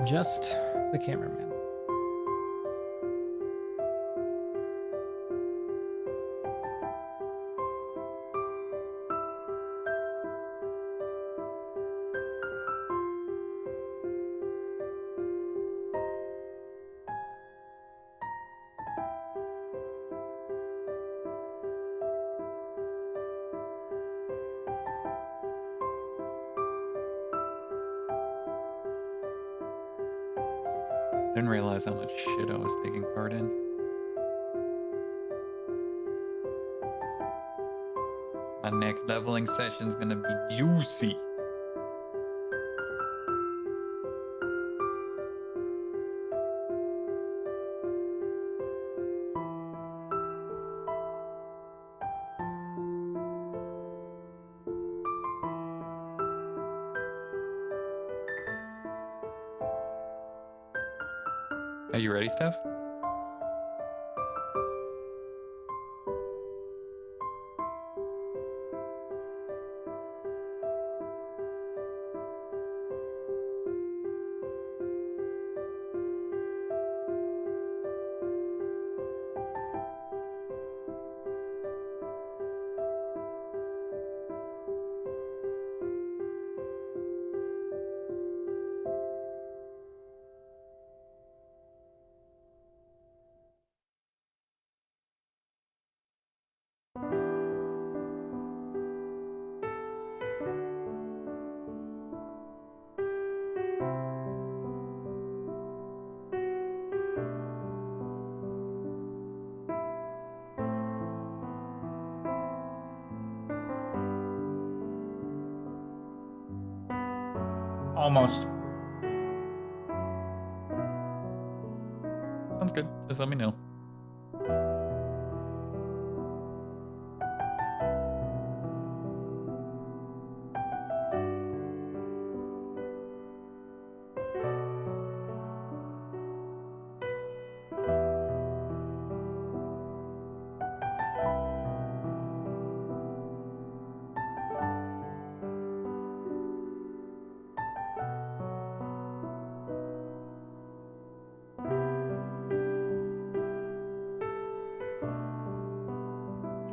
Just the cameraman. Didn't realize how much shit I was taking part in. My next leveling session's gonna be juicy. Are you ready, Steph? Almost. Sounds good. Just let me know.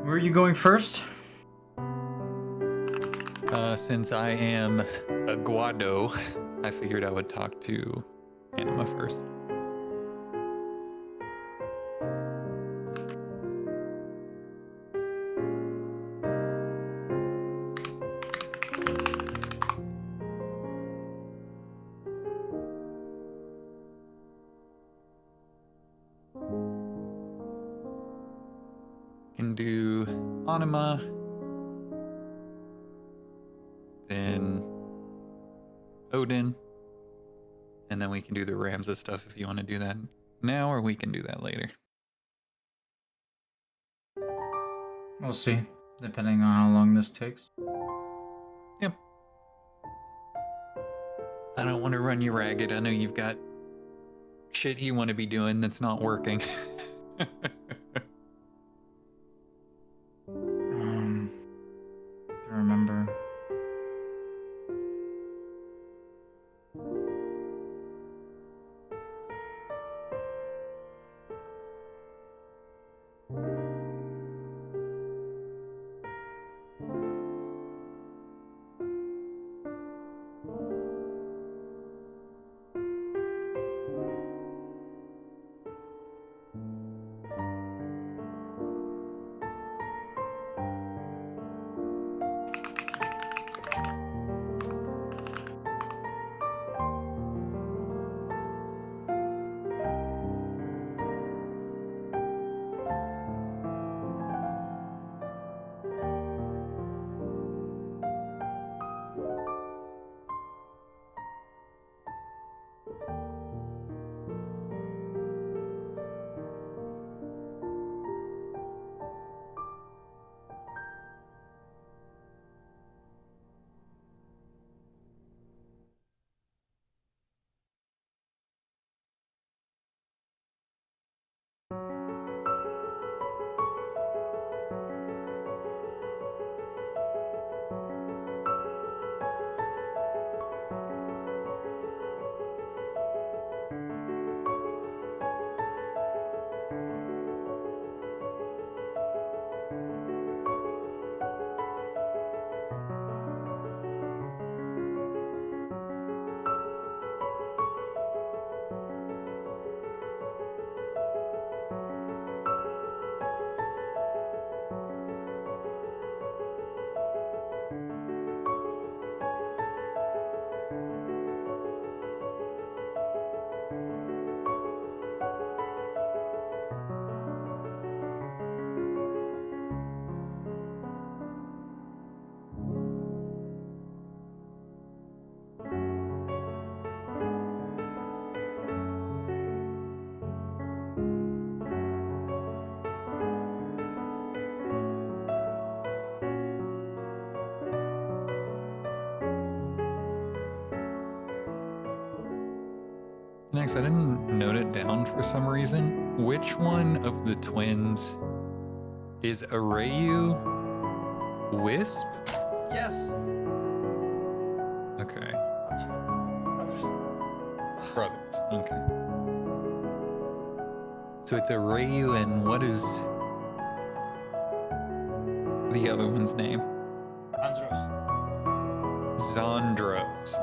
Where are you going first? Since I am a Guado, I figured I would talk to Anima first. Can do Anima, then Odin, and then we can do the Ramses stuff if you want to do that now, or we can do that later. We'll see, depending on how long this takes. Yep. I don't want to run you ragged. I know you've got shit you want to be doing that's not working. I remember. Next, I didn't note it down for some reason. Which one of the twins is Arayu Wisp? Yes. Okay. Others. Brothers. Okay. So it's Arayu, and what is the other one's name? Andros. Zandros.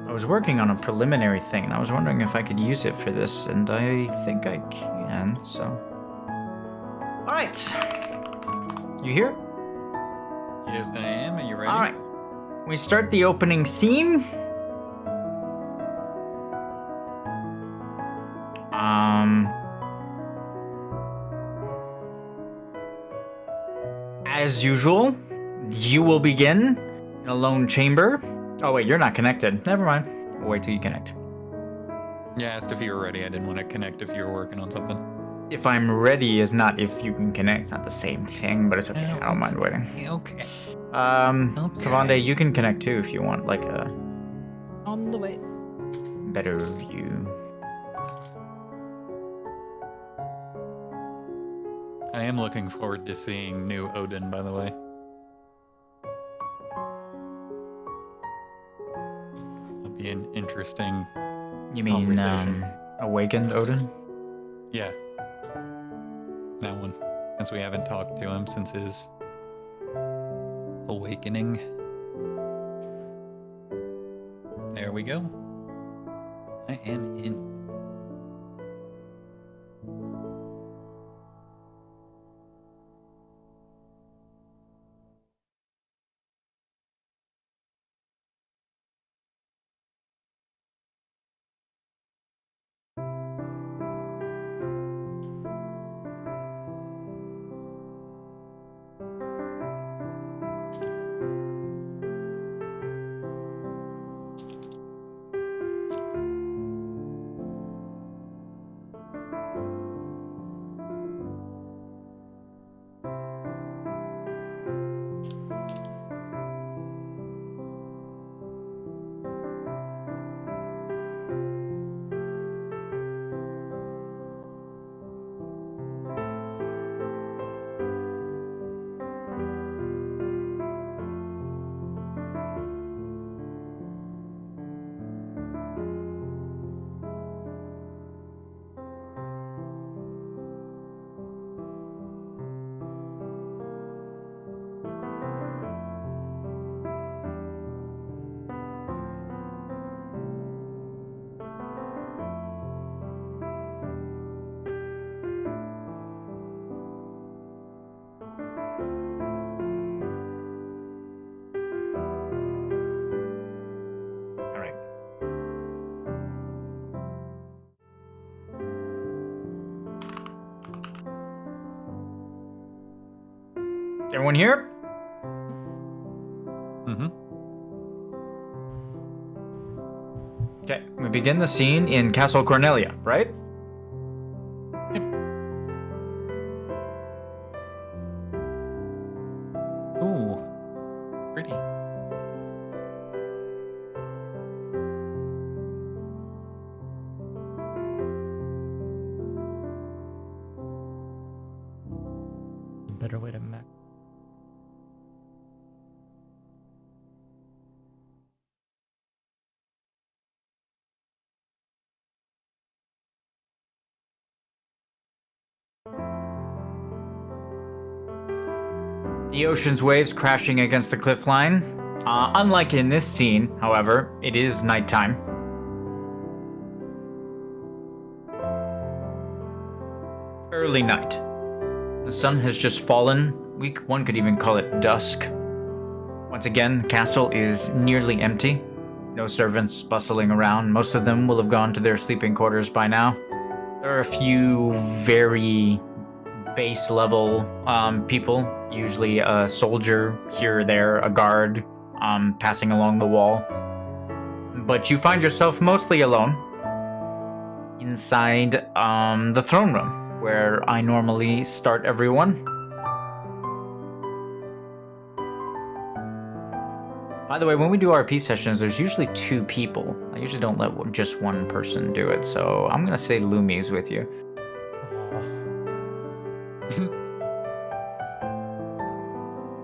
I was working on a preliminary thing, and I was wondering if I could use it for this, and I think I can, so... Alright! You here? Yes, I am. Are you ready? Alright. We start the opening scene. As usual, you will begin in a lone chamber. Oh wait, you're not connected. Never mind. We'll wait till you connect. Yeah, I asked if you were ready. I didn't want to connect if you were working on something. If I'm ready is not if you can connect. It's not the same thing, but it's okay. I don't mind waiting. Okay. Savande, you can connect too if you want, like a On the way. better view. I am looking forward to seeing new Odin, by the way. It'll be an interesting You mean conversation. Awakened Odin? Yeah. That one. Since we haven't talked to him since his awakening. There we go. I am in. Everyone here? Mm-hmm. Okay, we begin the scene in Castle Cornelia, right? Ooh, pretty. A better way to map. The ocean's waves crashing against the cliff line. Unlike in this scene, however, it is nighttime. Early night. The sun has just fallen. One could even call it dusk. Once again, the castle is nearly empty. No servants bustling around. Most of them will have gone to their sleeping quarters by now. There are a few very base level people, usually a soldier here or there, a guard passing along the wall. But you find yourself mostly alone inside the throne room, where I normally start everyone. By the way, when we do RP sessions, there's usually 2 people. I usually don't let just one person do it, so I'm gonna say Lumi's with you.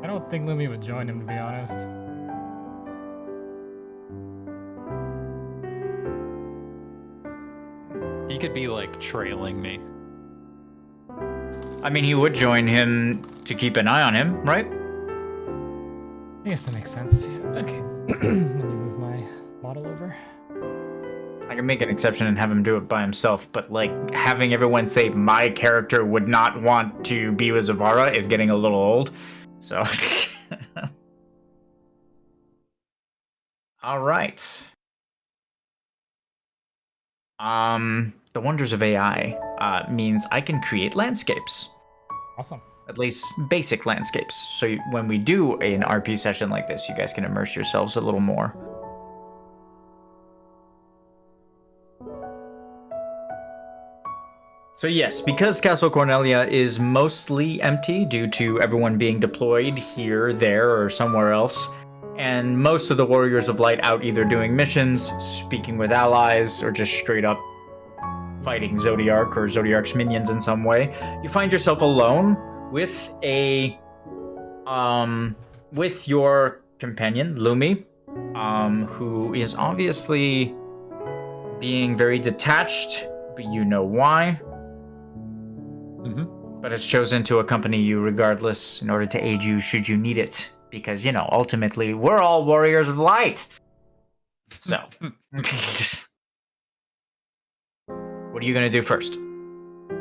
I don't think Lumi would join him, to be honest. He could be like trailing me. I mean, he would join him to keep an eye on him, right? I guess that makes sense. Yeah. Okay. Let me move my model over. I can make an exception and have him do it by himself, but like having everyone say my character would not want to be with Zevara is getting a little old. So, all right. The wonders of AI means I can create landscapes. Awesome. At least basic landscapes. So when we do an RP session like this, you guys can immerse yourselves a little more. So yes, because Castle Cornelia is mostly empty due to everyone being deployed here, there, or somewhere else, and most of the Warriors of Light out either doing missions, speaking with allies, or just straight up fighting Zodiark or Zodiark's minions in some way, you find yourself alone with with your companion, Lumi, who is obviously being very detached, but you know why. Mm-hmm. But has chosen to accompany you regardless in order to aid you should you need it. Because, you know, ultimately, we're all Warriors of Light. So. What are you going to do first?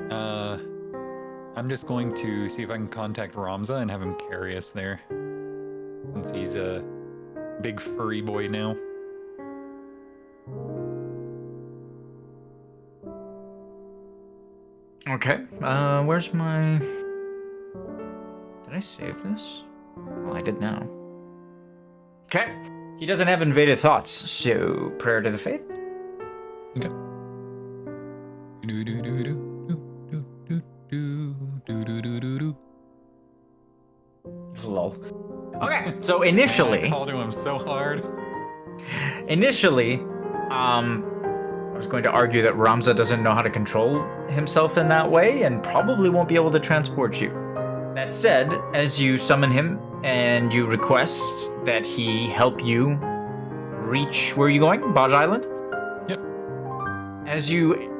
I'm just going to see if I can contact Ramza and have him carry us there. Since he's a big furry boy now. Okay, where's my... Did I save this? Well, I did now. Okay, he doesn't have invaded thoughts, so prayer to the Fayth. Okay. Lol. Okay, so initially... I called to him so hard. Initially, I was going to argue that Ramza doesn't know how to control himself in that way and probably won't be able to transport you. That said, as you summon him and you request that he help you reach... Where are you going? Baj Island? Yep. As you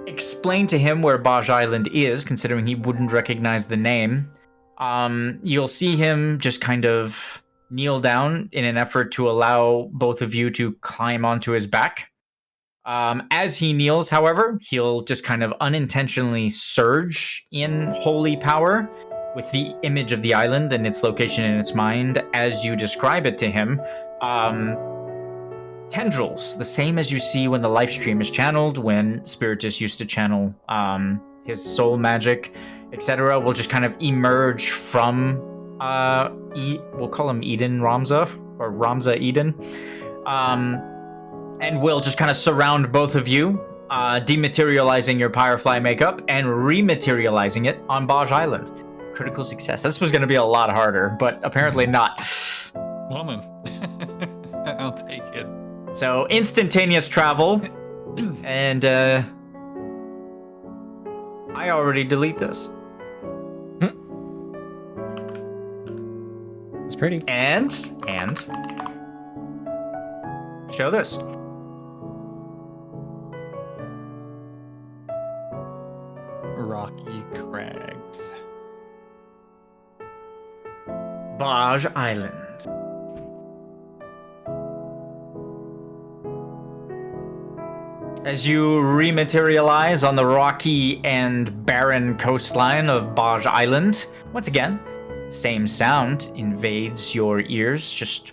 explain to him where Baj Island is, considering he wouldn't recognize the name, you'll see him just kind of kneel down in an effort to allow both of you to climb onto his back. As he kneels, however, he'll just kind of unintentionally surge in holy power with the image of the island and its location in its mind as you describe it to him. Tendrils, the same as you see when the life stream is channeled, when Spiritus used to channel his soul magic, etc., will just kind of emerge from we'll call him Eden Ramza, or Ramza Eden. And we'll just kind of surround both of you, dematerializing your Firefly makeup and rematerializing it on Baj Island. Critical success. This was going to be a lot harder, but apparently not. Woman. I'll take it. So, instantaneous travel, and I already delete this. It's pretty. And show this. Rocky Crags. Baj Island. As you rematerialize on the rocky and barren coastline of Baj Island, once again, same sound invades your ears, just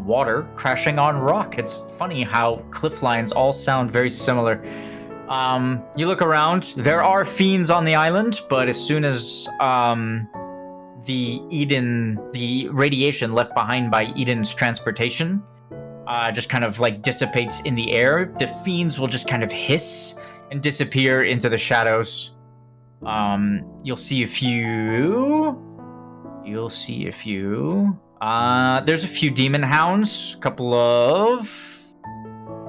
water crashing on rock. It's funny how cliff lines all sound very similar. You look around, there are fiends on the island, but as soon as the radiation left behind by Eden's transportation just kind of like dissipates in the air, the fiends will just kind of hiss and disappear into the shadows. You'll see a few. There's a few demon hounds, a couple of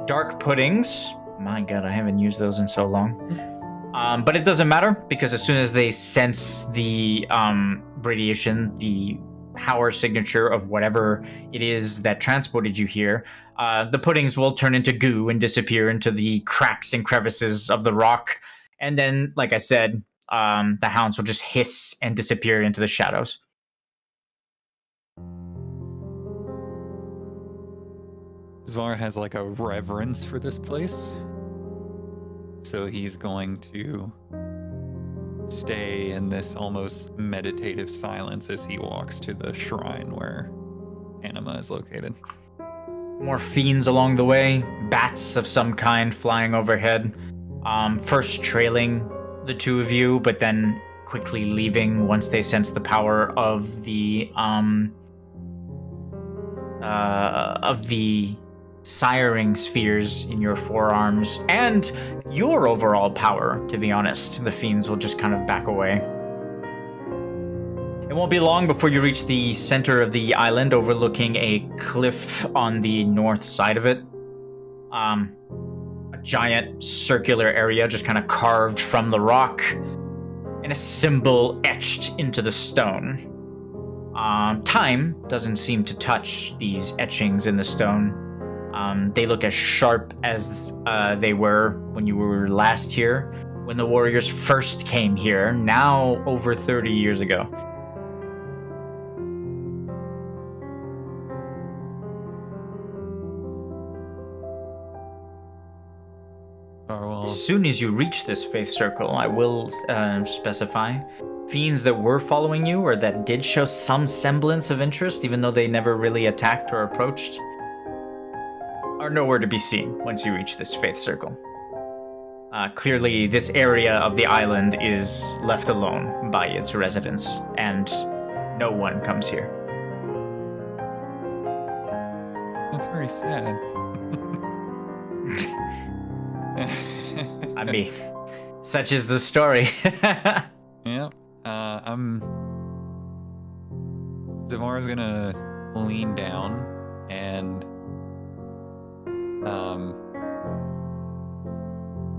dark puddings. My god, I haven't used those in so long. But it doesn't matter, because as soon as they sense the radiation, the power signature of whatever it is that transported you here, the puddings will turn into goo and disappear into the cracks and crevices of the rock. And then, like I said, the hounds will just hiss and disappear into the shadows. Zevara has like a reverence for this place. So he's going to stay in this almost meditative silence as he walks to the shrine where Anima is located. More fiends along the way, bats of some kind flying overhead, first trailing the two of you, but then quickly leaving once they sense the power of the siring spheres in your forearms, and your overall power, to be honest. The fiends will just kind of back away. It won't be long before you reach the center of the island, overlooking a cliff on the north side of it. A giant circular area just kind of carved from the rock, and a symbol etched into the stone. Time doesn't seem to touch these etchings in the stone. They look as sharp as they were when you were last here, when the warriors first came here, now over 30 years ago. As soon as you reach this Fayth circle, I will specify, fiends that were following you, or that did show some semblance of interest, even though they never really attacked or approached, are nowhere to be seen once you reach this Fayth circle. Clearly, this area of the island is left alone by its residents, and no one comes here. That's very sad. I mean, such is the story. Yep. Zevara's gonna lean down and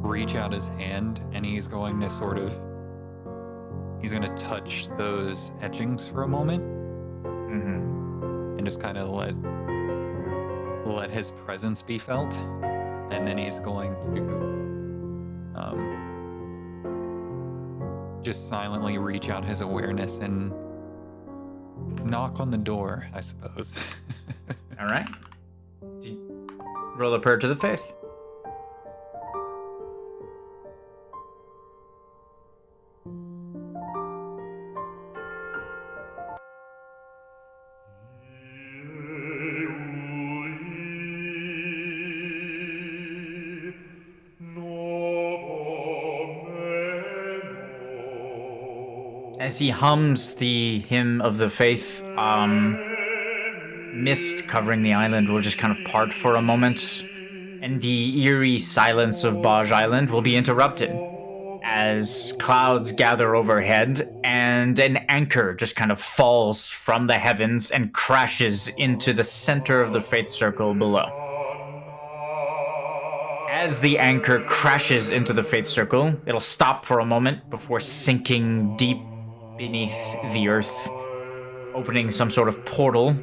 reach out his hand, and he's going to touch those etchings for a moment, and just kind of let his presence be felt, and then he's going to just silently reach out his awareness and knock on the door, I suppose. All right. Roll a prayer to the Fayth. As he hums the hymn of the Fayth, mist covering the island will just kind of part for a moment, and the eerie silence of Baj Island will be interrupted as clouds gather overhead and an anchor just kind of falls from the heavens and crashes into the center of the Fayth circle below. As the anchor crashes into the Fayth circle, it'll stop for a moment before sinking deep beneath the earth, opening some sort of portal.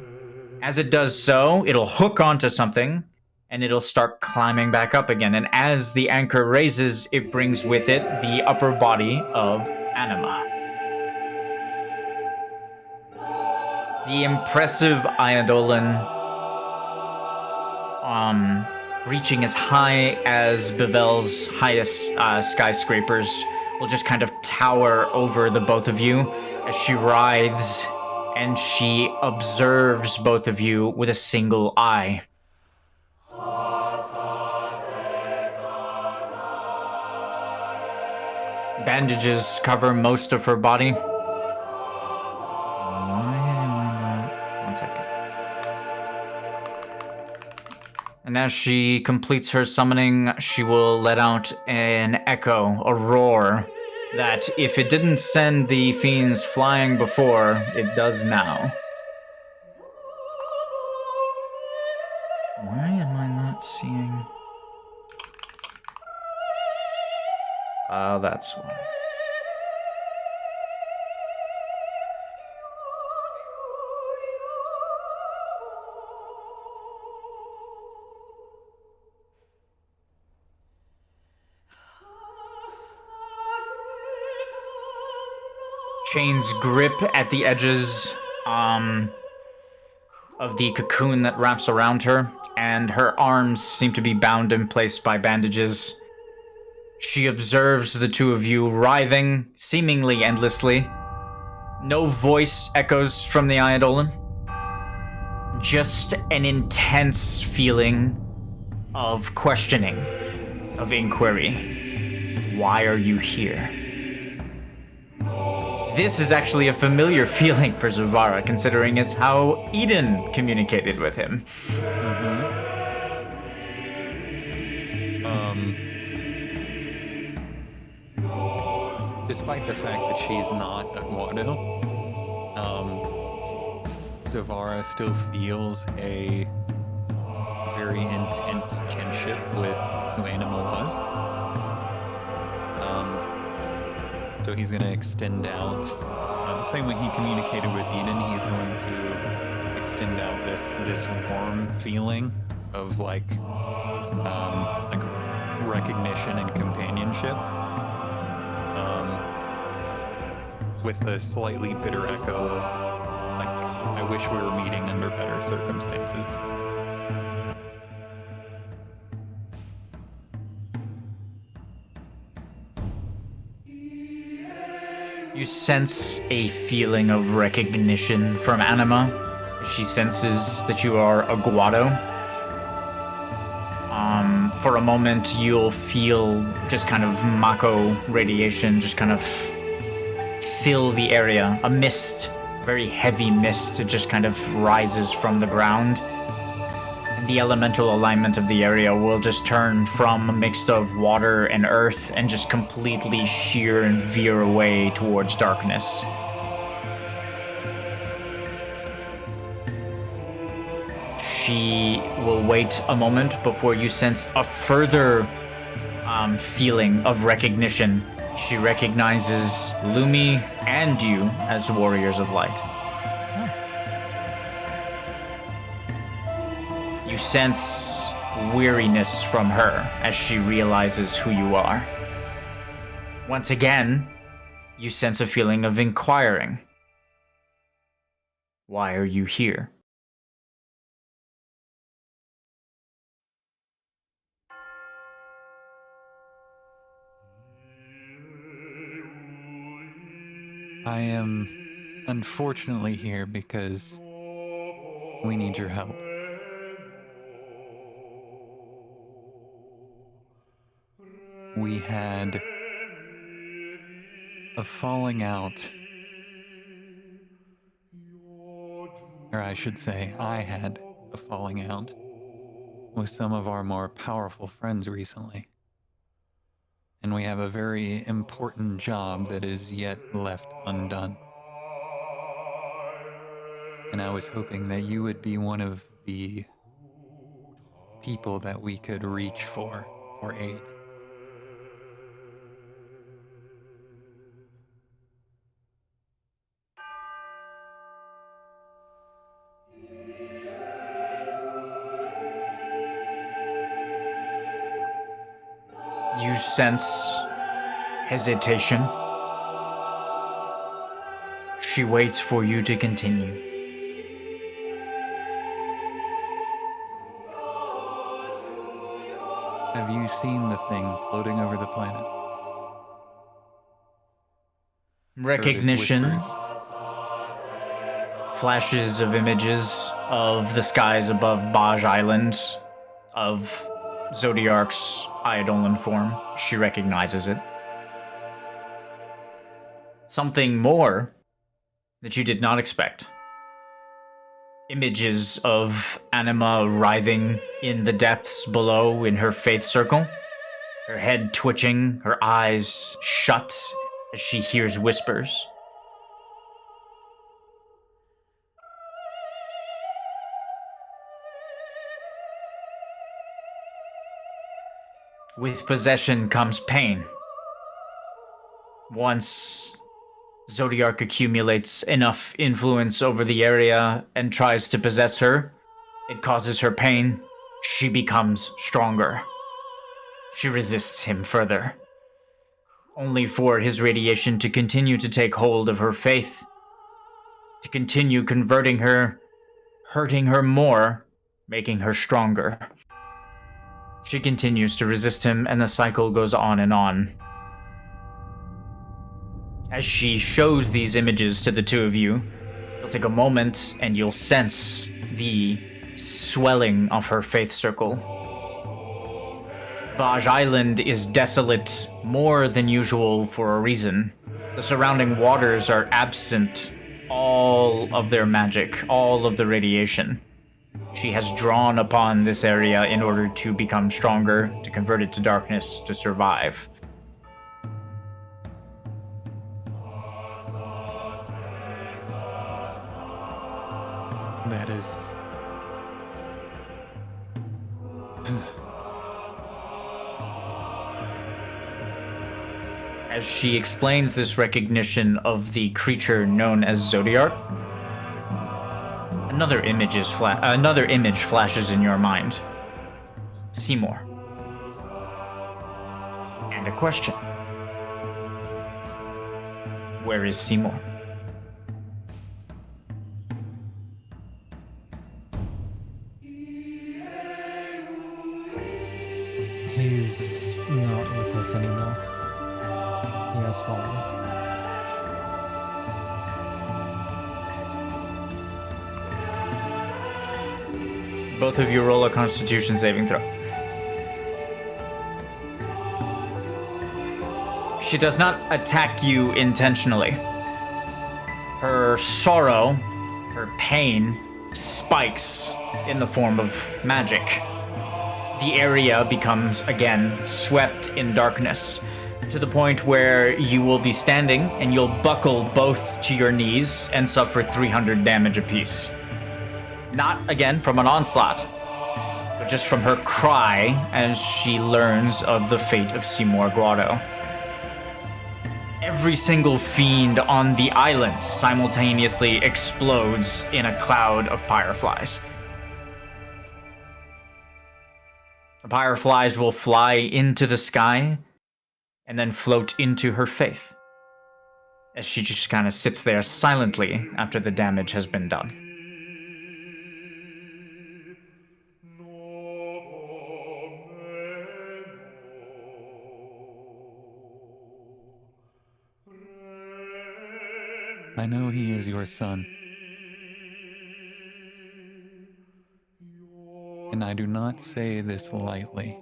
As it does so, it'll hook onto something and it'll start climbing back up again. And as the anchor raises, it brings with it the upper body of Anima. The impressive Eidolon, reaching as high as Bevel's highest skyscrapers, will just kind of tower over the both of you as she writhes and she observes both of you with a single eye. Bandages cover most of her body. One second. And as she completes her summoning, she will let out an echo, a roar, that if it didn't send the fiends flying before, it does now. Why am I not seeing... Oh, that's why. Chains grip at the edges of the cocoon that wraps around her, and her arms seem to be bound in place by bandages. She observes the two of you writhing, seemingly endlessly. No voice echoes from the Eidolon. Just an intense feeling of questioning, of inquiry. Why are you here? This is actually a familiar feeling for Zevara, considering it's how Eden communicated with him. Despite the fact that she's not a Guado, Zevara still feels a very intense kinship with who Anima was. So he's going to extend out, the same way he communicated with Eden, he's going to extend out this warm feeling of like recognition and companionship, with a slightly bitter echo of like, I wish we were meeting under better circumstances. You sense a feeling of recognition from Anima. She senses that you are a Guado. For a moment, you'll feel just kind of Mako radiation just kind of fill the area. A mist, very heavy mist, just kind of rises from the ground. And the elemental alignment of the area will just turn from a mix of water and earth and just completely shear and veer away towards darkness. She will wait a moment before you sense a further feeling of recognition. She recognizes Lumi and you as warriors of light. You sense weariness from her as she realizes who you are. Once again, you sense a feeling of inquiring. Why are you here? I am unfortunately here because we need your help. We had a falling out or I should say, I had a falling out with some of our more powerful friends recently. And we have a very important job that is yet left undone. And I was hoping that you would be one of the people that we could reach for aid. You sense hesitation. She waits for you to continue. Have you seen the thing floating over the planets? Heard its Recognition, whispers? flashes of images of the skies above Baj Island, of Zodiark's Eidolon form. She recognizes it. Something more that you did not expect. Images of Anima writhing in the depths below in her Fayth circle, her head twitching, her eyes shut as she hears whispers. With possession comes pain. Once Zodiark accumulates enough influence over the area and tries to possess her, it causes her pain. She becomes stronger. She resists him further, only for his radiation to continue to take hold of her Fayth, to continue converting her, hurting her more, making her stronger. She continues to resist him, and the cycle goes on and on. As she shows these images to the two of you, you'll take a moment and you'll sense the swelling of her Fayth circle. Baj Island is desolate more than usual for a reason. The surrounding waters are absent all of their magic, all of the radiation. She has drawn upon this area in order to become stronger, to convert it to darkness, to survive. That is... As she explains this recognition of the creature known as Zodiark, another image flashes in your mind. Seymour. And a question. Where is Seymour? He's not with us anymore. He has fallen. Both of you roll a Constitution saving throw. She does not attack you intentionally. Her sorrow, her pain, spikes in the form of magic. The area becomes, again, swept in darkness, to the point where you will be standing and you'll buckle both to your knees and suffer 300 damage apiece. Not, again, from an onslaught, but just from her cry as she learns of the fate of Seymour Grotto. Every single fiend on the island simultaneously explodes in a cloud of fireflies. The fireflies will fly into the sky and then float into her Fayth, as she just kind of sits there silently after the damage has been done. I know he is your son. And I do not say this lightly.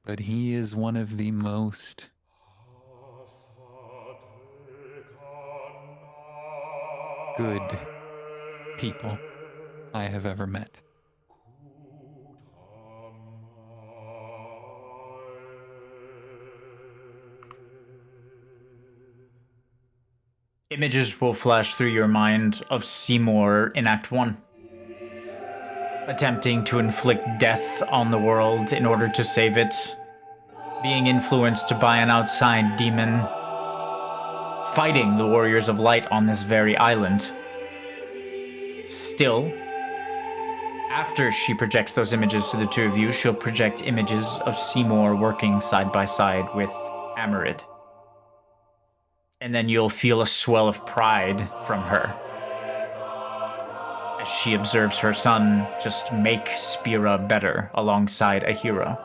But he is one of the most good people I have ever met. Images will flash through your mind of Seymour in Act 1, attempting to inflict death on the world in order to save it, being influenced by an outside demon, fighting the Warriors of Light on this very island. Still, after she projects those images to the two of you, she'll project images of Seymour working side by side with Amarid. And then you'll feel a swell of pride from her as she observes her son just make Spira better alongside a hero.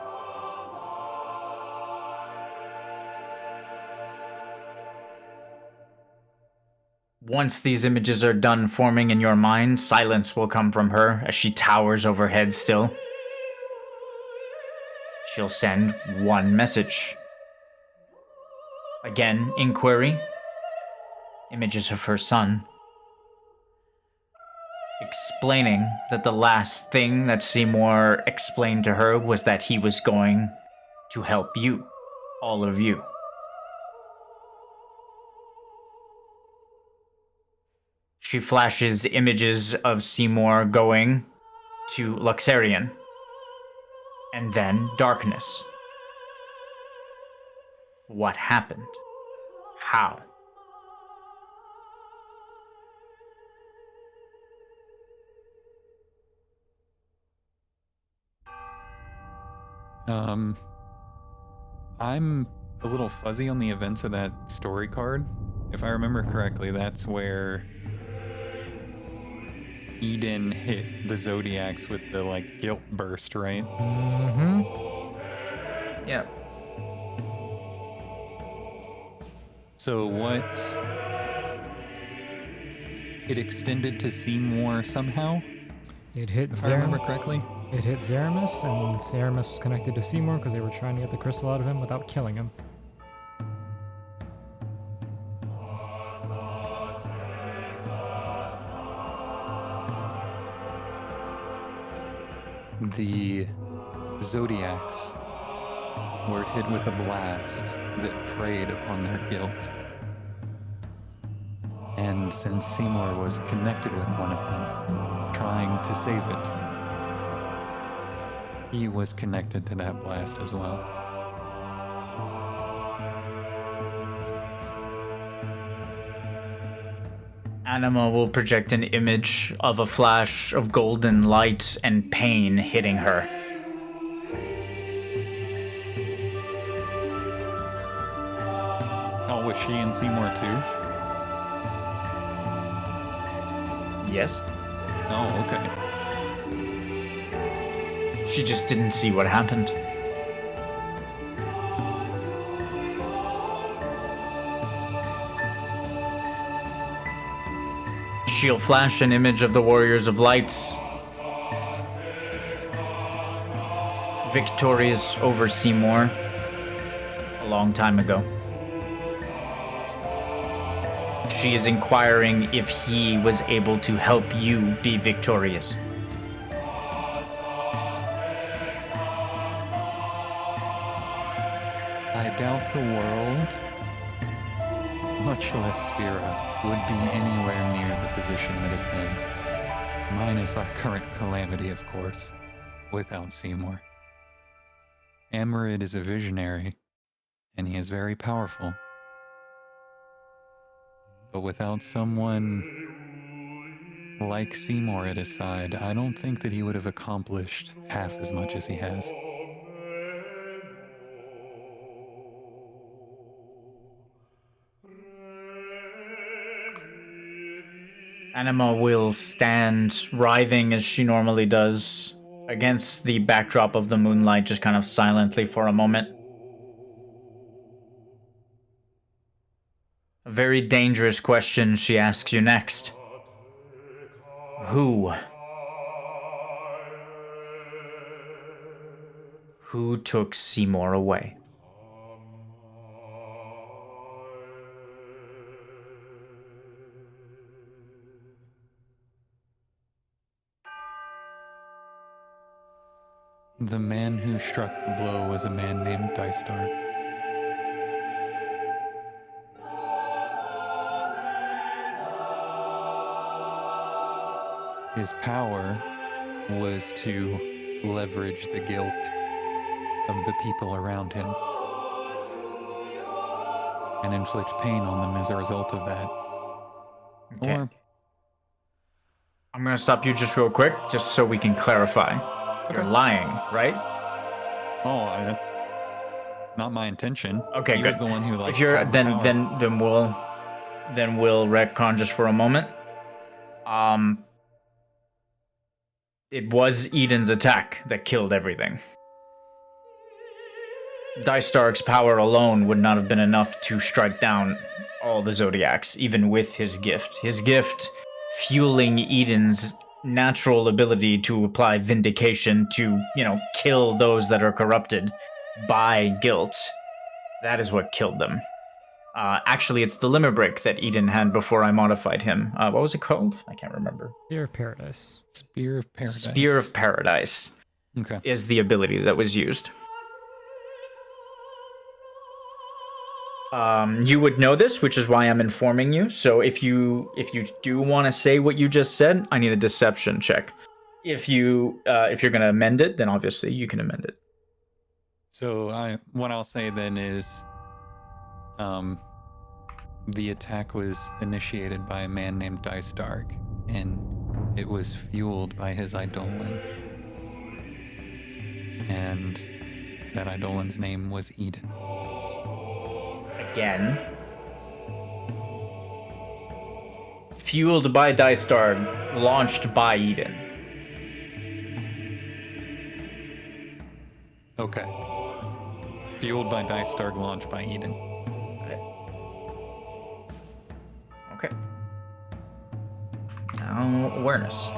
Once these images are done forming in your mind, silence will come from her as she towers overhead still. She'll send one message. Again, inquiry. Images of her son. Explaining that the last thing that Seymour explained to her was that he was going to help you. All of you. She flashes images of Seymour going to Luxarian. And then darkness. What happened? How? I'm a little fuzzy on the events of that story card. If I remember correctly, that's where Eden hit the Zodiacs with the, like, guilt burst, right? Mm-hmm. Yeah. So what... It extended to Seymour somehow, It hit if I remember Zeramis. correctly? It hit Zeramis, and Zeramis was connected to Seymour because they were trying to get the crystal out of him without killing him. The Zodiacs were hit with a blast that preyed upon their guilt. And since Seymour was connected with one of them, trying to save it, he was connected to that blast as well. Anima will project an image of a flash of golden light and pain hitting her. Oh, was she in Seymour too? Yes? Oh, okay. She just didn't see what happened. She'll flash an image of the Warriors of Light, victorious over Seymour a long time ago. She is inquiring if he was able to help you be victorious. I doubt the world, much less Spira, would be anywhere near the position that it's in. Minus our current calamity, of course, without Seymour. Amarid is a visionary, and he is very powerful. But without someone like Seymour at his side, I don't think that he would have accomplished half as much as he has. Anima will stand writhing as she normally does against the backdrop of the moonlight, just kind of silently for a moment. A very dangerous question she asks you next. Who? Who took Seymour away? The man who struck the blow was a man named Dystar. His power was to leverage the guilt of the people around him and inflict pain on them as a result of that. Okay. Or, I'm gonna stop you just real quick, just so we can clarify. You're Okay. lying, right? oh, that's not my intention. Okay, He good. was the one who like. If you're had the power. then we'll retcon just for a moment. It was Eden's attack that killed everything. Dystark's power alone would not have been enough to strike down all the Zodiacs, even with his gift. His gift fueling Eden's natural ability to apply vindication to, kill those that are corrupted by guilt. That is what killed them. Actually, it's the limerick that Eden had before I modified him. What was it called? I can't remember. Spear of Paradise. Spear of Paradise. Spear of Paradise Okay. is the ability that was used. You would know this, which is why I'm informing you. So if you do want to say what you just said, I need a deception check. If you're gonna amend it, then obviously you can amend it. So what I'll say then is, the attack was initiated by a man named Dystark, and it was fueled by his eidolon. And that eidolon's name was Eden. Again. Fueled by Dystar, launched by Eden. Okay. Fueled by Dystark, launched by Eden. Okay. Now, awareness.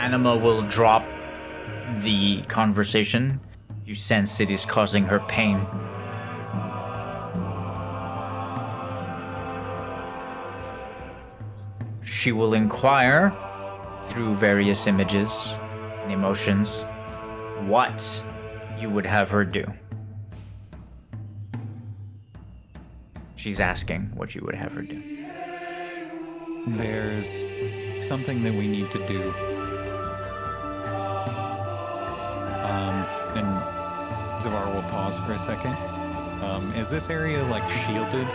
Anima will drop the conversation. You sense it is causing her pain. She will inquire through various images and emotions what you would have her do. She's asking what you would have her do. There's something that we need to do. And Zevara will pause for a second. Is this area like shielded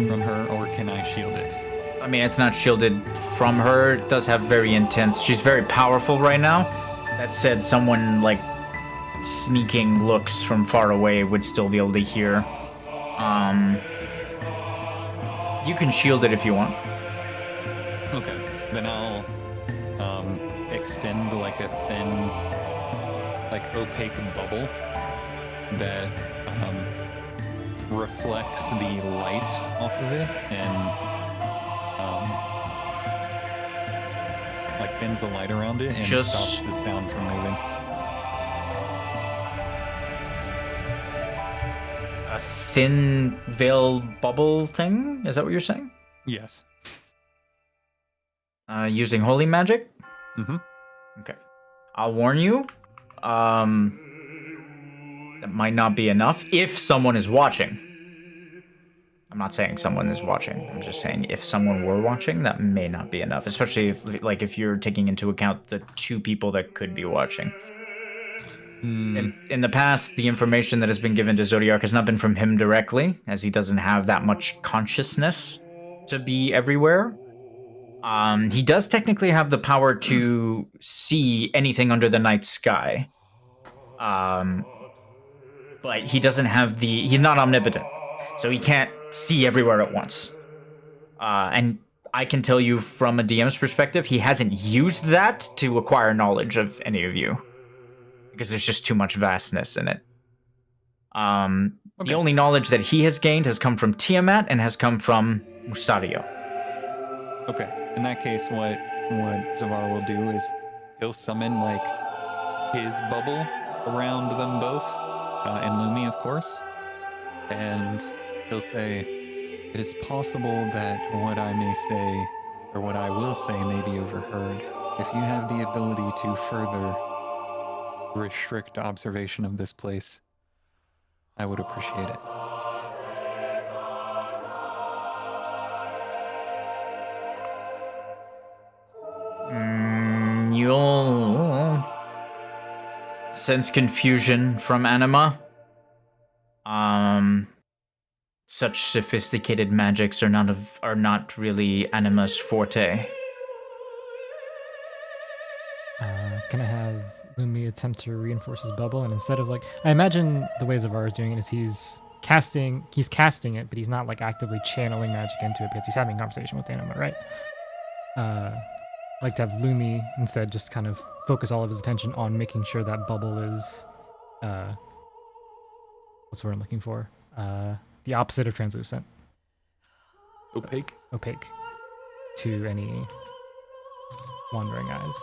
from her, or can I shield it? I mean, it's not shielded from her. It does have very intense. She's very powerful right now. That said, someone like sneaking looks from far away would still be able to hear. You can shield it if you want. Okay, then I'll extend like a thin, like opaque bubble that reflects the light off of it and like bends the light around it and stops the sound from moving. A thin veil bubble thing? Is that what you're saying? Yes. Using holy magic? Mm-hmm. Okay. I'll warn you. That might not be enough if someone is watching. I'm not saying someone is watching. I'm just saying if someone were watching, that may not be enough. Especially if you're taking into account the two people that could be watching. In the past, the information that has been given to Zodiac has not been from him directly, as he doesn't have that much consciousness to be everywhere. He does technically have the power to see anything under the night sky. But he doesn't have he's not omnipotent. So he can't see everywhere at once. And I can tell you from a DM's perspective, he hasn't used that to acquire knowledge of any of you. Because there's just too much vastness in it. The only knowledge that he has gained has come from Tiamat and has come from Mustadio. Okay. In that case, what Zevara will do is he'll summon like his bubble around them both, and Lumi, of course, and he'll say, "It is possible that what I may say, or what I will say, may be overheard. If you have the ability to further restrict observation of this place, I would appreciate it." You'll sense confusion from Anima. Such sophisticated magics are not really Anima's forte. Can I have Lumi attempt to reinforce his bubble? And instead of like, I imagine the way Zevara is doing it is he's casting it, but he's not like actively channeling magic into it because he's having a conversation with Anima, right? Like to have Lumi instead just kind of focus all of his attention on making sure that bubble is, what's the word I'm looking for? The opposite of translucent. Opaque? Opaque to any wandering eyes.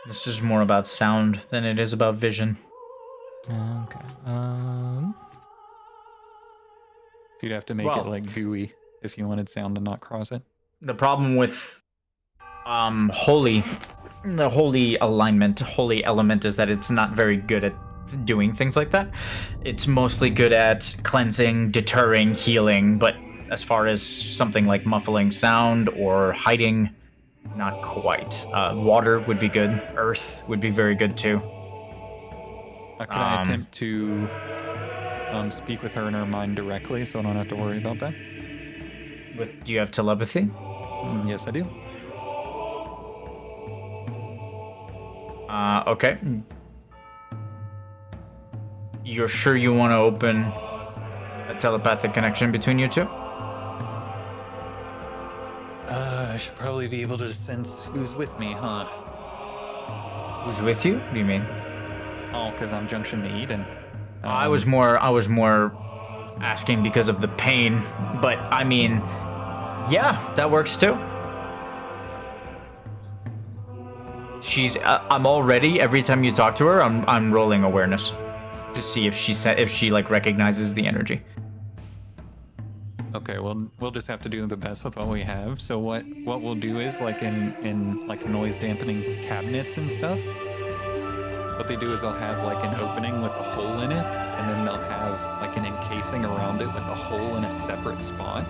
This is more about sound than it is about vision. Okay. So you'd have to make it like gooey if you wanted sound to not cross it. The problem with the holy element is that it's not very good at doing things like that. It's mostly good at cleansing, deterring, healing, but as far as something like muffling sound or hiding, not quite. Water would be good. Earth would be very good too. Can I attempt to speak with her in her mind directly so I don't have to worry about that? Do you have telepathy? Yes, I do. Okay. You're sure you want to open a telepathic connection between you two? I should probably be able to sense who's with me, huh? Who's with you? What do you mean? Oh, because I'm junction to Eden. I was more asking because of the pain, but I mean, yeah, that works too. I'm already, every time you talk to her, I'm rolling awareness to see if she like recognizes the energy. Okay, well, we'll just have to do the best with what we have. So what we'll do is, like in like noise dampening cabinets and stuff, what they do is they'll have like an opening with a hole in it, and then they'll have like an encasing around it with a hole in a separate spot.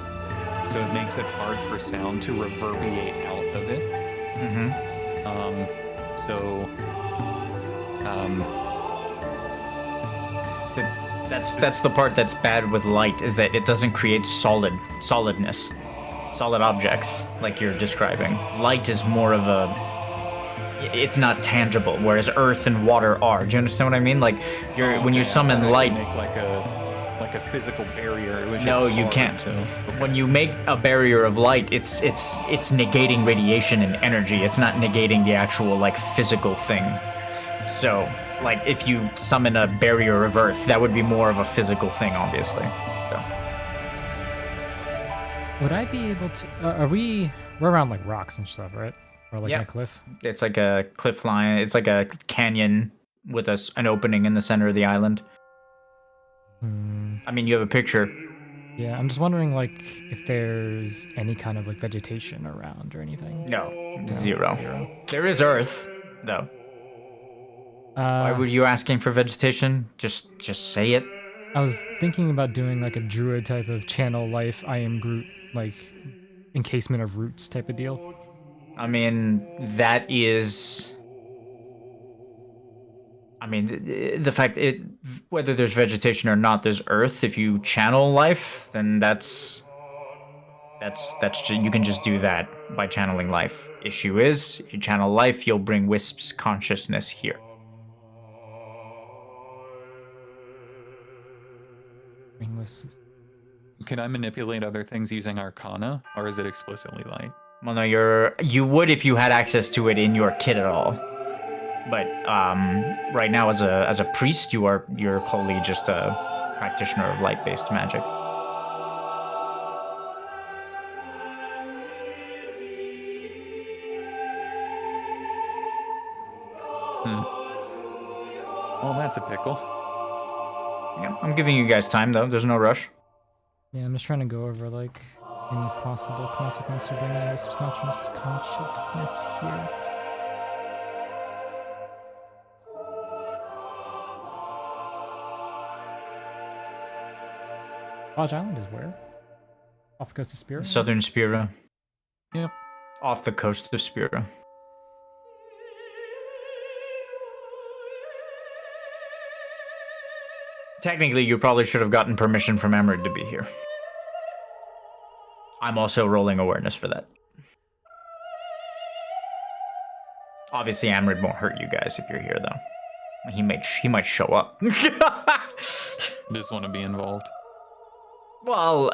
So it makes it hard for sound to reverberate out of it. That's the part that's bad with light, is that it doesn't create solidness, solid objects like you're describing. Light is more of it's not tangible, whereas earth and water are. Do you understand what I mean? Like when you summon light, make like a physical barrier. No, you can't. So, okay. When you make a barrier of light, it's negating radiation and energy. It's not negating the actual like physical thing. So, like if you summon a barrier of earth, that would be more of a physical thing, obviously. So, would I be able to? We're around like rocks and stuff, right? Or like in a cliff. It's like a cliff line. It's like a canyon with an opening in the center of the island. I mean, you have a picture. Yeah, I'm just wondering, like, if there's any kind of like vegetation around or anything. No, zero. There is earth, though. Why were you asking for vegetation? Just say it. I was thinking about doing like a druid type of channel life, I am Groot, like encasement of roots type of deal. I mean, that is. I mean, the fact whether there's vegetation or not, there's earth. If you channel life, then that's you can just do that by channeling life. Issue is, if you channel life, you'll bring Wisp's consciousness here. Can I manipulate other things using Arcana, or is it explicitly light? Well, no, you would if you had access to it in your kit at all. But right now, as a priest, you're wholly just a practitioner of light-based magic. Well, that's a pickle. Yeah, I'm giving you guys time though. There's no rush. Yeah, I'm just trying to go over like any possible consequence to bringing this consciousness here. Lodge Island is where? Off the coast of Spirit? Southern Spira. Yep. Off the coast of Spira. Technically, you probably should have gotten permission from Emerald to be here. I'm also rolling awareness for that. Obviously, Amrid won't hurt you guys if you're here, though. He might show up. Just want to be involved. Well,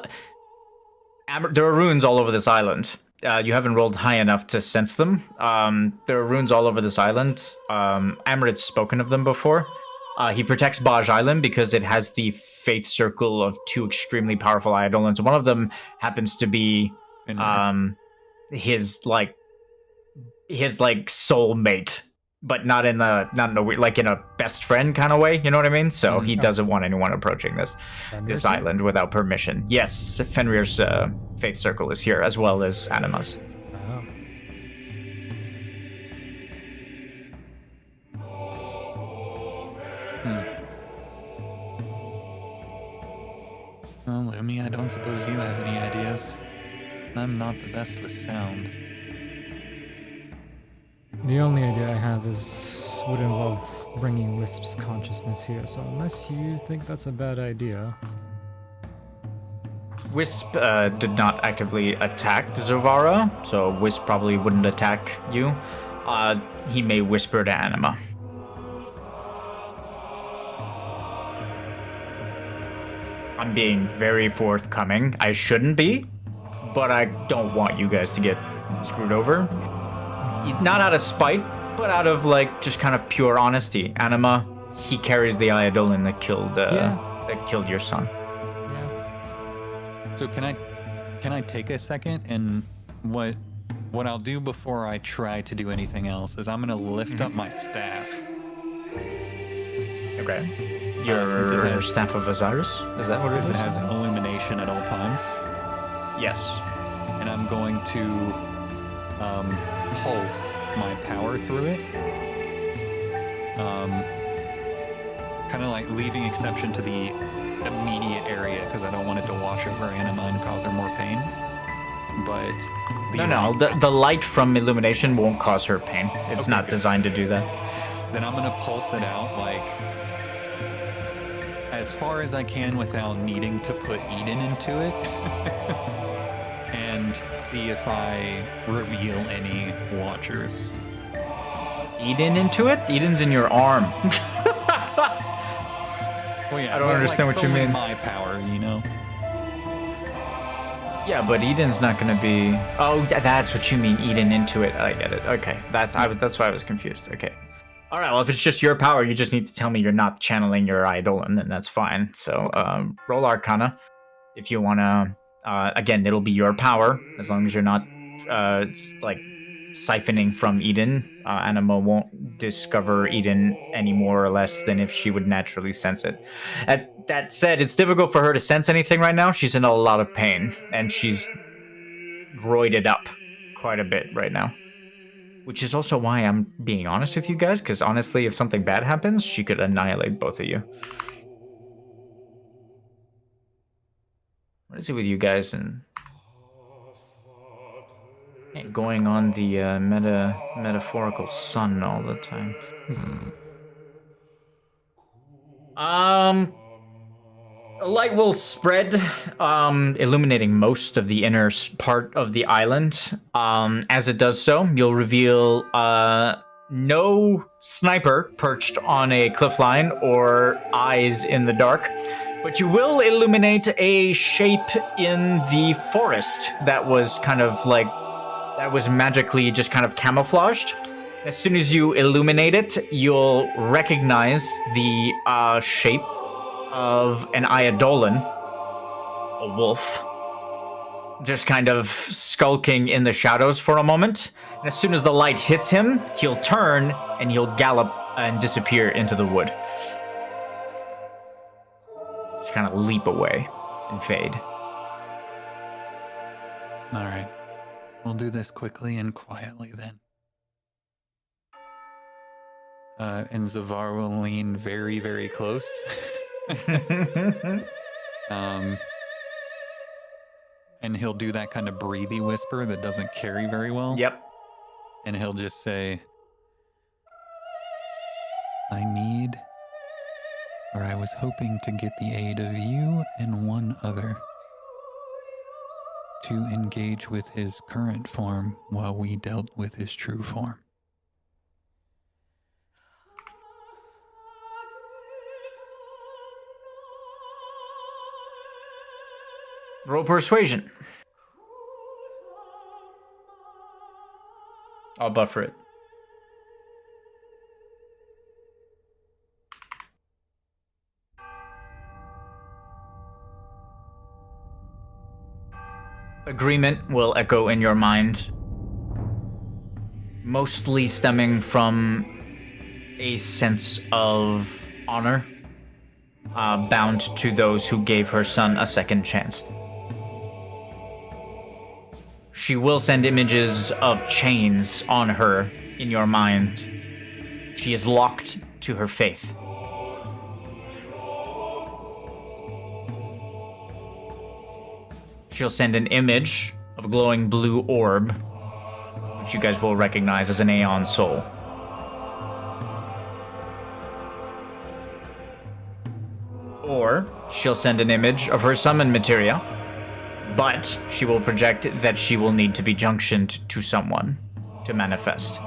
there are runes all over this island. You haven't rolled high enough to sense them. There are runes all over this island. Amrid's spoken of them before. He protects Baj Island because it has the Fayth circle of two extremely powerful Eidolons. One of them happens to be his soulmate, but not in a weird, like in a best friend kind of way. You know what I mean? So he doesn't want anyone approaching this island without permission. Yes, Fenrir's Fayth circle is here as well as Anima's. Well, Lumi, I don't suppose you have any ideas. I'm not the best with sound. The only idea I have would involve bringing Wisp's consciousness here, so unless you think that's a bad idea. Wisp did not actively attack Zevara, so Wisp probably wouldn't attack you. He may whisper to Anima. I'm being very forthcoming. I shouldn't be, but I don't want you guys to get screwed over. Not out of spite, but out of like just kind of pure honesty. Anima, he carries the Eidolon that killed your son. So can I take a second, and what I'll do before I try to do anything else is I'm gonna lift up my staff. Okay. Your staff of Osiris? Is that what it is? It has illumination at all times. Yes. And I'm going to pulse my power through it. Kind of like leaving exception to the immediate area because I don't want it to wash over Anima and cause her more pain. But the light from illumination won't cause her pain. It's not designed to do that. Then I'm gonna pulse it out like as far as I can without needing to put Eden into it. And see if I reveal any watchers. Eden into it? Eden's in your arm. Well, yeah, I don't understand what you mean. My power, you know. Yeah, but Eden's not going to be. Oh, that's what you mean. Eden into it. I get it. Okay, that's why I was confused. Okay. All right. Well, if it's just your power, you just need to tell me you're not channeling your Eidolon, then that's fine. So, roll Arcana if you want to. Again, it'll be your power as long as you're not like siphoning from Eden. Anima won't discover Eden any more or less than if she would naturally sense it. That said, it's difficult for her to sense anything right now. She's in a lot of pain, and she's roided up quite a bit right now. Which is also why I'm being honest with you guys, because honestly, if something bad happens, she could annihilate both of you. What is it with you guys and going on the metaphorical sun all the time? Light will spread, illuminating most of the inner part of the island. As it does so, you'll reveal no sniper perched on a cliffline or eyes in the dark. But you will illuminate a shape in the forest that was magically just kind of camouflaged. As soon as you illuminate it, you'll recognize the shape of an Eidolon, a wolf, just kind of skulking in the shadows for a moment. And as soon as the light hits him, he'll turn and he'll gallop and disappear into the wood. Just kind of leap away and fade. All right. We'll do this quickly and quietly then. And Zevara will lean very, very close. And he'll do that kind of breathy whisper that doesn't carry very well. Yep. And he'll just say, I was hoping to get the aid of you and one other to engage with his current form while we dealt with his true form. Roll persuasion. I'll buffer it. Agreement will echo in your mind, mostly stemming from a sense of honor, bound to those who gave her son a second chance. She will send images of chains on her in your mind. She is locked to her faith. She'll send an image of a glowing blue orb, which you guys will recognize as an Aeon Soul. Or she'll send an image of her summon materia, but she will project that she will need to be junctioned to someone to manifest.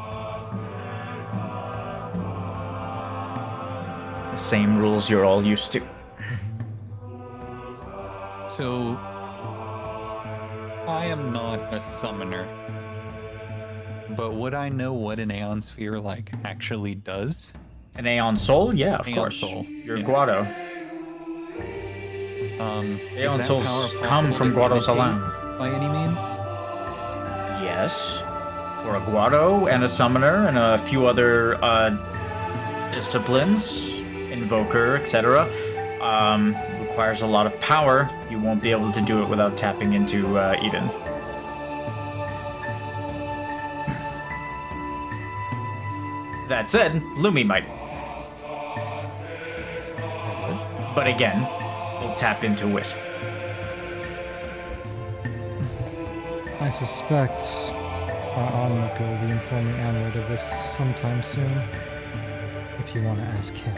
The same rules you're all used to. So, I am not a summoner, but would I know what an Aeon Sphere, actually does? An Aeon Soul? Yeah, of Aeon course. Soul, You're yeah. Guado. Is Aeon that Souls power come possible from to Guado imitate Salam. by any means? Yes. For a Guado and a Summoner and a few other disciplines, Invoker, etc. Requires a lot of power. You won't be able to do it without tapping into Eden. That said, Lumi might. But again, we'll tap into Wisp. I suspect Almaka will be informing Amrit of this sometime soon. If you want to ask him.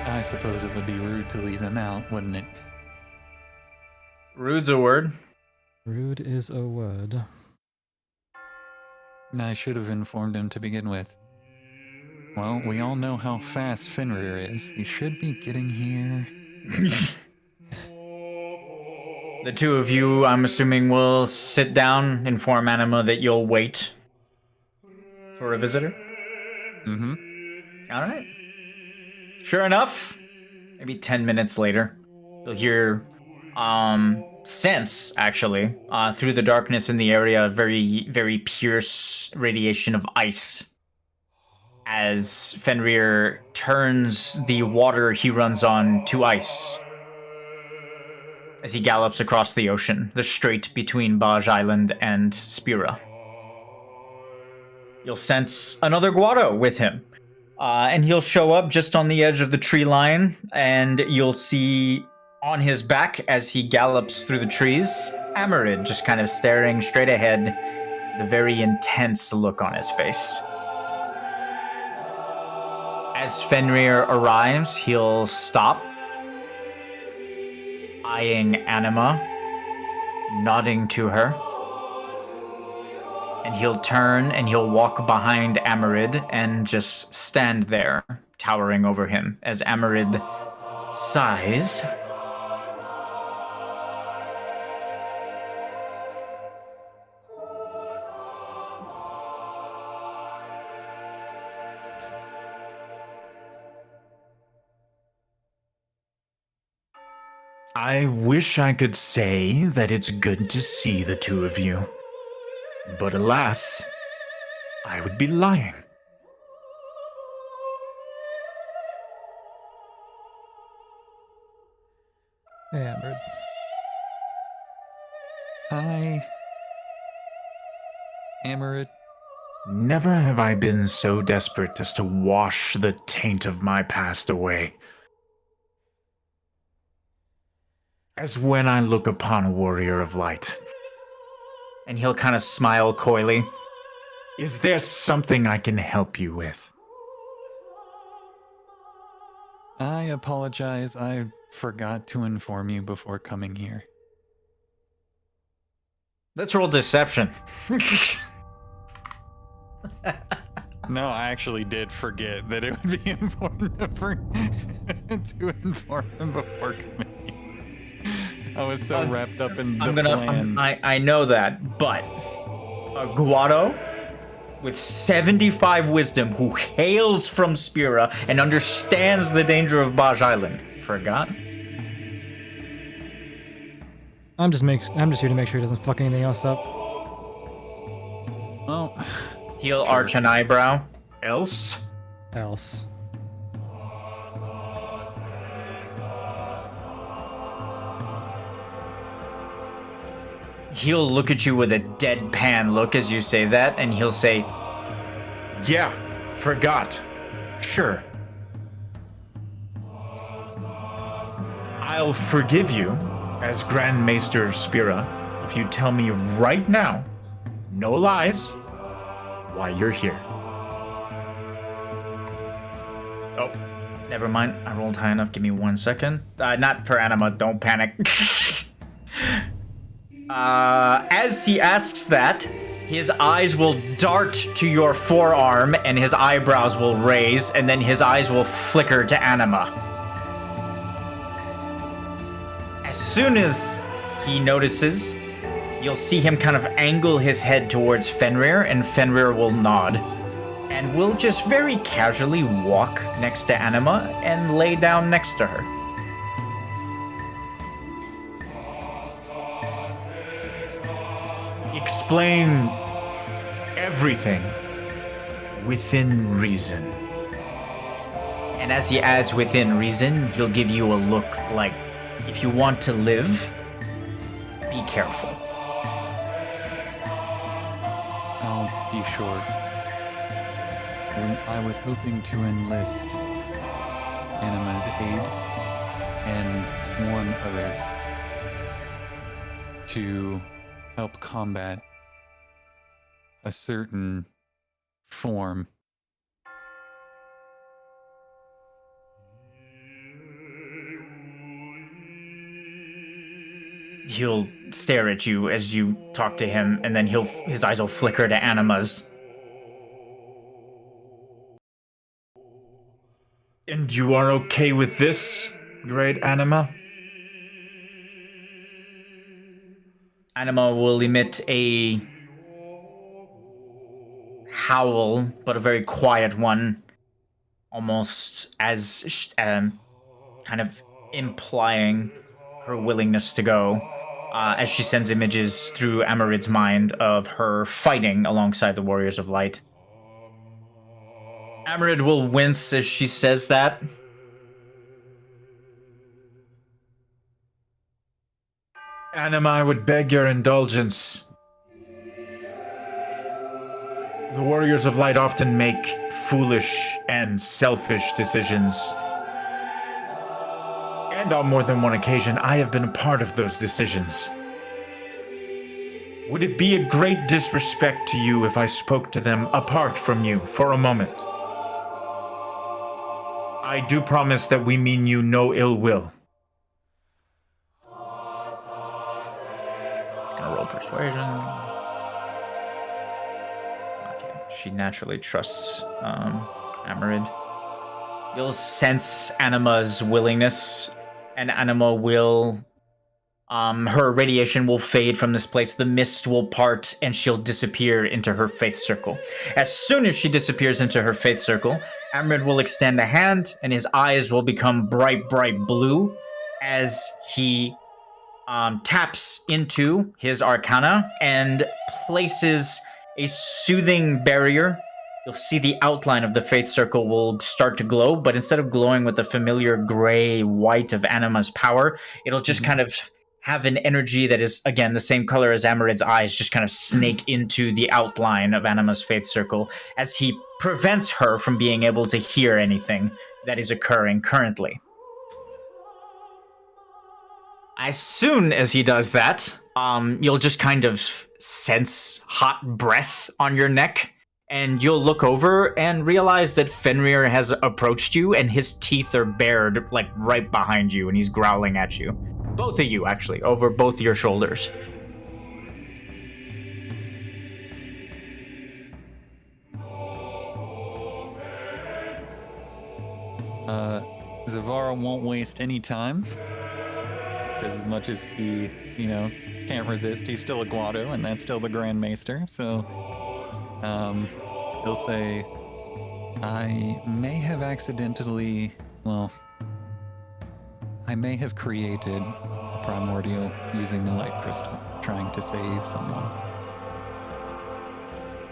I suppose it would be rude to leave him out, wouldn't it? Rude's a word. Rude is a word. I should have informed him to begin with. Well, we all know how fast Fenrir is. He should be getting here. The two of you, I'm assuming, will sit down, inform Anima that you'll wait for a visitor. Mm-hmm. All right. Sure enough, maybe 10 minutes later, you'll hear, sense, actually, through the darkness in the area, very, very pierce radiation of ice. As Fenrir turns the water he runs on to ice. As he gallops across the ocean, the strait between Baj Island and Spira. You'll sense another Guado with him. And he'll show up just on the edge of the tree line, and you'll see on his back as he gallops through the trees, Amarid just kind of staring straight ahead, the very intense look on his face. As Fenrir arrives, he'll stop, eyeing Anima, nodding to her. And he'll turn and he'll walk behind Amarid and just stand there, towering over him, as Amarid sighs. I wish I could say that it's good to see the two of you. But alas, I would be lying. Yeah, bird. Hi, Amarid. Never have I been so desperate as to wash the taint of my past away. As when I look upon a warrior of light. And he'll kind of smile coyly. Is there something I can help you with? I apologize. I forgot to inform you before coming here. Let's roll deception. No, I actually did forget that it would be important to inform him before coming. I was so wrapped up in the plan. I know that, but a Guado with 75 wisdom who hails from Spira and understands the danger of Baj Island. Forgot? I'm just here to make sure he doesn't fuck anything else up. Well, He'll arch an eyebrow. Else? Else. He'll look at you with a deadpan look as you say that, and he'll say, Yeah, forgot. Sure. I'll forgive you, as Grand Maester of Spira, if you tell me right now, no lies, why you're here. oh, never mind. I rolled high enough. Give me 1 second. Not for Anima. Don't panic. As he asks that, his eyes will dart to your forearm and his eyebrows will raise, and then his eyes will flicker to Anima. As soon as he notices, you'll see him kind of angle his head towards Fenrir, and Fenrir will nod. And will just very casually walk next to Anima and lay down next to her. Explain everything within reason. And as he adds within reason, he'll give you a look like, if you want to live, be careful. I'll be sure. I was hoping to enlist Anima's aid and warn others to help combat a certain form. He'll stare at you as you talk to him, and then his eyes will flicker to Anima's. And you are okay with this, great Anima? Anima will emit a howl, but a very quiet one, almost as kind of implying her willingness to go, as she sends images through Amarid's mind of her fighting alongside the Warriors of Light. Amarid will wince as she says that. Anima, I would beg your indulgence. The Warriors of Light often make foolish and selfish decisions. And on more than one occasion, I have been a part of those decisions. Would it be a great disrespect to you if I spoke to them apart from you for a moment? I do promise that we mean you no ill will. Gonna roll persuasion. Okay, she naturally trusts Amarid. You'll sense Anima's willingness, and Anima will her radiation will fade from this place, the mist will part, and she'll disappear into her Fayth circle. As soon as she disappears into her Fayth circle, Amarid will extend a hand, and his eyes will become bright, bright blue as he taps into his arcana and places a soothing barrier. You'll see the outline of the Fayth circle will start to glow, but instead of glowing with the familiar gray-white of Anima's power, it'll just kind of have an energy that is, again, the same color as Amarid's eyes, just kind of snake into the outline of Anima's Fayth circle as he prevents her from being able to hear anything that is occurring currently. As soon as he does that, you'll just kind of sense hot breath on your neck, and you'll look over and realize that Fenrir has approached you, and his teeth are bared, like, right behind you, and he's growling at you. Both of you, actually, over both your shoulders. Zevara won't waste any time. Because as much as he, can't resist, he's still a Guado, and that's still the Grand Maester. So, he'll say, I may have created a primordial using the light crystal, trying to save someone.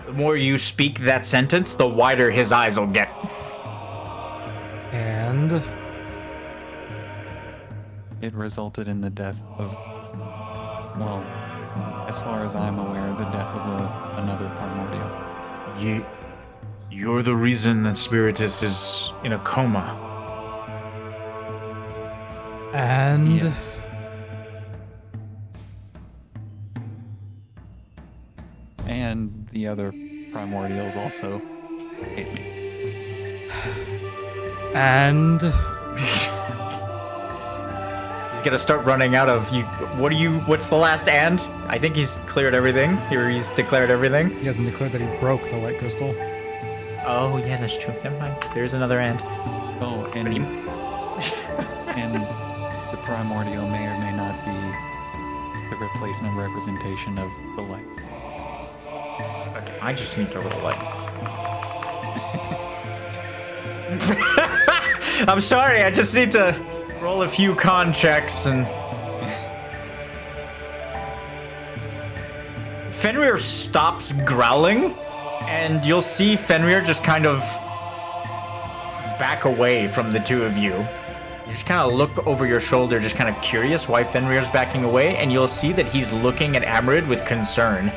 The more you speak that sentence, the wider his eyes will get. And It resulted in the death of, well, as far as I'm aware, the death of another primordial. You're the reason that Spiritus is in a coma. and Yes. And the other primordials also hate me. and He's gonna start running out of you. What's the last and? I think he's cleared everything. He's declared everything. he hasn't declared that he broke the light crystal. Oh, yeah, that's true. Never mind. There's another and. Oh, and the primordial may or may not be the replacement representation of the light. Okay, I just need to roll it. I'm sorry, I just need to roll a few con checks and... Fenrir stops growling, and you'll see Fenrir just kind of back away from the two of you. You just kind of look over your shoulder, just kind of curious why Fenrir's backing away, and you'll see that he's looking at Amarid with concern.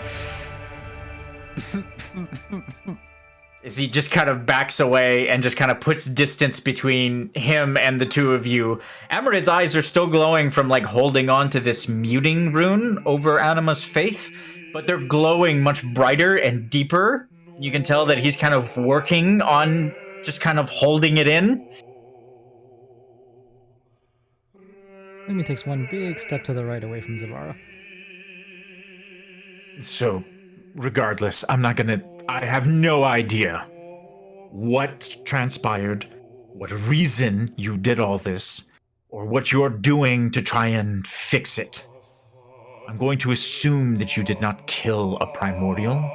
As he just kind of backs away and just kind of puts distance between him and the two of you. Amarid's eyes are still glowing from, like, holding on to this muting rune over Anima's Fayth, but they're glowing much brighter and deeper. You can tell that he's kind of working on just kind of holding it in. Lumi takes one big step to the right away from Zevara. So, regardless, I have no idea what transpired, what reason you did all this, or what you're doing to try and fix it. I'm going to assume that you did not kill a primordial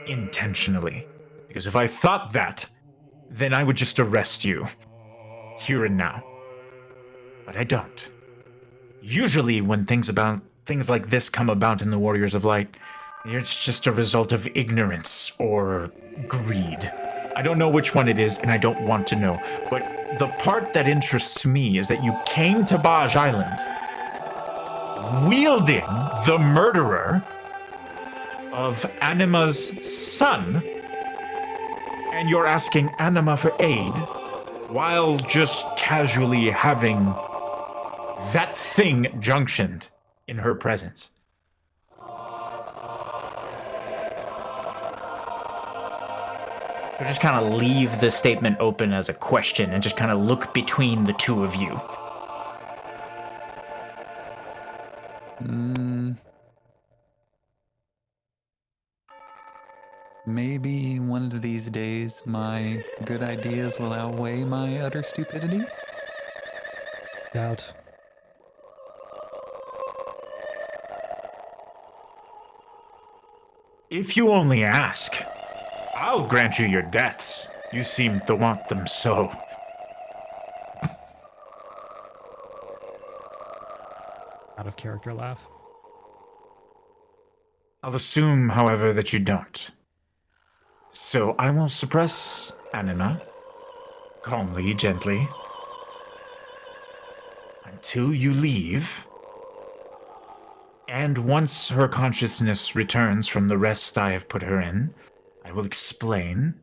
intentionally. Because if I thought that, then I would just arrest you, here and now. But I don't. Usually when things like this come about in the Warriors of Light, it's just a result of ignorance or greed. I don't know which one it is, and I don't want to know. But the part that interests me is that you came to Baj Island wielding the murderer of Anima's son, and you're asking Anima for aid while just casually having that thing junctioned in her presence. So just kind of leave the statement open as a question and just kind of look between the two of you. Maybe one of these days my good ideas will outweigh my utter stupidity? Doubt. If you only ask, I'll grant you your deaths. You seem to want them so. Out of character laugh. I'll assume, however, that you don't. So I will suppress Anima, calmly, gently, until you leave. And once her consciousness returns from the rest I have put her in, I will explain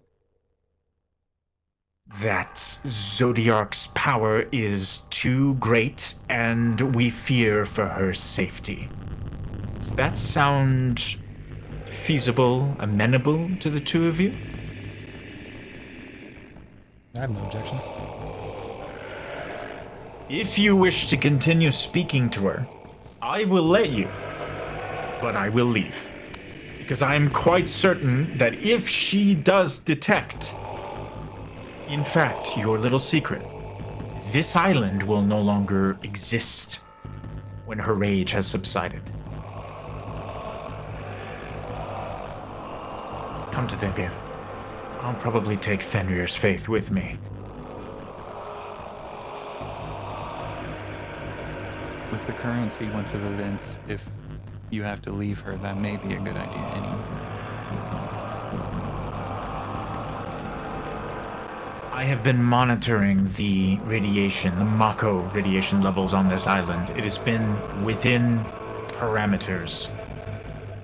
that Zodiark's power is too great and we fear for her safety. Does that sound feasible, amenable to the two of you? I have no objections. If you wish to continue speaking to her, I will let you, but I will leave. Because I am quite certain that if she does detect, in fact, your little secret, this island will no longer exist when her rage has subsided. Come to think of it, I'll probably take Fenrir's Fayth with me. With the current sequence of events, if you have to leave her, that may be a good idea anyway. I have been monitoring the radiation, the Mako radiation levels on this island. It has been within parameters.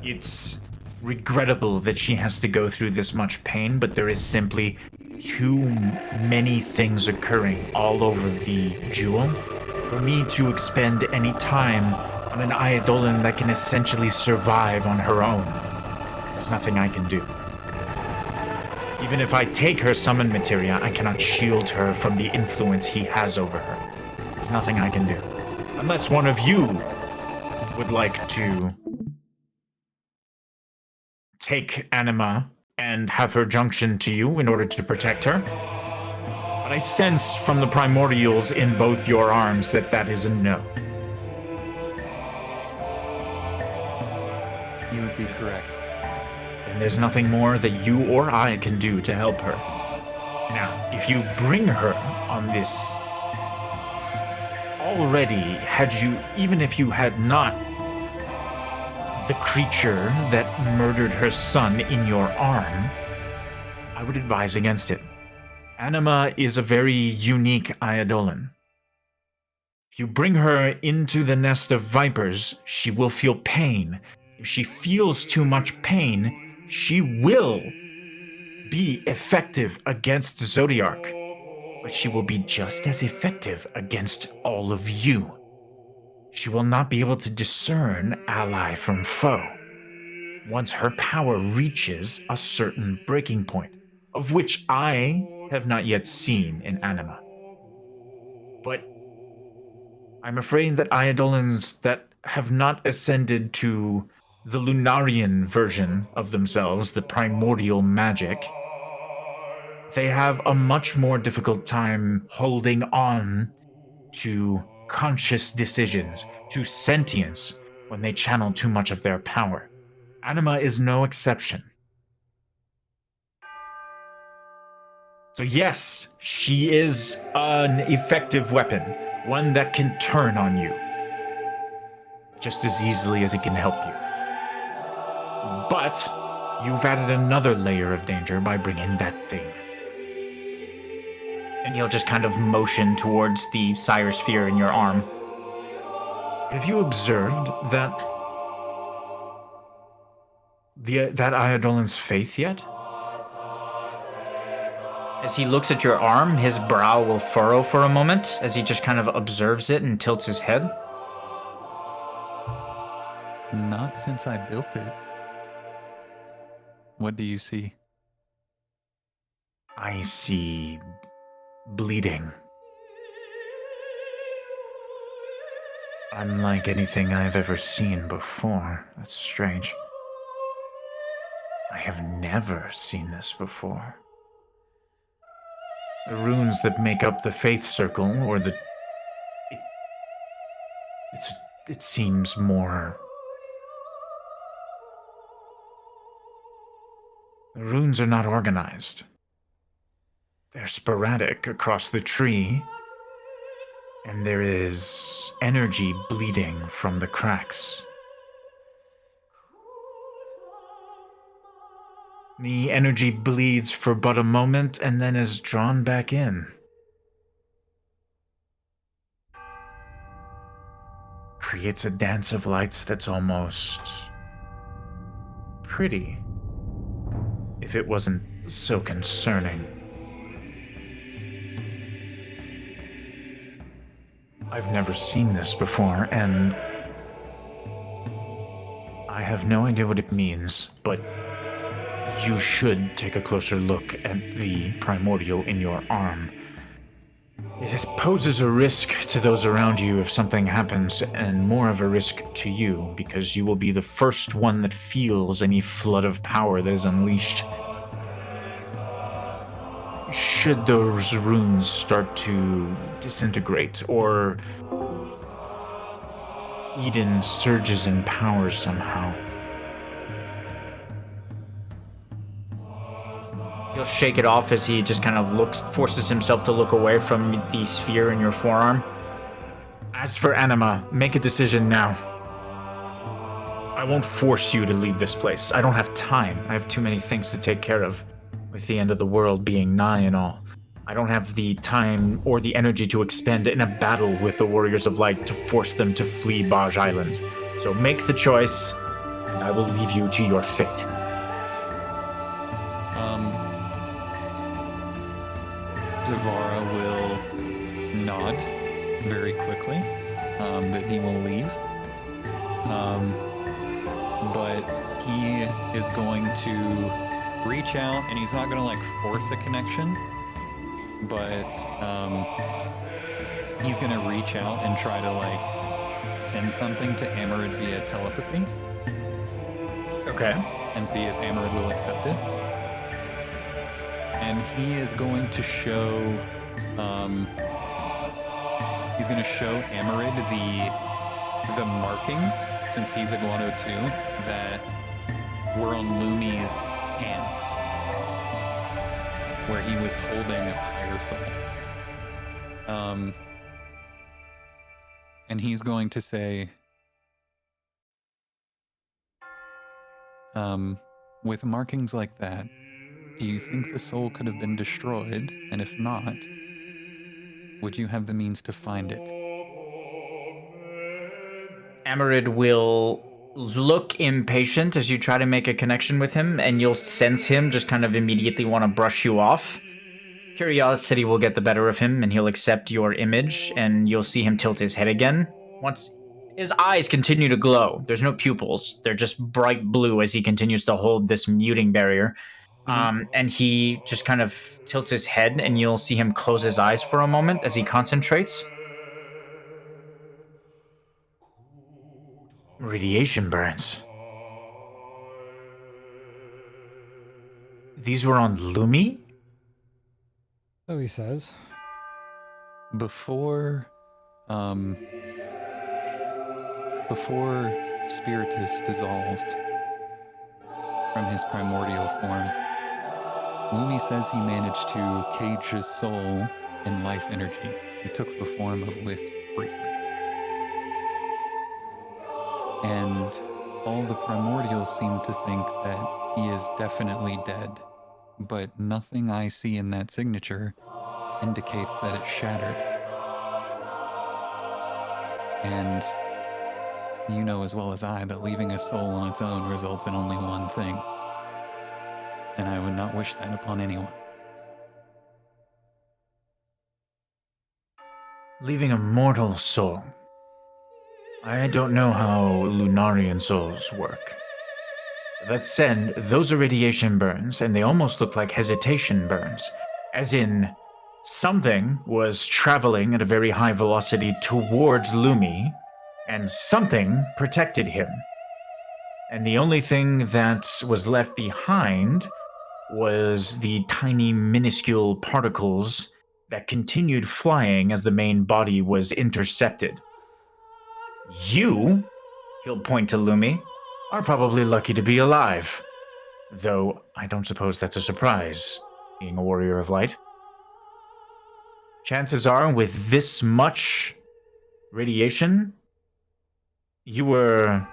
It's regrettable that she has to go through this much pain, but there is simply too many things occurring all over the jewel for me to expend any time on an Eidolon that can essentially survive on her own. There's nothing I can do. Even if I take her summon materia, I cannot shield her from the influence he has over her. There's nothing I can do. Unless one of you would like to take Anima and have her junction to you in order to protect her. But I sense from the primordials in both your arms that that is a no. You would be correct. And there's nothing more that you or I can do to help her. Now, if you bring her on this already, even if you had not the creature that murdered her son in your arm, I would advise against it. Anima is a very unique Eidolon. If you bring her into the nest of vipers, she will feel pain. If she feels too much pain, she will be effective against Zodiark, but she will be just as effective against all of you. She will not be able to discern ally from foe once her power reaches a certain breaking point, of which I have not yet seen in Anima. But I'm afraid that Eidolons that have not ascended to the Lunarian version of themselves, the primordial magic, they have a much more difficult time holding on to conscious decisions, to sentience, when they channel too much of their power. Anima is no exception. So yes, she is an effective weapon, one that can turn on you, just as easily as it can help you. But you've added another layer of danger by bringing that thing. And he'll just kind of motion towards the Sire Sphere in your arm. Have you observed that Eidolon's Fayth yet? As he looks at your arm, his brow will furrow for a moment as he just kind of observes it and tilts his head. Not since I built it. What do you see? I see bleeding. Unlike anything I've ever seen before. That's strange. I have never seen this before. The runes that make up the Fayth circle, or the... It seems more... The runes are not organized. They're sporadic across the tree, and there is energy bleeding from the cracks. The energy bleeds for but a moment and then is drawn back in. Creates a dance of lights that's almost pretty, if it wasn't so concerning. I've never seen this before, and I have no idea what it means, but you should take a closer look at the primordial in your arm. It poses a risk to those around you if something happens, and more of a risk to you, because you will be the first one that feels any flood of power that is unleashed. Should those runes start to disintegrate, or Eden surges in power somehow, He'll shake it off as he just kind of forces himself to look away from the sphere in your forearm. as for Anima, make a decision now. I won't force you to leave this place. I don't have time. I have too many things to take care of, with the end of the world being nigh and all. I don't have the time or the energy to expend in a battle with the Warriors of Light to force them to flee Baj Island. So make the choice, and I will leave you to your fate. Zevara will nod very quickly that he will leave. But he is going to reach out, and he's not going to like force a connection, but he's going to reach out and try to like send something to Amarid via telepathy Okay. and see if Amarid will accept it. And he is going to show Amarid the markings, since he's at 102, that were on Lumi's hands, where he was holding a Pyre. And he's going to say, with markings like that, do you think the soul could have been destroyed? And if not, would you have the means to find it? Amarid will look impatient as you try to make a connection with him, and you'll sense him just kind of immediately want to brush you off. Curiosity will get the better of him, and he'll accept your image, and you'll see him tilt his head again. Once his eyes continue to glow, there's no pupils, they're just bright blue as he continues to hold this muting barrier. And he just kind of tilts his head, and you'll see him close his eyes for a moment as he concentrates. Radiation burns. These were on Lumi? So he says. Before Spiritus dissolved from his primordial form, Lumi says he managed to cage his soul in life energy. He took the form of With briefly. And all the primordials seem to think that he is definitely dead, but nothing I see in that signature indicates that it's shattered. And you know as well as I that leaving a soul on its own results in only one thing. And I would not wish that upon anyone. Leaving a mortal soul. I don't know how Lunarian souls work. That said, those are radiation burns, and they almost look like hesitation burns. As in, something was traveling at a very high velocity towards Lumi, and something protected him. And the only thing that was left behind was the tiny, minuscule particles that continued flying as the main body was intercepted. You, he'll point to Lumi, are probably lucky to be alive. Though I don't suppose that's a surprise, being a warrior of light. Chances are, with this much radiation, you were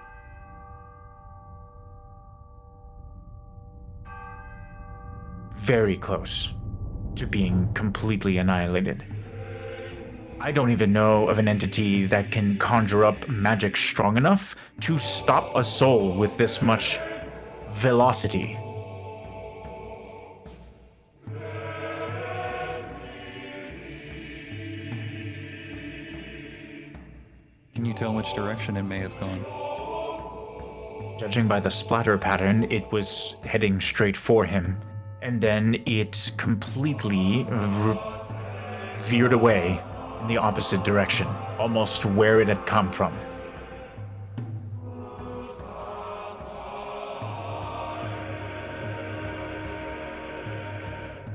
very close to being completely annihilated. I don't even know of an entity that can conjure up magic strong enough to stop a soul with this much velocity. Can you tell which direction it may have gone? Judging by the splatter pattern, it was heading straight for him, and then it completely veered away in the opposite direction, almost where it had come from.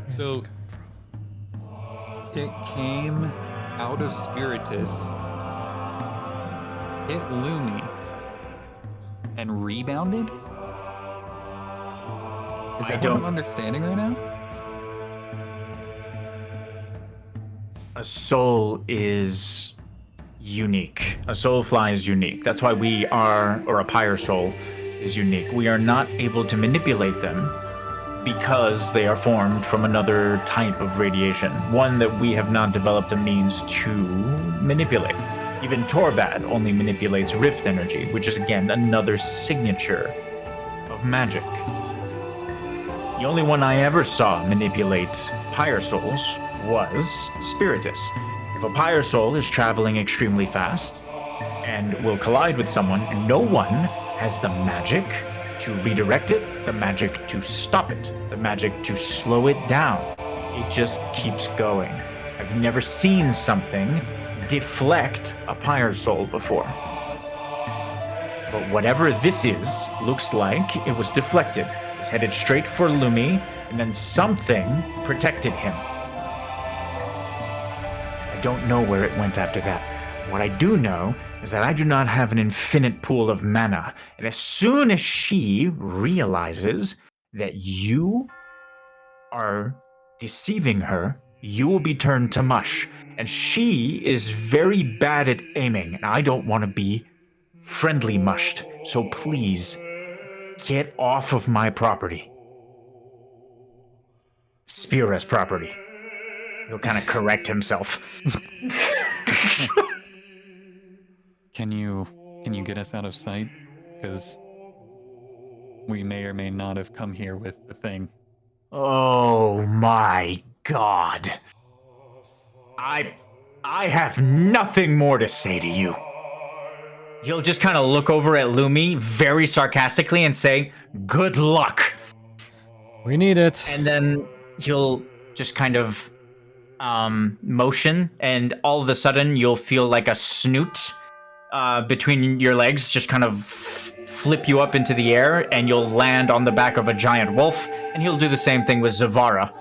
So it came out of Spiritus, hit Lumi, and rebounded? Is that what I'm understanding right now? A soul is unique. A soul fly is unique. That's why we are, or a pyre soul is unique. We are not able to manipulate them because they are formed from another type of radiation, one that we have not developed a means to manipulate. Even Torbad only manipulates rift energy, which is again another signature of magic. The only one I ever saw manipulate pyre souls was Spiritus. If a pyre soul is traveling extremely fast and will collide with someone, no one has the magic to redirect it, the magic to stop it, the magic to slow it down. It just keeps going. I've never seen something deflect a pyre soul before. But whatever this is, looks like it was deflected. It was headed straight for Lumi, and then something protected him. I don't know where it went after that. What I do know is that I do not have an infinite pool of mana, and as soon as she realizes that you are deceiving her, you will be turned to mush. And she is very bad at aiming, and I don't want to be friendly mushed. So please, get off of my property. Spira's property. He'll kind of correct himself. Can you get us out of sight? Because we may or may not have come here with the thing. Oh my god. I have nothing more to say to you. He'll just kind of look over at Lumi very sarcastically and say, "Good luck." We need it. And then he'll just kind of motion, and all of a sudden you'll feel like a snoot between your legs just kind of flip you up into the air, and you'll land on the back of a giant wolf, and he'll do the same thing with Zevara.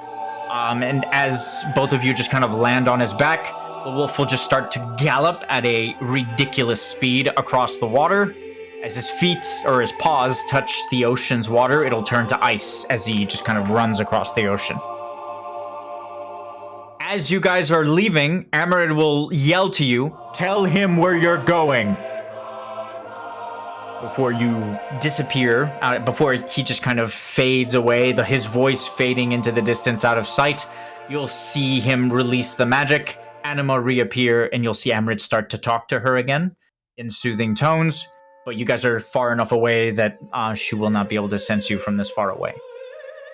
And as both of you just kind of land on his back, the wolf will just start to gallop at a ridiculous speed across the water. As his feet or his paws touch the ocean's water, it'll turn to ice as he just kind of runs across the ocean. As you guys are leaving, Amarid will yell to you, "Tell him where you're going," before you disappear, before he just kind of fades away, his voice fading into the distance out of sight. You'll see him release the magic, Anima reappear, and you'll see Amarid start to talk to her again in soothing tones, but you guys are far enough away that she will not be able to sense you from this far away.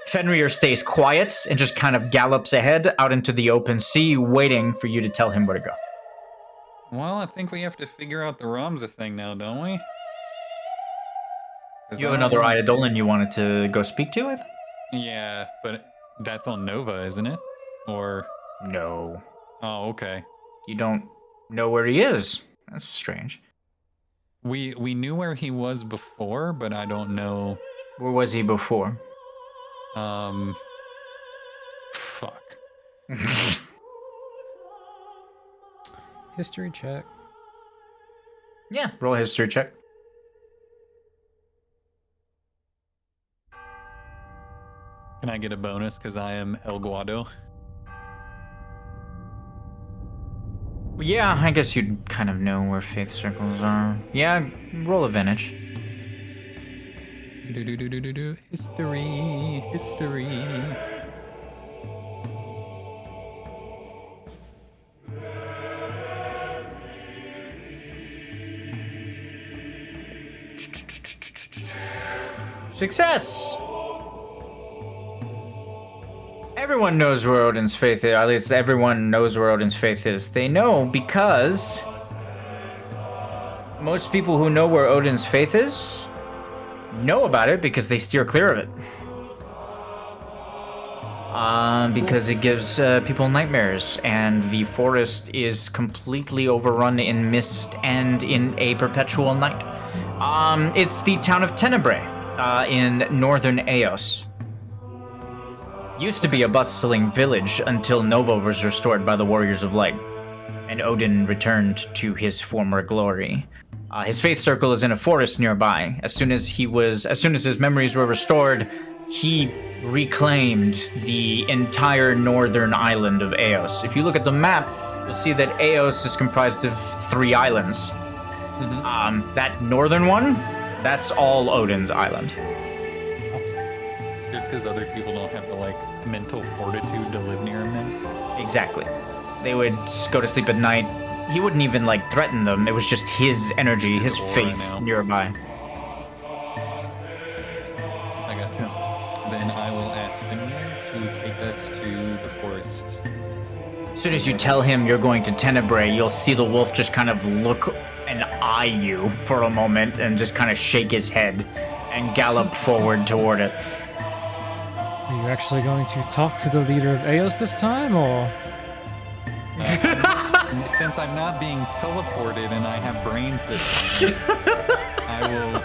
Fenrir stays quiet and just kind of gallops ahead out into the open sea, waiting for you to tell him where to go. Well, I think we have to figure out the Ramza thing now, don't we? You have another Eidolon you wanted to go speak to with? Yeah, but that's on Nova, isn't it? Or... No. Oh, okay. You don't know where he is. That's strange. We knew where he was before, but I don't know... Where was he before? Fuck. History check. Yeah, roll a history check. Can I get a bonus because I am El Guado? Yeah, I guess you'd kind of know where Fayth circles are. Yeah, roll advantage. History. Success! Everyone knows where Odin's faith is. At least everyone knows where Odin's faith is. They know because most people who know where Odin's faith is know about it because they steer clear of it. Because it gives people nightmares, and the forest is completely overrun in mist and in a perpetual night. It's the town of Tenebrae in northern Eos. Used to be a bustling village until Nova was restored by the Warriors of Light, and Odin returned to his former glory. His faith circle is in a forest nearby. As soon as his memories were restored, he reclaimed the entire northern island of Eos. If you look at the map, you'll see that Eos is comprised of 3 islands. That northern one, that's all Odin's island. Just because other people don't have the mental fortitude to live near him then? Exactly. They would go to sleep at night. He wouldn't even threaten them. It was just his energy, his aura faith now. nearby. I gotcha. Then I will ask Finwë to take us to the forest. As soon as you tell him you're going to Tenebrae, you'll see the wolf just kind of look and eye you for a moment and just kind of shake his head and gallop forward toward it. Are you actually going to talk to the leader of Eos this time, or? Since I'm not being teleported and I have brains this time, I will.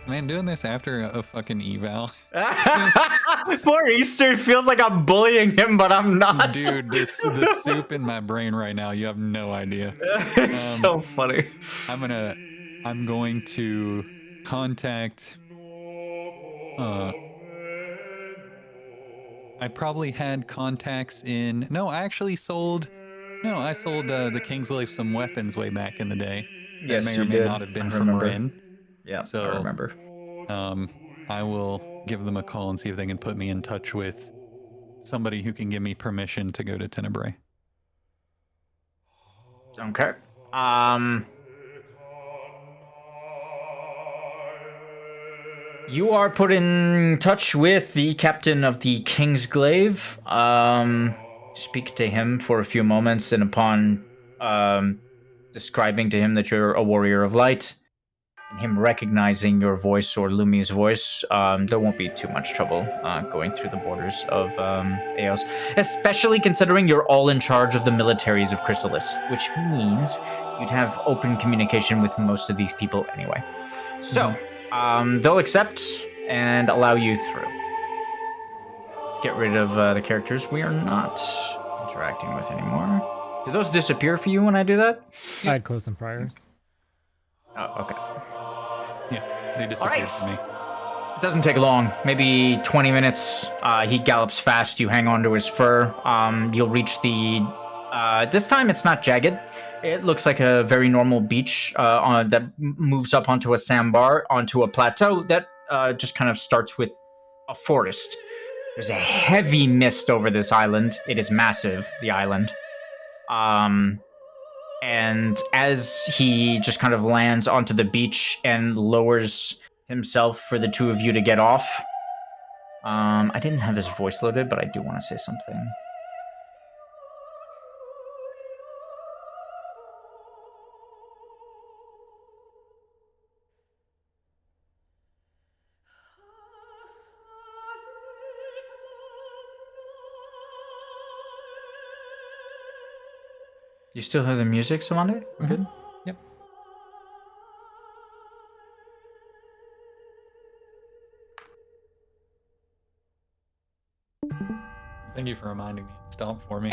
Man, doing this after a fucking eval. Poor Easter feels like I'm bullying him, but I'm not. Dude, the soup in my brain right now, you have no idea. It's so funny. I'm going to contact. I probably had contacts in. No, I actually sold. No, I sold the Kingsleif some weapons way back in the day. Yes, that may you or may did. not have been I from remember. Rin. Yeah, So I remember. I will give them a call and see if they can put me in touch with somebody who can give me permission to go to Tenebrae. Okay. You are put in touch with the captain of the Kingsglaive. Speak to him for a few moments, and upon describing to him that you're a warrior of light, and him recognizing your voice or Lumi's voice, there won't be too much trouble going through the borders of Eos, especially considering you're all in charge of the militaries of Chrysalis, which means you'd have open communication with most of these people anyway. So, they'll accept and allow you through. Let's get rid of the characters we are not interacting with anymore. Do those disappear for you when I do that? I had closed them prior. Oh, okay. Yeah, they disappeared from me. It doesn't take long, maybe 20 minutes. He gallops fast, you hang on to his fur. You'll reach the... this time it's not jagged. It looks like a very normal beach that moves up onto a sandbar, onto a plateau that just kind of starts with a forest. There's a heavy mist over this island. It is massive, the island. And as he just kind of lands onto the beach and lowers himself for the two of you to get off, I didn't have his voice loaded, but I do want to say something. You still have the music, Samande? We're good? Yep. Thank you for reminding me. Stop for me.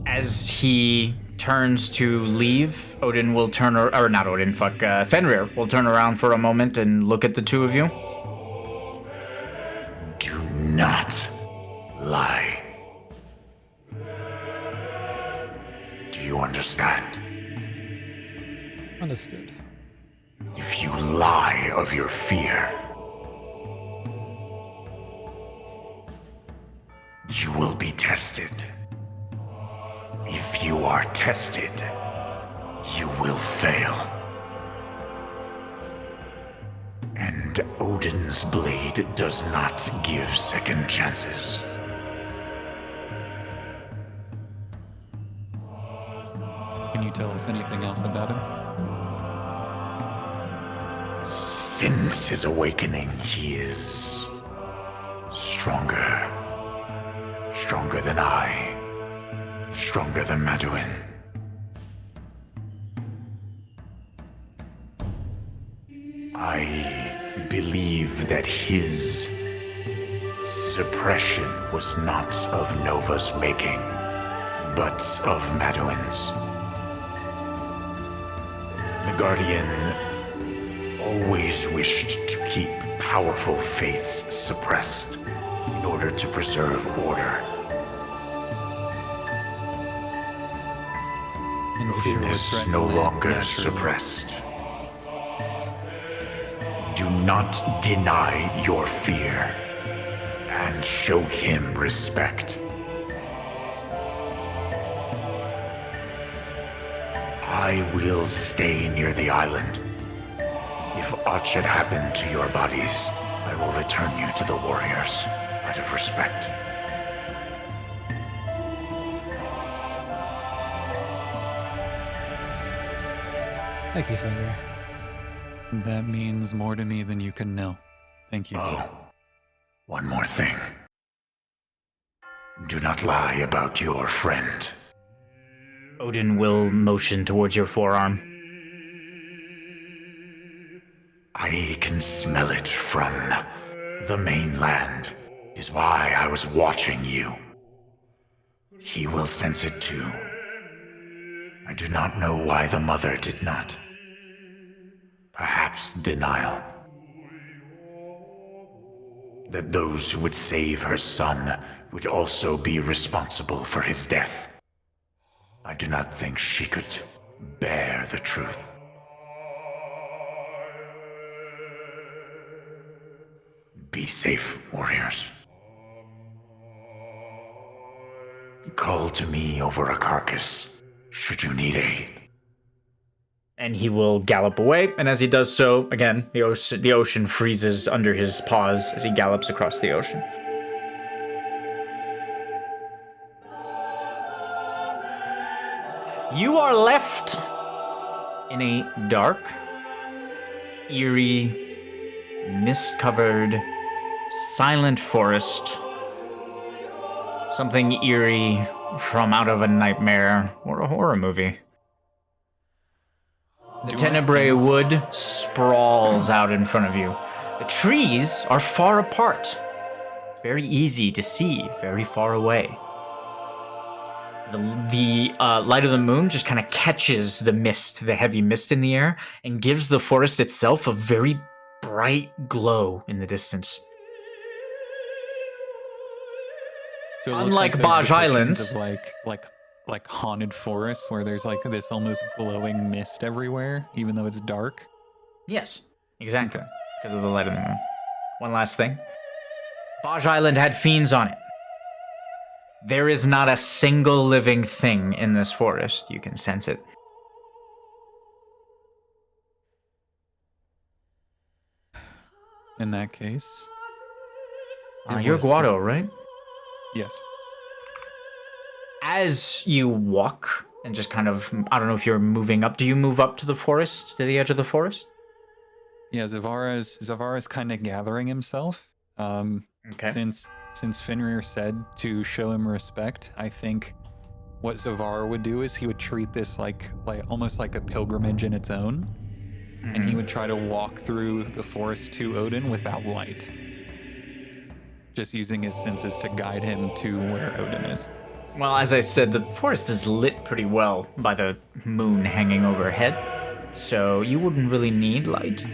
As he turns to leave, Odin will turn, or not Odin, Fenrir will turn around for a moment and look at the two of you. Do not lie. Do you understand? Understood. If you lie of your fear, you will be tested. If you are tested, you will fail. And Odin's blade does not give second chances. Can you tell us anything else about him? Since his awakening, he is stronger. Stronger than I. Stronger than Maduin. I believe that his suppression was not of Nova's making, but of Maduin's. The Guardian always wished to keep powerful faiths suppressed in order to preserve order. And Odin is no longer suppressed. Do not deny your fear, and show him respect. I will stay near the island. If aught should happen to your bodies, I will return you to the warriors, out of respect. Thank you, Fenrir. That means more to me than you can know. Thank you. Oh, one more thing. Do not lie about your friend. Odin will motion towards your forearm. I can smell it from the mainland. Is why I was watching you. He will sense it too. I do not know why the mother did not. Perhaps denial. That those who would save her son would also be responsible for his death. I do not think she could bear the truth. Be safe, warriors. Call to me over a carcass, should you need aid. And he will gallop away, and as he does so, again, the ocean freezes under his paws as he gallops across the ocean. You are left in a dark, eerie, mist-covered, silent forest. Something eerie from out of a nightmare or a horror movie. The Tenebrae wood sprawls out in front of you. The trees are far apart. Very easy to see, very far away. The light of the moon just kind of catches the mist, the heavy mist in the air, and gives the forest itself a very bright glow in the distance. So it looks Unlike those Baj depictions Island. of like haunted forests where there's like this almost glowing mist everywhere, even though it's dark. Yes, exactly. Because of the light of the moon. One last thing. Baj Island had fiends on it. There is not a single living thing in this forest. You can sense it. In that case, it You're was- Guado, right? Yes. As you walk and just kind of, I don't know if you're moving up. Do you move up to the forest, to the edge of the forest? Yeah, Zevara's kind of gathering himself. Okay. Since Fenrir said to show him respect, I think what Zevara would do is he would treat this like almost like a pilgrimage in its own, and he would try to walk through the forest to Odin without light, just using his senses to guide him to where Odin is. Well, as I said, the forest is lit pretty well by the moon hanging overhead, so you wouldn't really need light.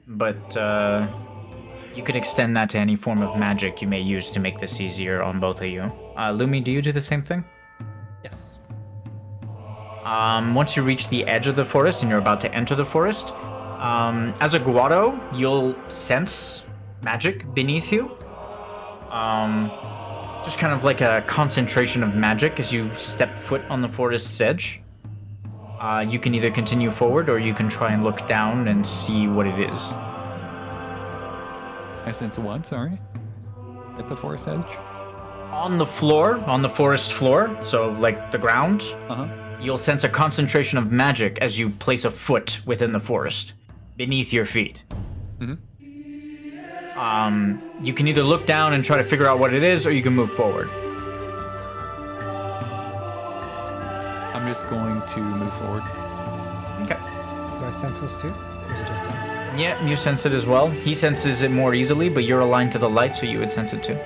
But you could extend that to any form of magic you may use to make this easier on both of you. Lumi, do you do the same thing? Yes. Once you reach the edge of the forest and you're about to enter the forest, as a Guado, you'll sense magic beneath you. just kind of like a concentration of magic as you step foot on the forest's edge. You can either continue forward or you can try and look down and see what it is. I sense what, sorry? At the forest edge? On the floor, on the forest floor, so like the ground, Uh-huh. you'll sense a concentration of magic as you place a foot within the forest, beneath your feet. Mm-hmm. You can either look down and try to figure out what it is, or you can move forward. I'm just going to move forward. Okay. Do I sense this too? Or is it just him? Yeah, you sense it as well. He senses it more easily, but you're aligned to the light, so you would sense it too.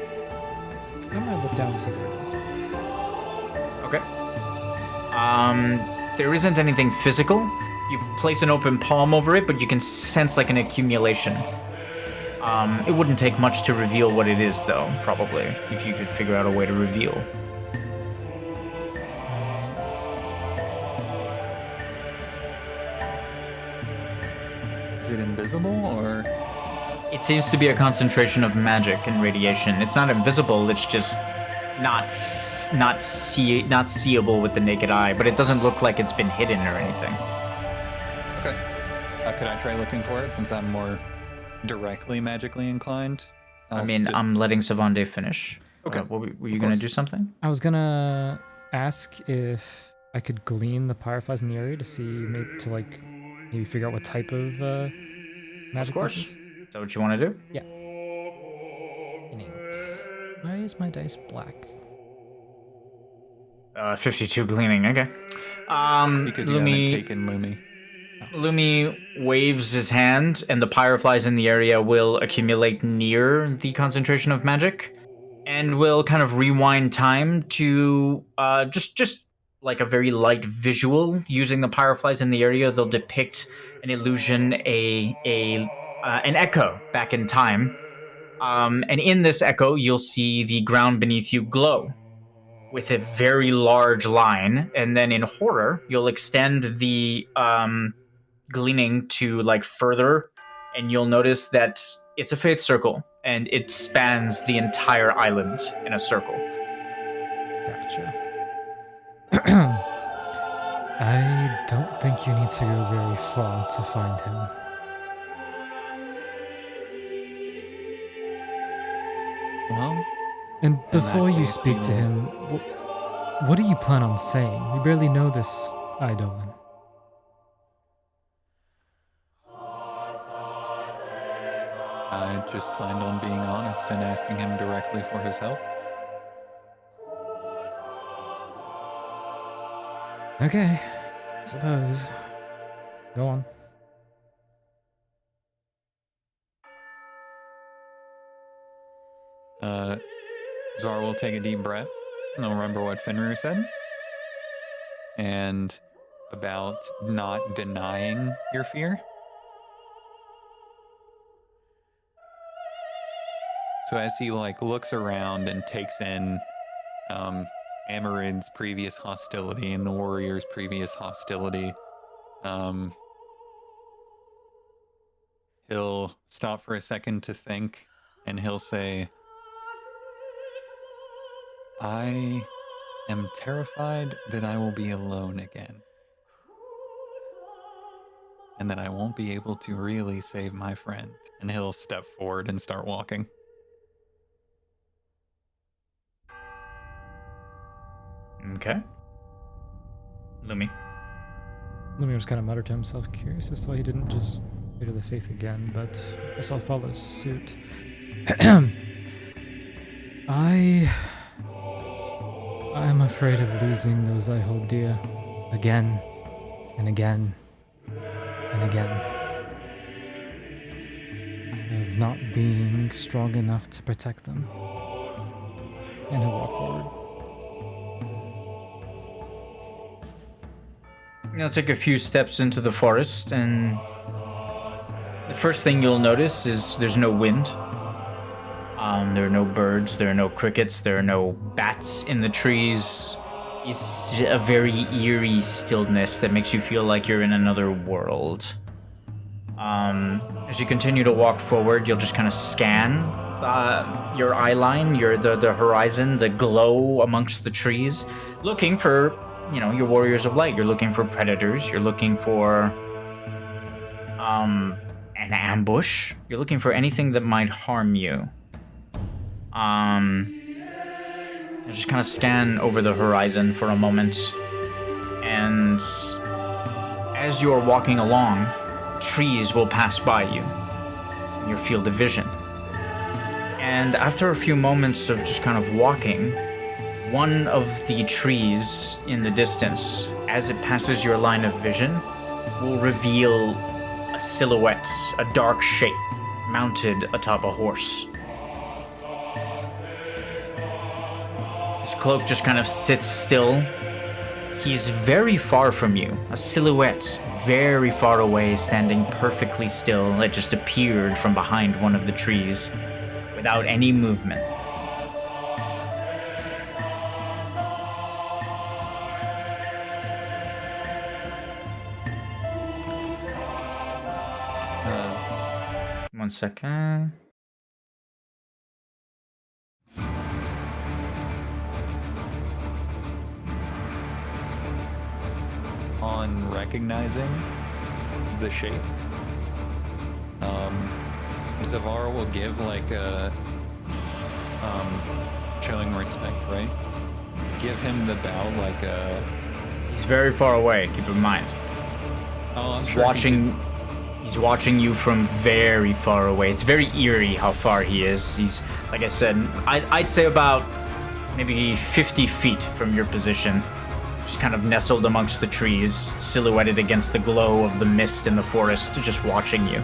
I'm gonna look down and see where it is. Okay. There isn't anything physical. You place an open palm over it, but you can sense like an accumulation. It wouldn't take much to reveal what it is, though, probably, if you could figure out a way to reveal. Is it invisible, or...? It seems to be a concentration of magic and radiation. It's not invisible, it's just not seeable with the naked eye, but it doesn't look like it's been hidden or anything. Okay. Could I try looking for it, since I'm more directly magically inclined? I'm letting Savande finish. Okay. Were you Of going to course. do something? I was gonna ask if I could glean the fireflies in the area to see, maybe figure out what type of magic Of course. this is. Is that what you want to do? Yeah. Why is my dice black? 52 gleaning, okay. Because you haven't Lumi, taken Lumi. Lumi waves his hand, and the fireflies in the area will accumulate near the concentration of magic, and will kind of rewind time to just like a very light visual. Using the fireflies in the area, they'll depict an illusion, an echo back in time. And in this echo, you'll see the ground beneath you glow with a very large line, and then in horror, you'll extend the gleaning to like further, and you'll notice that it's a Fayth circle, and it spans the entire island in a circle. Gotcha. I don't think you need to go very far to find him. Well, And that before you case, speak to we'll- him, what do you plan on saying? We barely know this Eidolon. I just planned on being honest and asking him directly for his help. Okay, suppose. Go on. Zevara will take a deep breath and he'll remember what Fenrir said. And about not denying your fear. So as he looks around and takes in Amarid's previous hostility and the warrior's previous hostility, he'll stop for a second to think, and he'll say, I am terrified that I will be alone again, and that I won't be able to really save my friend. And he'll step forward and start walking. Okay. Lumi. Lumi was kind of muttered to himself, curious as to why he didn't just go to the Fayth again, but I guess I'll follow suit. I'm afraid of losing those I hold dear again and again and again. Of not being strong enough to protect them. And he'll walk forward. You'll take a few steps into the forest, and the first thing you'll notice is there's no wind. There are no birds, there are no crickets, there are no bats in the trees. It's a very eerie stillness that makes you feel like you're in another world. As you continue to walk forward, you'll just kind of scan your eye line, the horizon, the glow amongst the trees, looking for, your warriors of light. You're looking for predators. You're looking for an ambush. You're looking for anything that might harm you. You just kind of scan over the horizon for a moment, and as you're walking along, trees will pass by you in your field of vision. And after a few moments of just kind of walking, one of the trees in the distance, as it passes your line of vision, will reveal a silhouette, a dark shape, mounted atop a horse. His cloak just kind of sits still. He's very far from you, a silhouette very far away, standing perfectly still. It just appeared from behind one of the trees without any movement. One second. On recognizing the shape, Zevara will give like a showing respect, right? Give him the bow like a. He's very far away, keep in mind. Oh, I'm He's sure He's watching you from very far away. It's very eerie how far he is. He's, like I said, I'd say about maybe 50 feet from your position. Just kind of nestled amongst the trees, silhouetted against the glow of the mist in the forest, just watching you.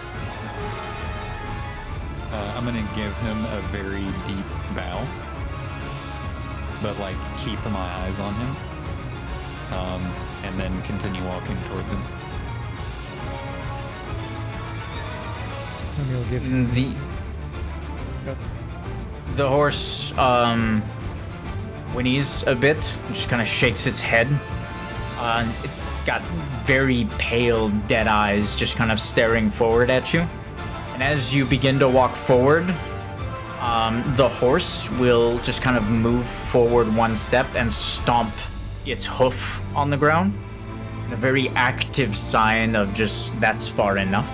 I'm gonna give him a very deep bow, but like keep my eyes on him, and then continue walking towards him. Maybe I'll give him the horse whinnies a bit, just kind of shakes its head. It's got very pale, dead eyes, just kind of staring forward at you. And as you begin to walk forward, the horse will just kind of move forward one step and stomp its hoof on the ground. A very active sign of just, that's far enough.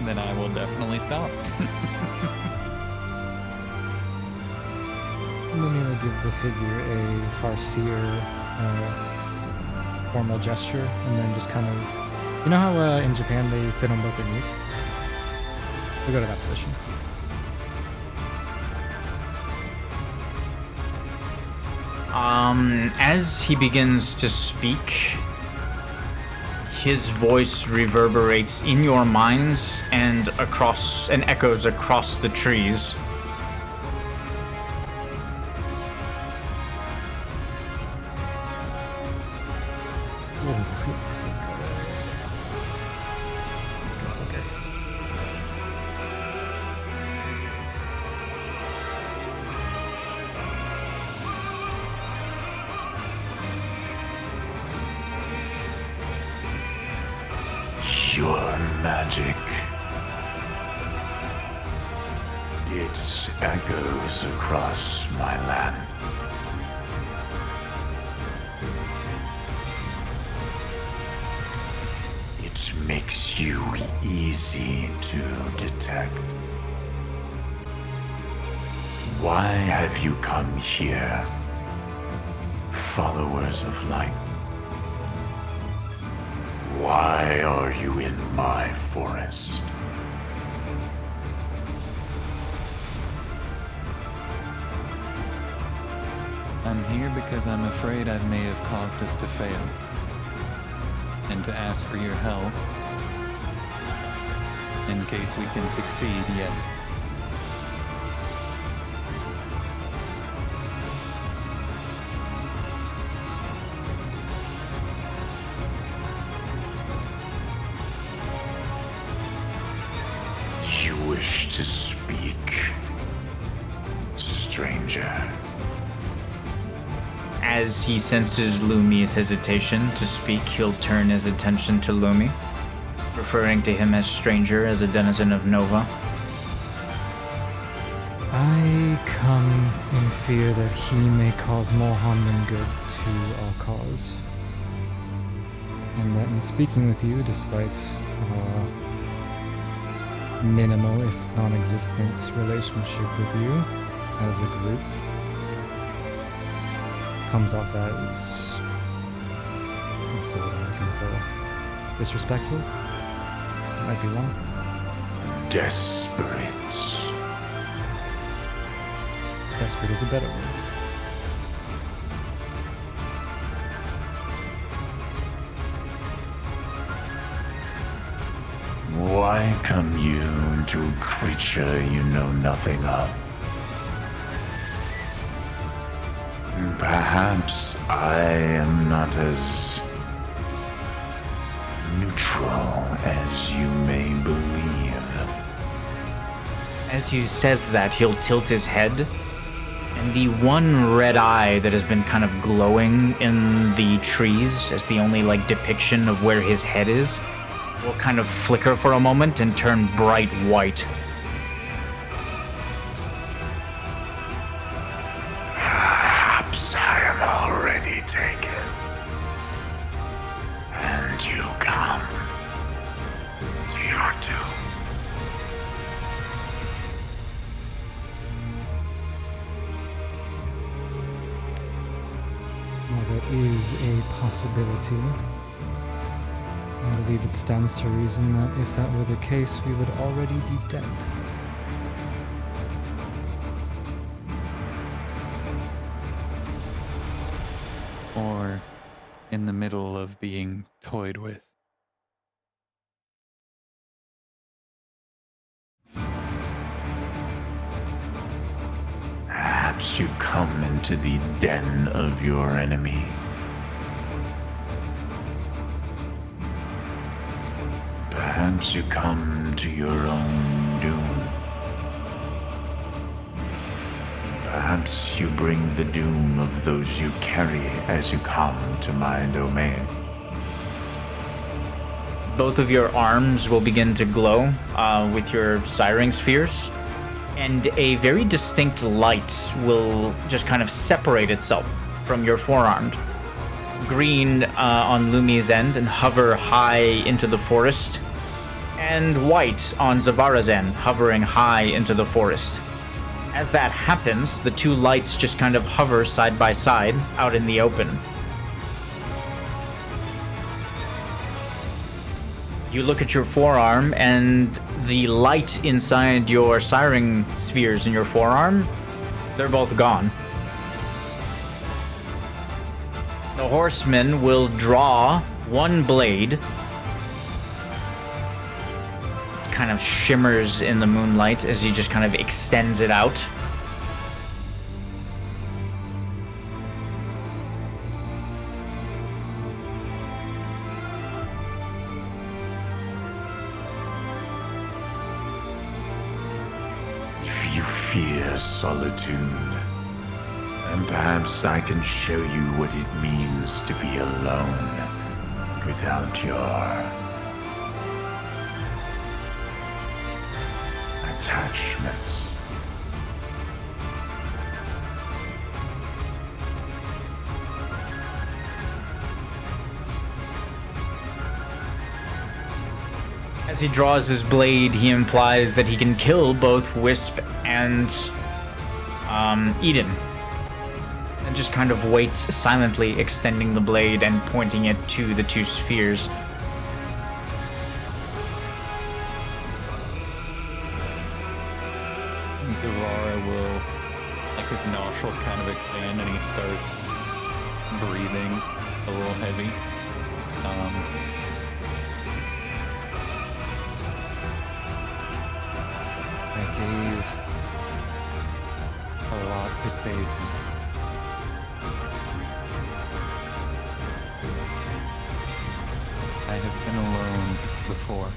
Then I will definitely stop. Lumi will give the figure a farseer formal gesture, and then just kind of, you know how in Japan they sit on both their knees? We'll go to that position. As he begins to speak, his voice reverberates in your minds and echoes across the trees. Your magic. It echoes across my land. It makes you easy to detect. Why have you come here, followers of light? Why are you in my forest? I'm here because I'm afraid I may have caused us to fail, and to ask for your help in case we can succeed yet. You wish to speak, stranger. As he senses Lumi's hesitation to speak, he'll turn his attention to Lumi. referring to him as stranger, as a denizen of Nova. I come in fear that he may cause more harm than good to our cause. And that in speaking with you, despite our minimal, if non-existent relationship with you as a group, comes off as, what's the word I'm looking for? Disrespectful? Might be wrong. Desperate. Desperate is a better word. Why come you to a creature you know nothing of? Perhaps I am not as neutral as you may believe. As he says that, he'll tilt his head, and the one red eye that has been kind of glowing in the trees as the only like depiction of where his head is will kind of flicker for a moment and turn bright white. Perhaps I am already taken. And you come to your doom. Well, that is a possibility. I believe it stands to reason that if that were the case, we would already be dead. Or in the middle of being toyed with. Perhaps you come into the den of your enemy. Perhaps you come to your own doom. Perhaps you bring the doom of those you carry as you come to my domain. Both of your arms will begin to glow with your siring spheres, and a very distinct light will just kind of separate itself from your forearm. Green on Lumi's end and hover high into the forest, and white on Zevara's end, hovering high into the forest. As that happens, the two lights just kind of hover side by side out in the open. You look at your forearm, and the light inside your siring spheres in your forearm, they're both gone. The horseman will draw one blade, kind of shimmers in the moonlight as he just kind of extends it out. If you fear solitude, then perhaps I can show you what it means to be alone without your attachments. As he draws his blade, he implies that he can kill both Wisp and Eden. And just kind of waits silently, extending the blade and pointing it to the two spheres. Zevara will, like his nostrils kind of expand and he starts breathing a little heavy. I gave a lot to save me. I have been alone before.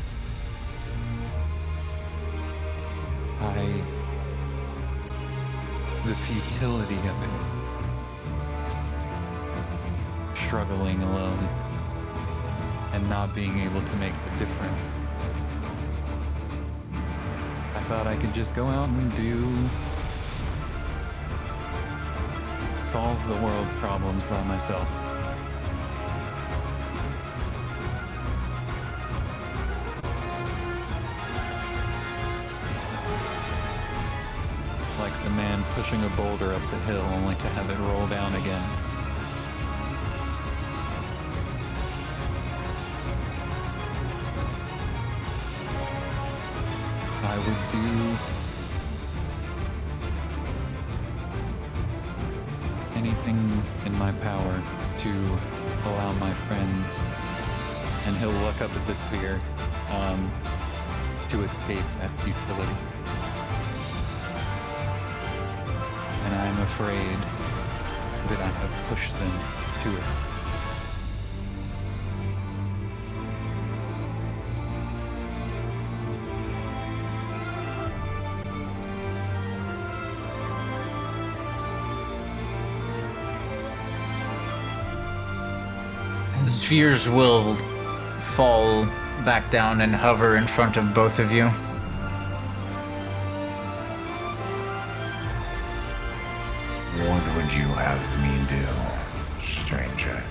The futility of it. Struggling alone. and not being able to make the difference. I thought I could just go out and solve the world's problems by myself. Like the man pushing a boulder up the hill only to have it roll down again. I would do anything in my power to allow my friends, and he'll look up at the sphere, to escape that futility. And I'm afraid that I have pushed them to it. The spheres will fall back down and hover in front of both of you. What would you have me do, strangers?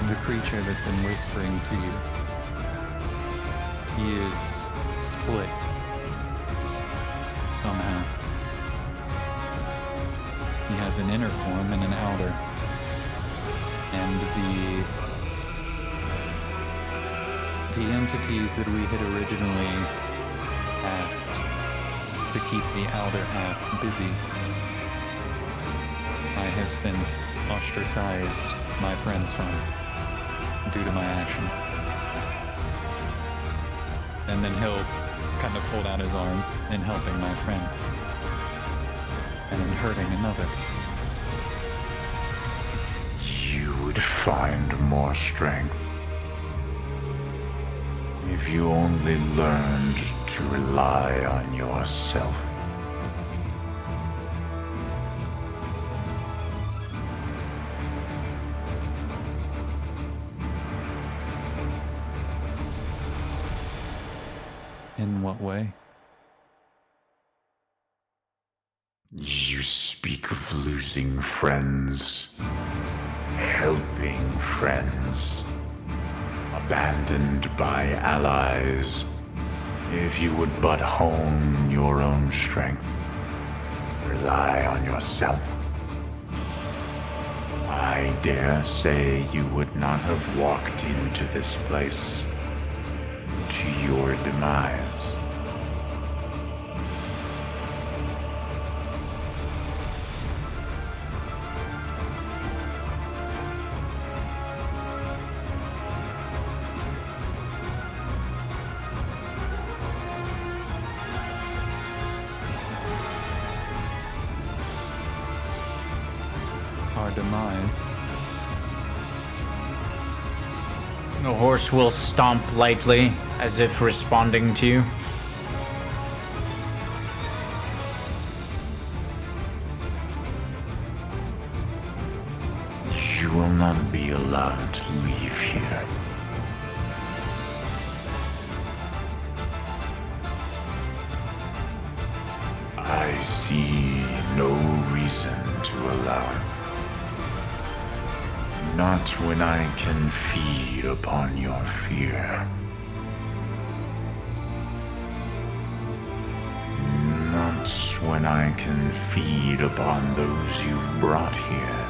The creature that's been whispering to you, he is split somehow. He has an inner form and an outer. And the entities that we had originally asked to keep the outer half busy, I have since ostracized my friends from due to my actions. And then he'll kind of hold out his arm in helping my friend and in hurting another. You would find more strength if you only learned to rely on yourself. In what way? You speak of losing friends, helping friends, abandoned by allies. If you would but hone your own strength, rely on yourself, I dare say you would not have walked into this place to your demise. Our demise. The horse will stomp lightly, as if responding to you. You will not be allowed to leave here. I see no reason to allow it. Not when I can feed upon your fear. Not when I can feed upon those you've brought here.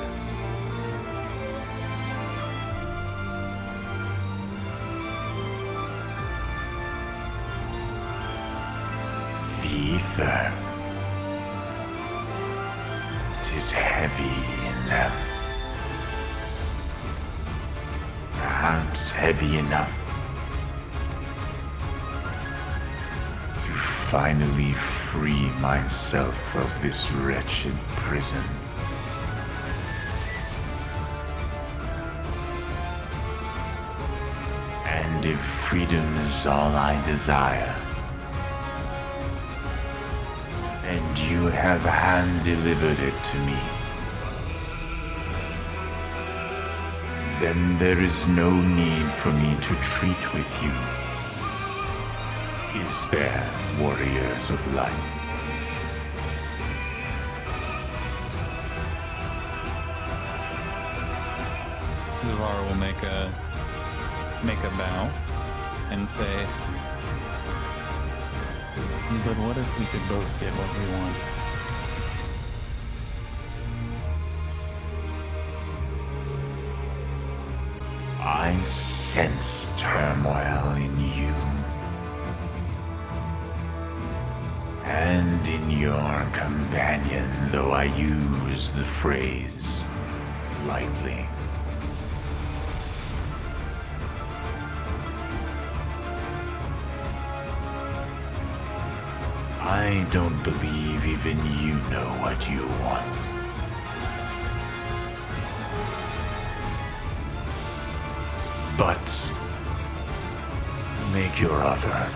The ether. It is heavy in them. Perhaps heavy enough to finally free myself of this wretched prison. And if freedom is all I desire, you have hand-delivered it to me, then there is no need for me to treat with you. Is there, warriors of light? Zevara will make a bow and say, "But what if we could both get what we want?" I sense turmoil in you. And in your companion, though I use the phrase lightly. I don't believe even you know what you want. But make your offer.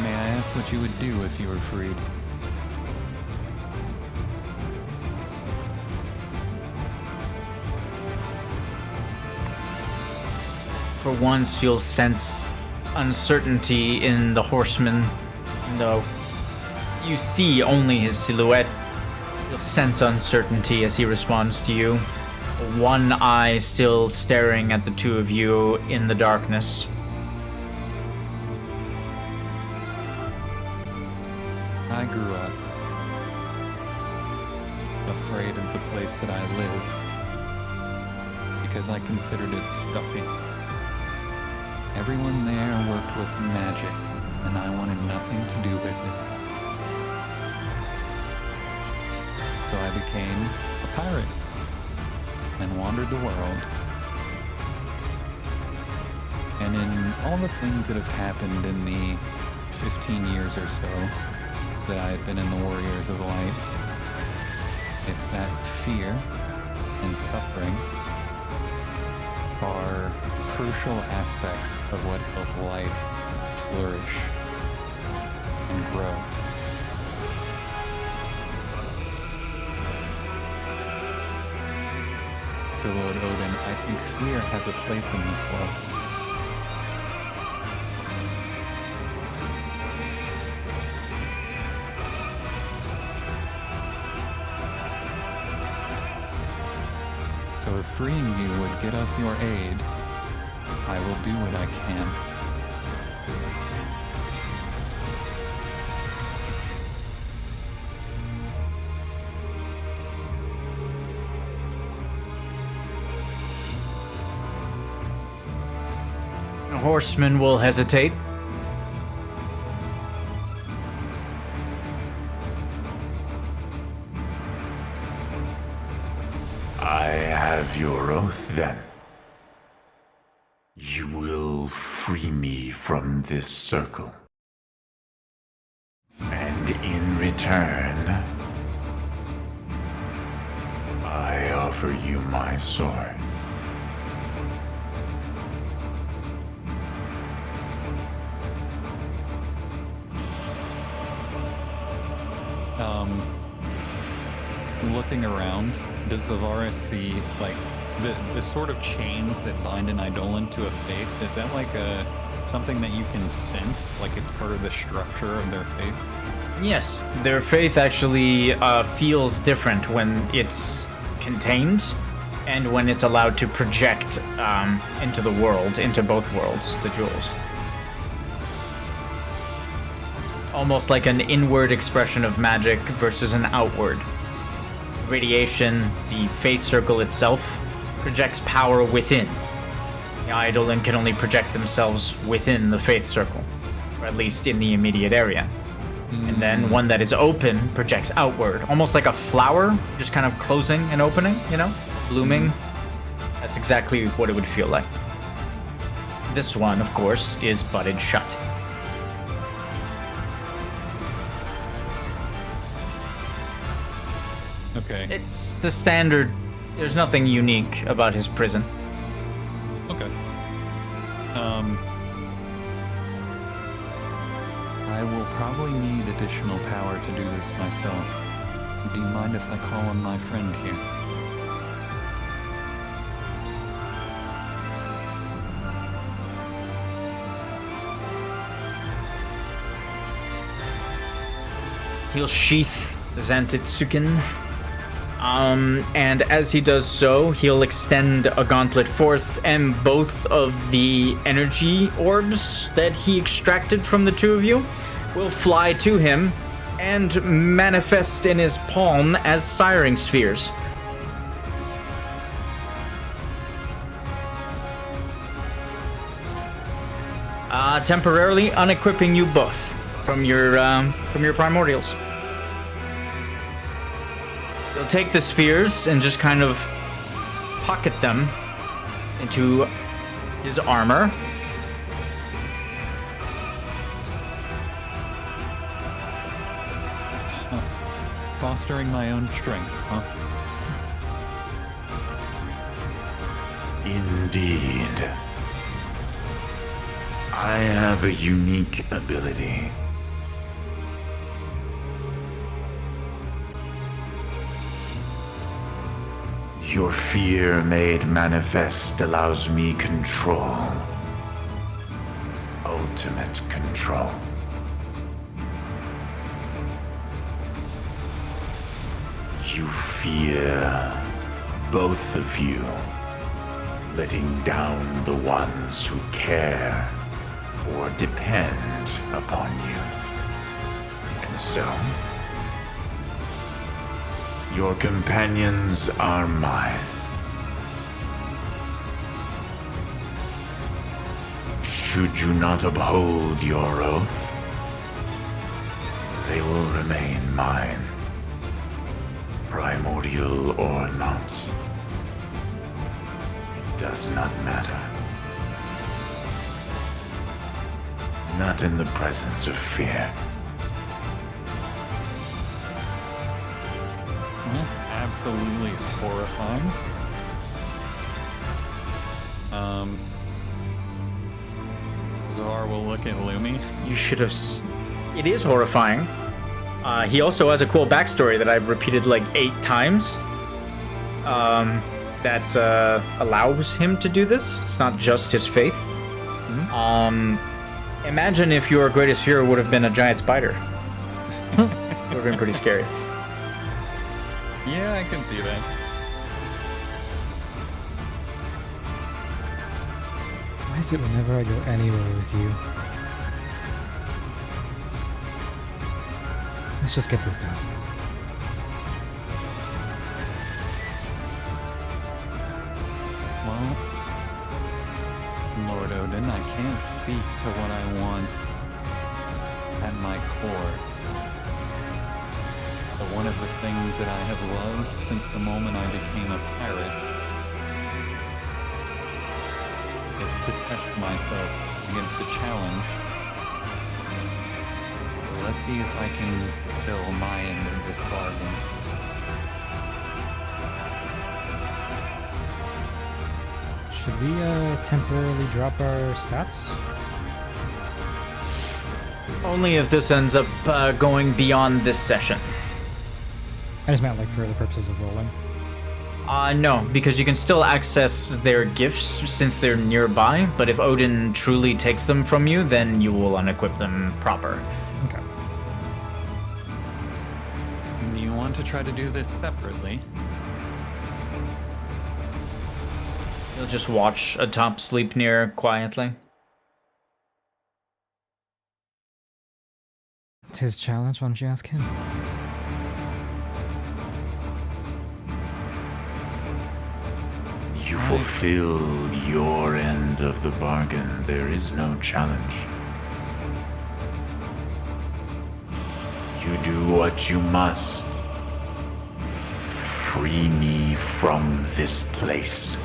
May I ask what you would do if you were freed? For once, you'll sense uncertainty in the horseman, though you see only his silhouette. You'll sense uncertainty as he responds to you, one eye still staring at the two of you in the darkness. I grew up afraid of the place that I lived because I considered it stuffy. Everyone there worked with magic, and I wanted nothing to do with it. So I became a pirate and wandered the world. And in all the things that have happened in the 15 years or so that I have been in the Warriors of Light, it's that fear and suffering are crucial aspects of what help life flourish and grow. To Lord Odin, I think fear has a place in this world. So if freeing you would get us your aid, I will do what I can. The horseman will hesitate. I have your oath then. You will free me from this circle. And in return, I offer you my sword. Looking around, does Zevara see, like, the sort of chains that bind an Eidolon to a faith? Is that like something that you can sense, like it's part of the structure of their faith? Yes, their faith actually feels different when it's contained and when it's allowed to project into the world, into both worlds, the jewels. Almost like an inward expression of magic versus an outward. Radiation, the Fayth circle itself, projects power within. The Eidolon can only project themselves within the Fayth circle, or at least in the immediate area. And then one that is open projects outward, almost like a flower, just kind of closing and opening, you know, blooming. That's exactly what it would feel like. This one, of course, is butted shut. Okay. It's the standard. There's nothing unique about his prison. Okay. I will probably need additional power to do this myself. Do you mind if I call on my friend here? He'll sheath Zantitsuken. And as he does so, he'll extend a gauntlet forth, and both of the energy orbs that he extracted from the two of you will fly to him and manifest in his palm as siring spheres. Temporarily unequipping you both from your primordials. He'll take the spheres and just kind of pocket them into his armor. Fostering my own strength, huh? Indeed. I have a unique ability. Your fear made manifest allows me control. Ultimate control. You fear, both of you, letting down the ones who care or depend upon you. And so, your companions are mine. Should you not uphold your oath, they will remain mine. Primordial or not, it does not matter. Not in the presence of fear. That's absolutely horrifying. Zevara will look at Lumi. You should have. It is horrifying. He also has a cool backstory that I've repeated like 8 times. That allows him to do this. It's not just his faith. Imagine if your greatest fear would have been a giant spider. It would have been pretty scary. Yeah, I can see that. Why is it whenever I go anywhere with you? Let's just get this done. Well, Lord Odin, I can't speak to what I want at my core. But one of the things that I have loved since the moment I became a pirate is to test myself against a challenge. Let's see if I can fulfill my end of this bargain. Should we temporarily drop our stats? Only if this ends up going beyond this session. I just meant like for the purposes of rolling. No, because you can still access their gifts since they're nearby, but if Odin truly takes them from you, then you will unequip them proper. Okay. Do you want to try to do this separately? You'll just watch a top sleep near quietly. It's his challenge, why don't you ask him? You fulfill your end of the bargain. There is no challenge. You do what you must. Free me from this place.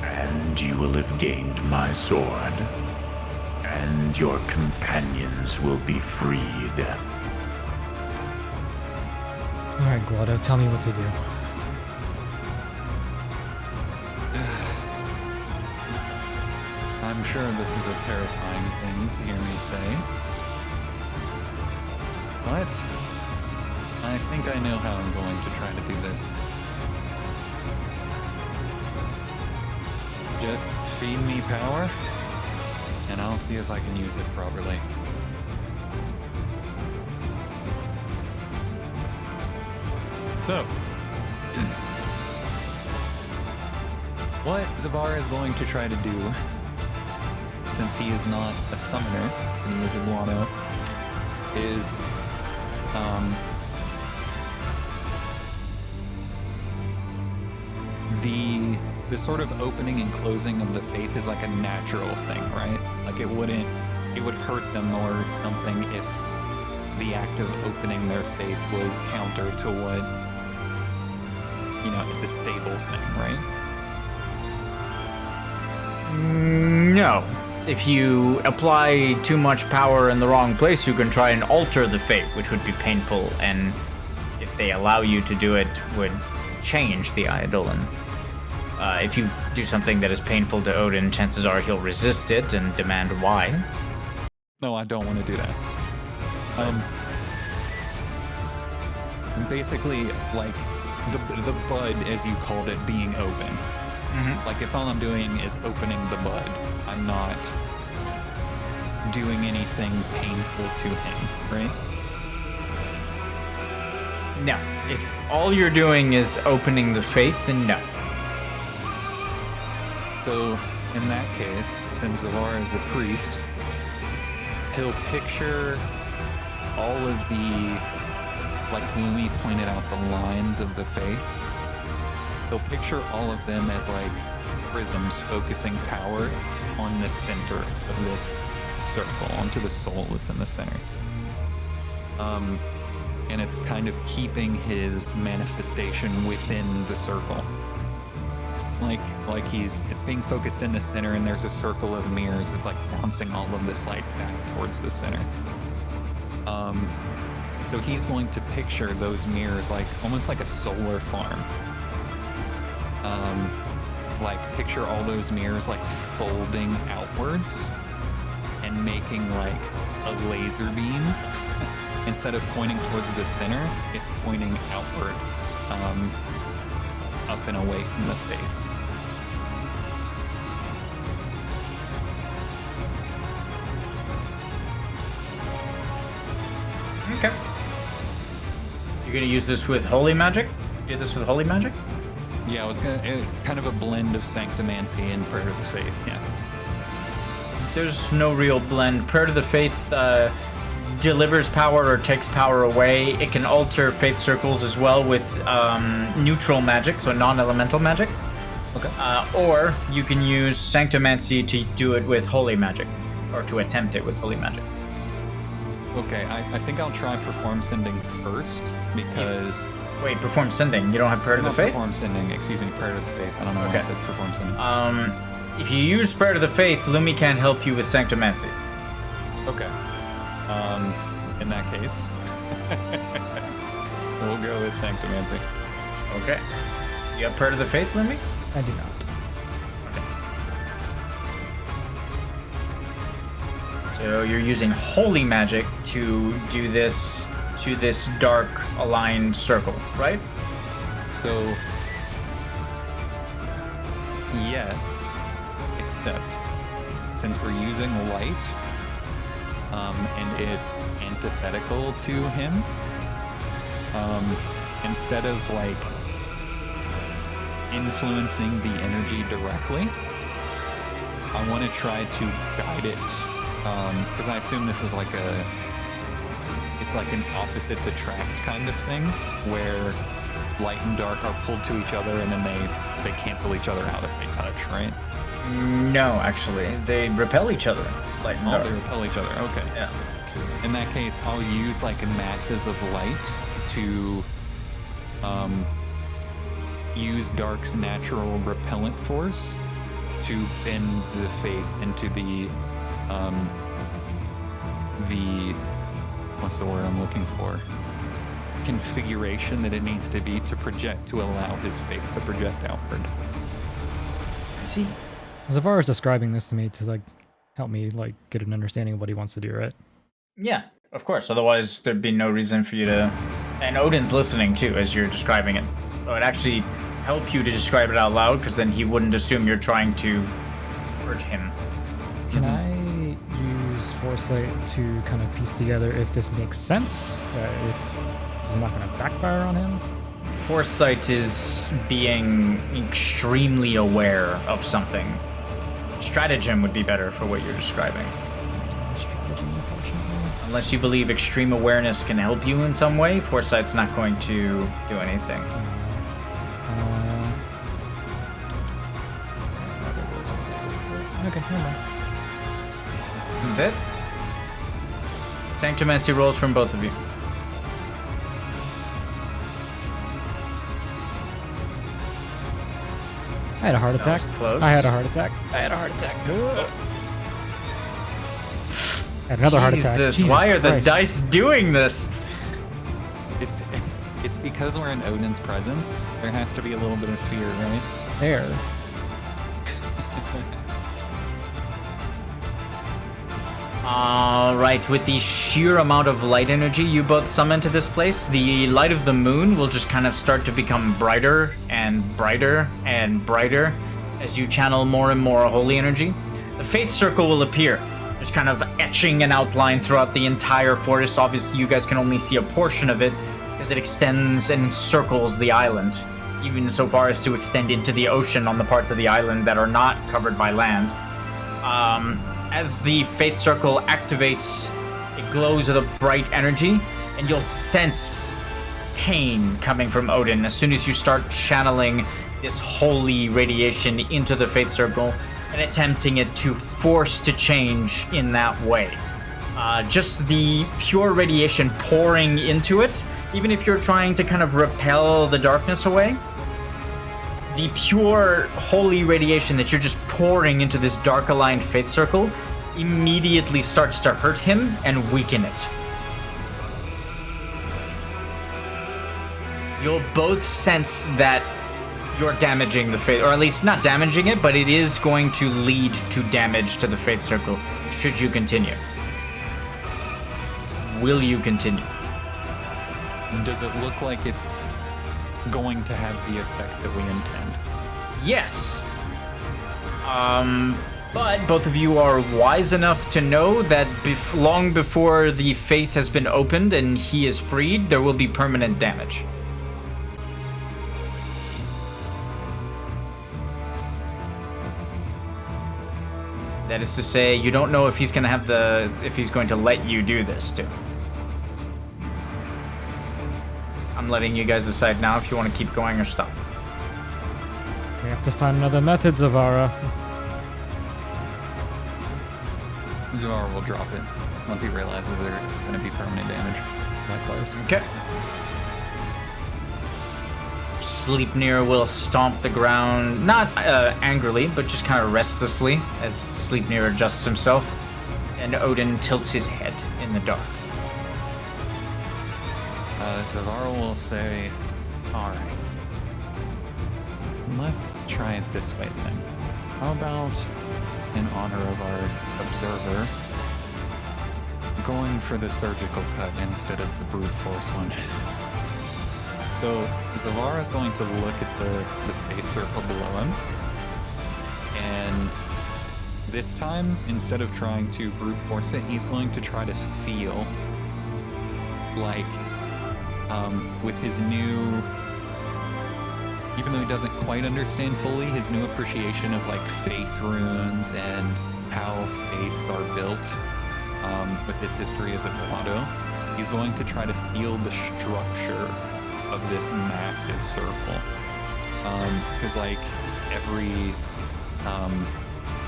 And you will have gained my sword. And your companions will be freed. Alright, Guado, tell me what to do. I'm sure this is a terrifying thing to hear me say. But I think I know how I'm going to try to do this. Just feed me power, and I'll see if I can use it properly. So, what Zevara is going to try to do, since he is not a summoner, and he is a Guano, is the sort of opening and closing of the Fayth is like a natural thing, right? Like it would hurt them or something if the act of opening their Fayth was counter to what, it's a stable thing, right? No. If you apply too much power in the wrong place, you can try and alter the fate, which would be painful, and if they allow you to do it, would change the Eidolon. If you do something that is painful to Odin, chances are he'll resist it and demand why. No, I don't want to do that. Basically, like, the bud, as you called it, being open. Mm-hmm. Like, if all I'm doing is opening the bud, I'm not doing anything painful to him, right? No. If all you're doing is opening the Fayth, then no. So, in that case, since Zevara is a priest, he'll picture all of the, like Lumi pointed out, the lines of the Fayth. He'll picture all of them as like prisms focusing power on the center of this circle, onto the soul that's in the center. And it's kind of keeping his manifestation within the circle. Like it's being focused in the center, and there's a circle of mirrors that's like bouncing all of this light back towards the center. So he's going to picture those mirrors like almost like a solar farm. Like picture all those mirrors like folding outwards and making like a laser beam. Instead of pointing towards the center, it's pointing outward, up and away from the Fayth. Okay. You're gonna use this with holy magic? Do this with holy magic? Yeah, I was kind of a blend of Sanctomancy and Prayer to the Fayth, yeah. There's no real blend. Prayer to the Fayth delivers power or takes power away. It can alter Fayth circles as well with neutral magic, so non-elemental magic. Okay. Or you can use Sanctomancy to do it with holy magic, or to attempt it with holy magic. Okay, I think I'll try Perform Sending first, because... Wait, Perform Sending? You don't have Prayer to the Fayth? Perform Sending, excuse me, Prayer to the Fayth. I don't know why I said Perform Sending. If you use Prayer to the Fayth, Lumi can't help you with Sanctomancy. Okay. In that case, we'll go with Sanctomancy. Okay. You have Prayer to the Fayth, Lumi? I do not. So you're using holy magic to do this to this dark aligned circle, right? So, yes, except since we're using light, and it's antithetical to him, instead of like influencing the energy directly, I want to try to guide it, because I assume this is like it's like an opposites attract kind of thing, where light and dark are pulled to each other and then they cancel each other out if they touch, right? No, actually, they repel each other. Light and dark. They repel each other. Okay. Yeah. In that case, I'll use like masses of light to use dark's natural repellent force to bend the Fayth into the what's the word I'm looking for? Configuration that it needs to be to project, to allow his Fayth to project outward. I see. Zevara is describing this to me to like help me like get an understanding of what he wants to do, right? Yeah, of course. Otherwise, there'd be no reason for you to. And Odin's listening too as you're describing it. So it'd actually help you to describe it out loud, because then he wouldn't assume you're trying to hurt him. Can I use foresight to kind of piece together if this makes sense? That if this is not going to backfire on him? Foresight is being extremely aware of something. Stratagem would be better for what you're describing. Stratagem, unfortunately. Unless you believe extreme awareness can help you in some way, Foresight's not going to do anything. Okay, never mind. That's it? Sanctomancy rolls from both of you. I had a heart attack. That was close. I had a heart attack. I had a heart attack. I had another heart attack. Jesus, Jesus why are the Christ. dice doing this? It's because we're in Odin's presence. There has to be a little bit of fear, right? There. Alright, with the sheer amount of light energy you both summon to this place, the light of the moon will just kind of start to become brighter and brighter and brighter as you channel more and more holy energy. The Fayth circle will appear, just kind of etching an outline throughout the entire forest. Obviously, you guys can only see a portion of it as it extends and circles the island, even so far as to extend into the ocean on the parts of the island that are not covered by land. As the Fayth circle activates, it glows with a bright energy, and you'll sense pain coming from Odin as soon as you start channeling this holy radiation into the Fayth circle and attempting it to force to change in that way. Just the pure radiation pouring into it, even if you're trying to kind of repel the darkness away, the pure holy radiation that you're just pouring into this dark aligned Fayth circle immediately starts to hurt him and weaken it. You'll both sense that you're damaging the Fayth, or at least not damaging it, but it is going to lead to damage to the Fayth circle should you continue. Will you continue? Does it look like it's going to have the effect that we intend? Yes. But both of you are wise enough to know that long before the Fayth has been opened and he is freed, there will be permanent damage. That is to say, you don't know if he's going to have if he's going to let you do this too. I'm letting you guys decide now if you want to keep going or stop. We have to find another method, Zevara. Zevara will drop it once he realizes there's going to be permanent damage. Likewise. Okay. Sleipnir will stomp the ground, not angrily, but just kind of restlessly as Sleipnir adjusts himself, and Odin tilts his head in the dark. Zevara will say, alright, let's try it this way then. How about, in honor of our observer, going for the surgical cut instead of the brute force one? So Zevara is going to look at the Fayth circle below him, and this time, instead of trying to brute force it, he's going to try to feel like, with his new, even though he doesn't quite understand fully, his new appreciation of like Fayth runes and how Fayths are built, with his history as a grotto, he's going to try to feel the structure of this massive circle. Because like every,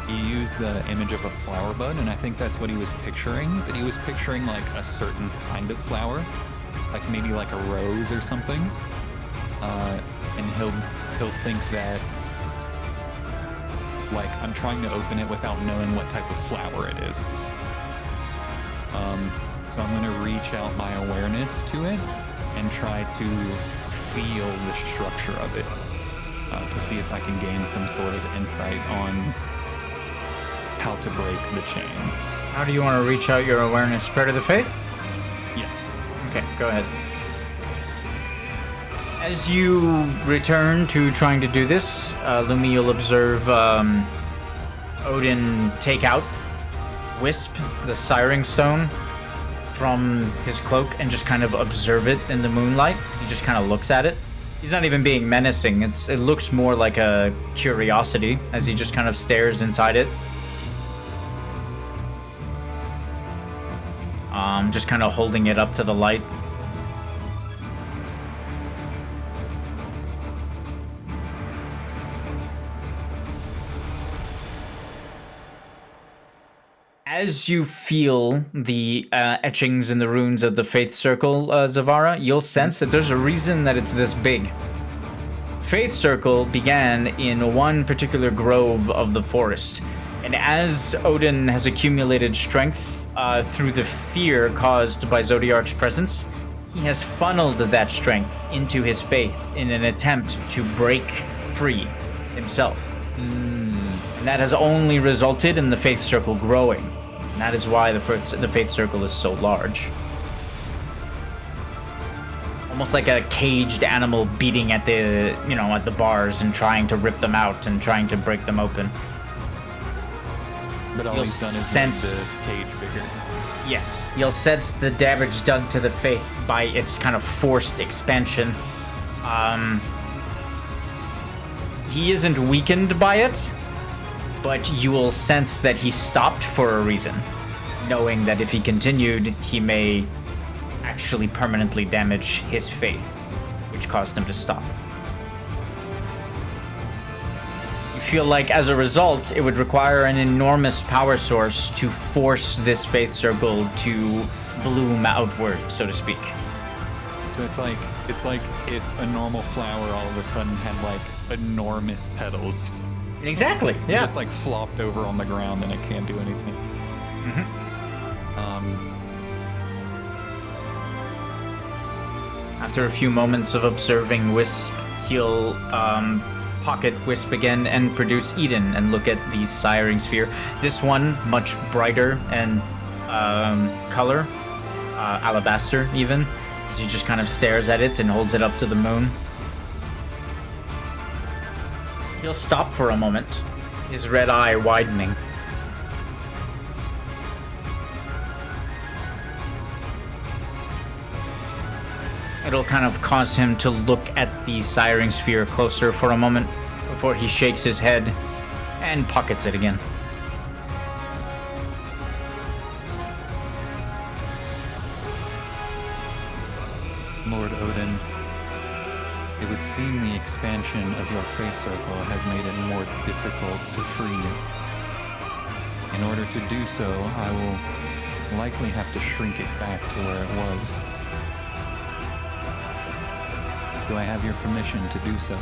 he used the image of a flower bud, and I think that's what he was picturing, but he was picturing like a certain kind of flower, like maybe like a rose or something. And he'll think that, like, I'm trying to open it without knowing what type of flower it is. So I'm going to reach out my awareness to it and try to feel the structure of it, to see if I can gain some sort of insight on how to break the chains. How do you want to reach out your awareness? Spread of the Fayth? Yes. Okay, go ahead. As you return to trying to do this, Lumi, you'll observe Odin take out Wisp, the Siring Stone, from his cloak and just kind of observe it in the moonlight. He just kind of looks at it. He's not even being menacing. It looks more like a curiosity as he just kind of stares inside it. Just kind of holding it up to the light. As you feel the etchings and the runes of the Fayth Circle, Zevara, you'll sense that there's a reason that it's this big. Fayth Circle began in one particular grove of the forest, and as Odin has accumulated strength through the fear caused by Zodiark's presence, he has funneled that strength into his faith in an attempt to break free himself. And that has only resulted in the Fayth Circle growing. And that is why the Fayth Circle is so large. Almost like a caged animal beating at the, at the bars and trying to rip them out and trying to break them open. But all You'll he's done is sense- made the cage bigger. Yes, you'll sense the damage done to the Fayth by its kind of forced expansion. He isn't weakened by it, but you will sense that he stopped for a reason, knowing that if he continued, he may actually permanently damage his faith, which caused him to stop. You feel like, as a result, it would require an enormous power source to force this Fayth Circle to bloom outward, so to speak. So it's like if a normal flower all of a sudden had like enormous petals. Exactly, It yeah. just like flopped over on the ground and it can't do anything. After a few moments of observing Wisp, he'll pocket Wisp again and produce Eden and look at the Siring Sphere. This one, much brighter and color, alabaster even, as he just kind of stares at it and holds it up to the moon. He'll stop for a moment, his red eye widening. It'll kind of cause him to look at the Siring Sphere closer for a moment before he shakes his head and pockets it again. Lord Odin, it would seem the expansion of your Fayth Circle has made it more difficult to free you. In order to do so, I will likely have to shrink it back to where it was. Do I have your permission to do so?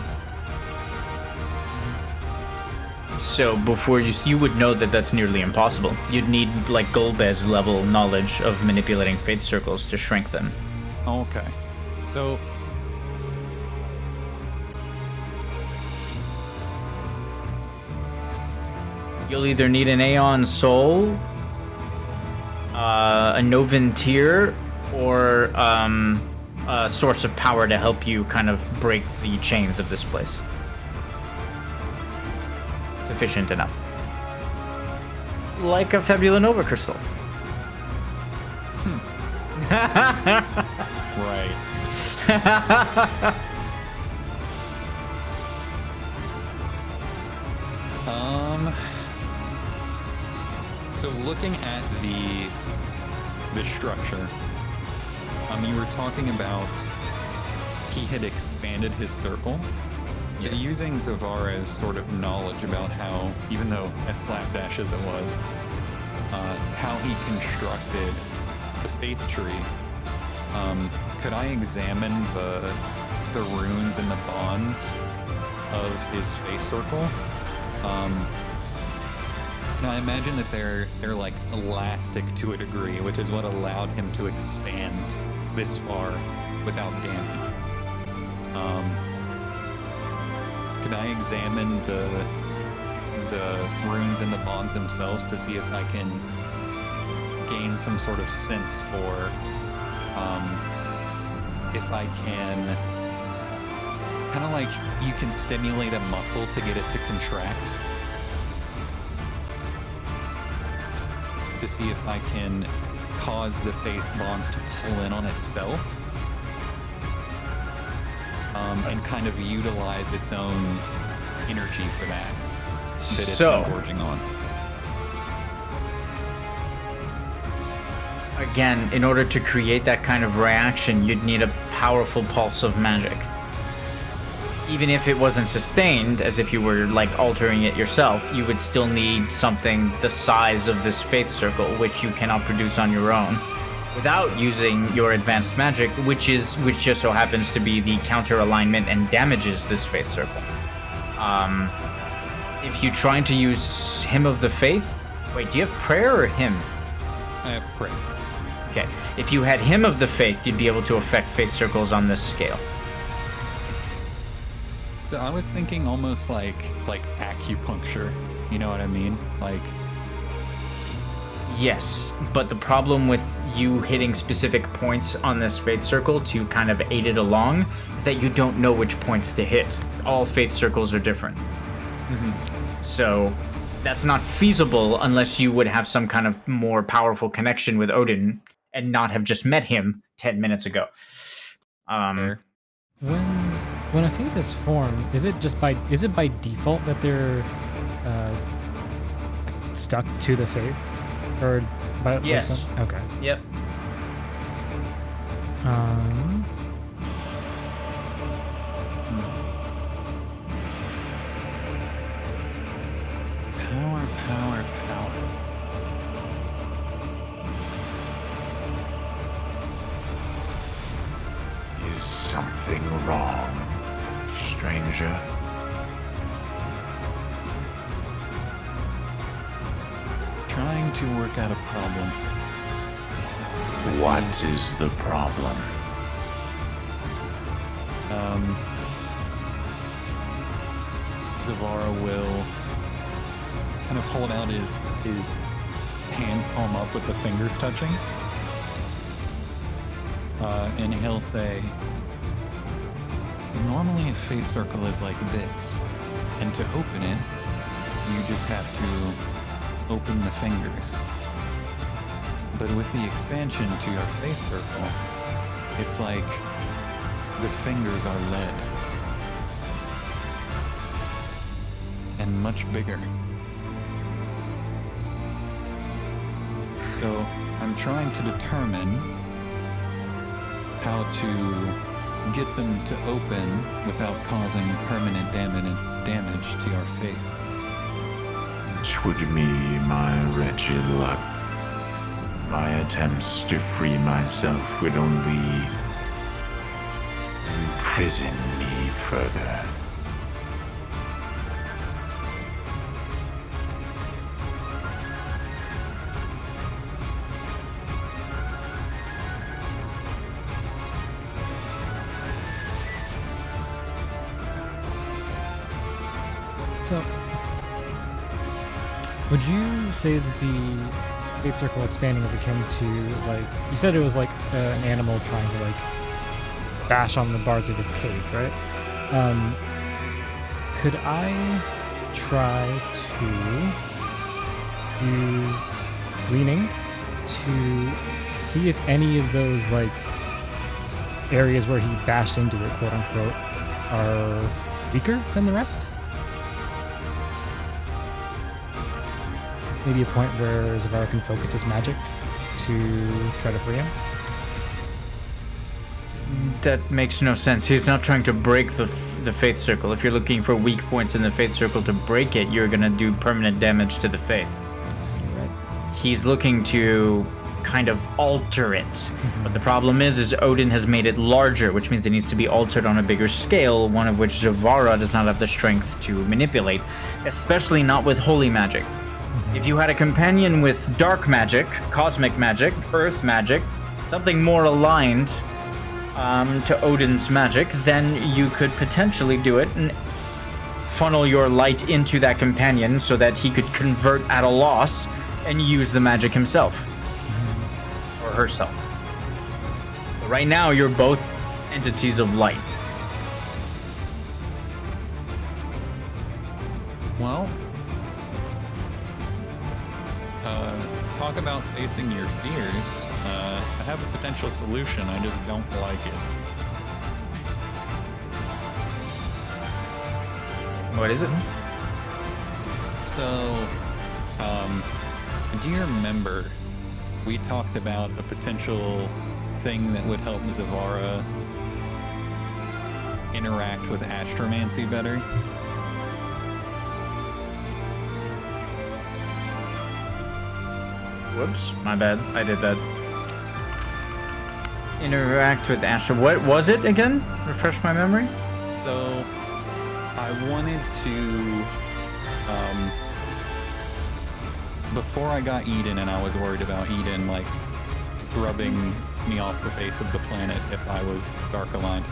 So before you would know that that's nearly impossible. You'd need like Golbez level knowledge of manipulating Fayth Circles to shrink them. Okay. So You'll either need an Aeon Soul, a Novan Tear, or a source of power to help you kind of break the chains of this place. Sufficient enough. Like a Fabula Nova crystal. right. So looking at the structure, you were talking about he had expanded his circle. So Yes. using Zevara's sort of knowledge about how, even though as slapdash as it was, how he constructed the Fayth tree, could I examine the runes and the bonds of his Fayth circle? Now I imagine that they're like elastic to a degree, which is what allowed him to expand this far without damage. Can I examine the runes and the bonds themselves to see if I can gain some sort of sense for if I can kind of like you can stimulate a muscle to get it to contract, to see if I can cause the face bonds to pull in on itself, and kind of utilize its own energy for that it's So, been gorging on. again, in order to create that kind of reaction, you'd need a powerful pulse of magic. Even if it wasn't sustained, as if you were like altering it yourself, you would still need something the size of this Fayth circle, which you cannot produce on your own, without using your advanced magic, which just so happens to be the counter alignment and damages this Fayth circle. If you're trying to use Hymn of the Fayth, wait, do you have prayer or hymn? I have prayer. Okay, if you had Hymn of the Fayth, you'd be able to affect Fayth circles on this scale. So I was thinking almost like acupuncture. You know what I mean? Like, Yes, but the problem with you hitting specific points on this Fayth circle to kind of aid it along is that you don't know which points to hit. All Fayth circles are different. So that's not feasible unless you would have some kind of more powerful connection with Odin and not have just met him 10 minutes ago. fair. When a Fayth is formed, is it by default that they're stuck to the Fayth, or by Yes. Okay. Yep. Power. Is something wrong, stranger? Trying to work out a problem. What is the problem? Zevara will kind of hold out his hand palm up with the fingers touching. And he'll say, normally a Fayth circle is like this, and to open it, you just have to open the fingers. But with the expansion to your Fayth circle, it's like the fingers are lead. And much bigger. So I'm trying to determine how to get them to open without causing permanent damage to your Fayth. Twould me my wretched luck. My attempts to free myself would only imprison me further. So, would you say that the Fayth circle expanding is akin to, like, you said it was like an animal trying to like bash on the bars of its cage, right? Could I try to use leaning to see if any of those like areas where he bashed into it, quote unquote, are weaker than the rest? Maybe a point where Zevara can focus his magic to try to free him? That makes no sense. He's not trying to break the Fayth circle. If you're looking for weak points in the Fayth circle to break it, you're gonna do permanent damage to the Fayth. You're right. He's looking to kind of alter it. But the problem is Odin has made it larger, which means it needs to be altered on a bigger scale, one of which Zevara does not have the strength to manipulate, especially not with holy magic. If you had a companion with dark magic, cosmic magic, earth magic, something more aligned to Odin's magic, then you could potentially do it. And funnel your light into that companion so that he could convert at a loss and use the magic himself. Or herself. But right now, you're both entities of light. Well, talk about facing your fears. I have a potential solution. I just don't like it. What is it? So, do you remember we talked about a potential thing that would help Zevara interact with astromancy better? Whoops, my bad. I did that. Interact with Astro. What was it again? Refresh my memory. So, I wanted to, before I got Eden and I was worried about Eden, like, scrubbing me off the face of the planet if I was dark aligned,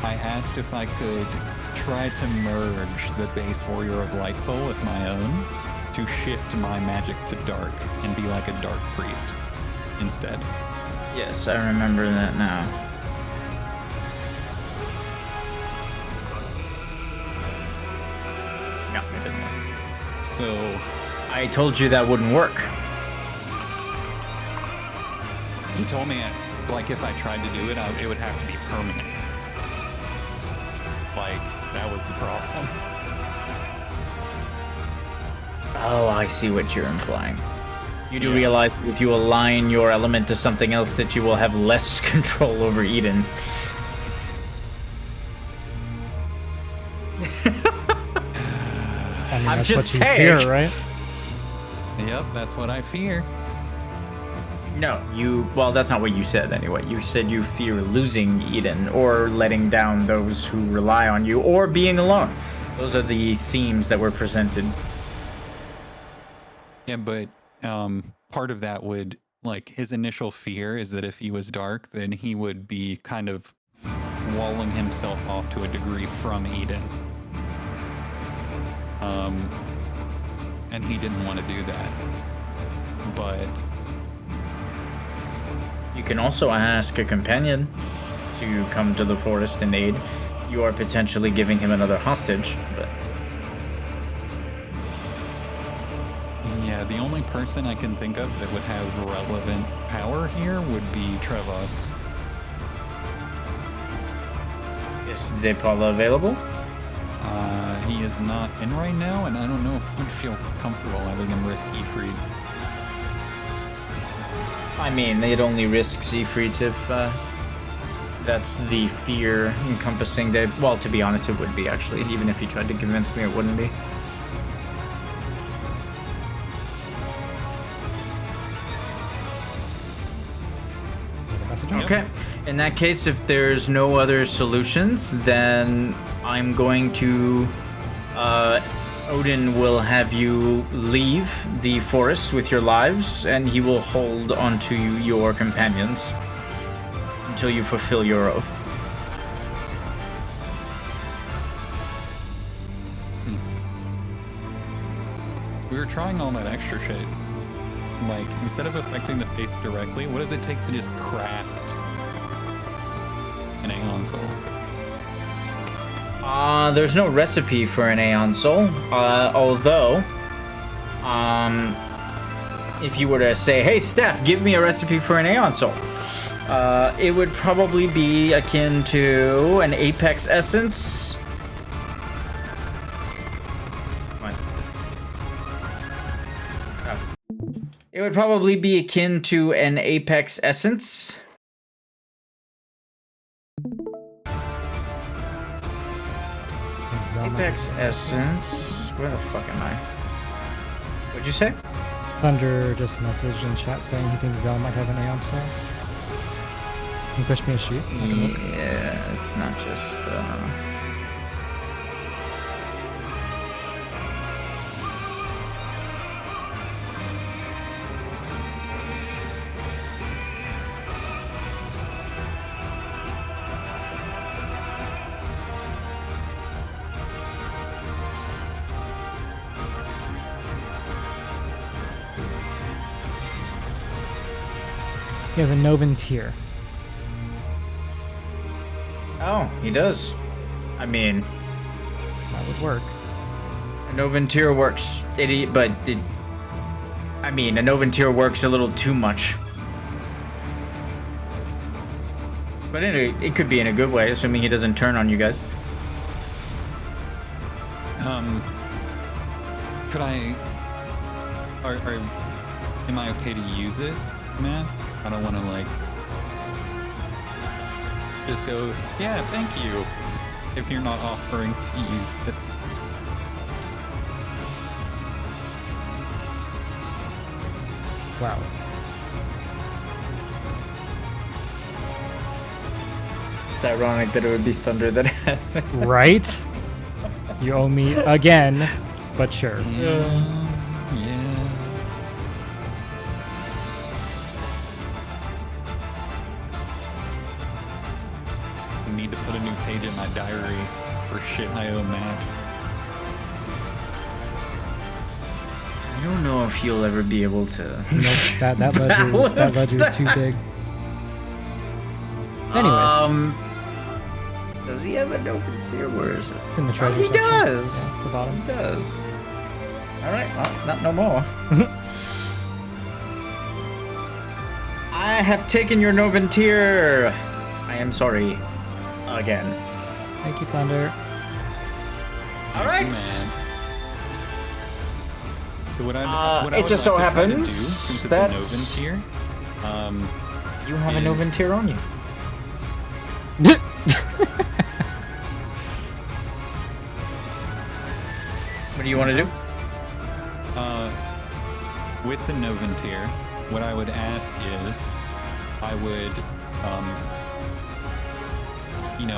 I asked if I could try to merge the base Warrior of Light Soul with my own to shift my magic to dark and be like a dark priest instead. Yes, I remember that now. No, it didn't work. So, I told you that wouldn't work. he told me, like, if I tried to do it, it would have to be permanent. Like, that was the problem. Oh, I see what you're implying. You do Yeah. realize if you align your element to something else that you will have less control over Eden. I mean, I'm that's just what you saying. fear, right? Yep, that's what I fear. No, well, that's not what you said anyway. You said you fear losing Eden, or letting down those who rely on you, or being alone. Those are the themes that were presented. Yeah, but part of that would, like, his initial fear is that if he was dark, then he would be kind of walling himself off to a degree from Eden. And he didn't want to do that. But You can also ask a companion to come to the forest and aid. You are potentially giving him another hostage, but yeah, the only person I can think of that would have relevant power here would be Trevos. is Paula available? He is not in right now, and I don't know if I'd feel comfortable having him risk Ifrit. I mean, it only risks Ifrit if that's the fear encompassing the. Well, to be honest, it would be actually. Even if he tried to convince me, it wouldn't be. Message him? Okay. In that case, if there's no other solutions, then I'm going to. Odin will have you leave the forest with your lives, and he will hold onto your companions until you fulfill your oath. We were trying all that extra shit. Like, instead of affecting the Fayth directly, what does it take to just craft an Aeon Soul? There's no recipe for an Aeon Soul. Although, if you were to say, "Hey, Steph, give me a recipe for an Aeon Soul," it would probably be akin to an Apex Essence. What? Oh. It would probably be akin to an Apex Essence. Apex Essence. Where the fuck am I? What'd you say? Thunder just messaged in chat saying he thinks Zell might have an Aeon Soul. Can you push me a sheet? I can look. Yeah, it's not just. He has a Novan tier. Oh, he does. I mean, That would work. a Novan tier works, a Novan tier works a little too much. But it could be in a good way, assuming he doesn't turn on you guys. Could I... Am I okay to use it, man? I don't want to, like... just go, yeah, thank you, if you're not offering to use it. Wow. It's ironic that it would be Thunder that has it. Right? You owe me again, but sure. Yeah. I need to put a new page in my diary for shit I owe Matt. I don't know if you'll ever be able to. Nope, that ledger is too big. Anyways, Does he have a Novan tier? Where is it? it's in the Oh, treasure he section. does. Yeah, the bottom. He does. All right. Well, not no more. I have taken your Novan tier. I am sorry. Again. Thank you, Thunder. All right. Man. So what I it would just like so to try to do, happens since it's that- a Novan tier, You have a Is- Novan tier on you. What do you want to do? with the Novan tier, what I would ask is, I would,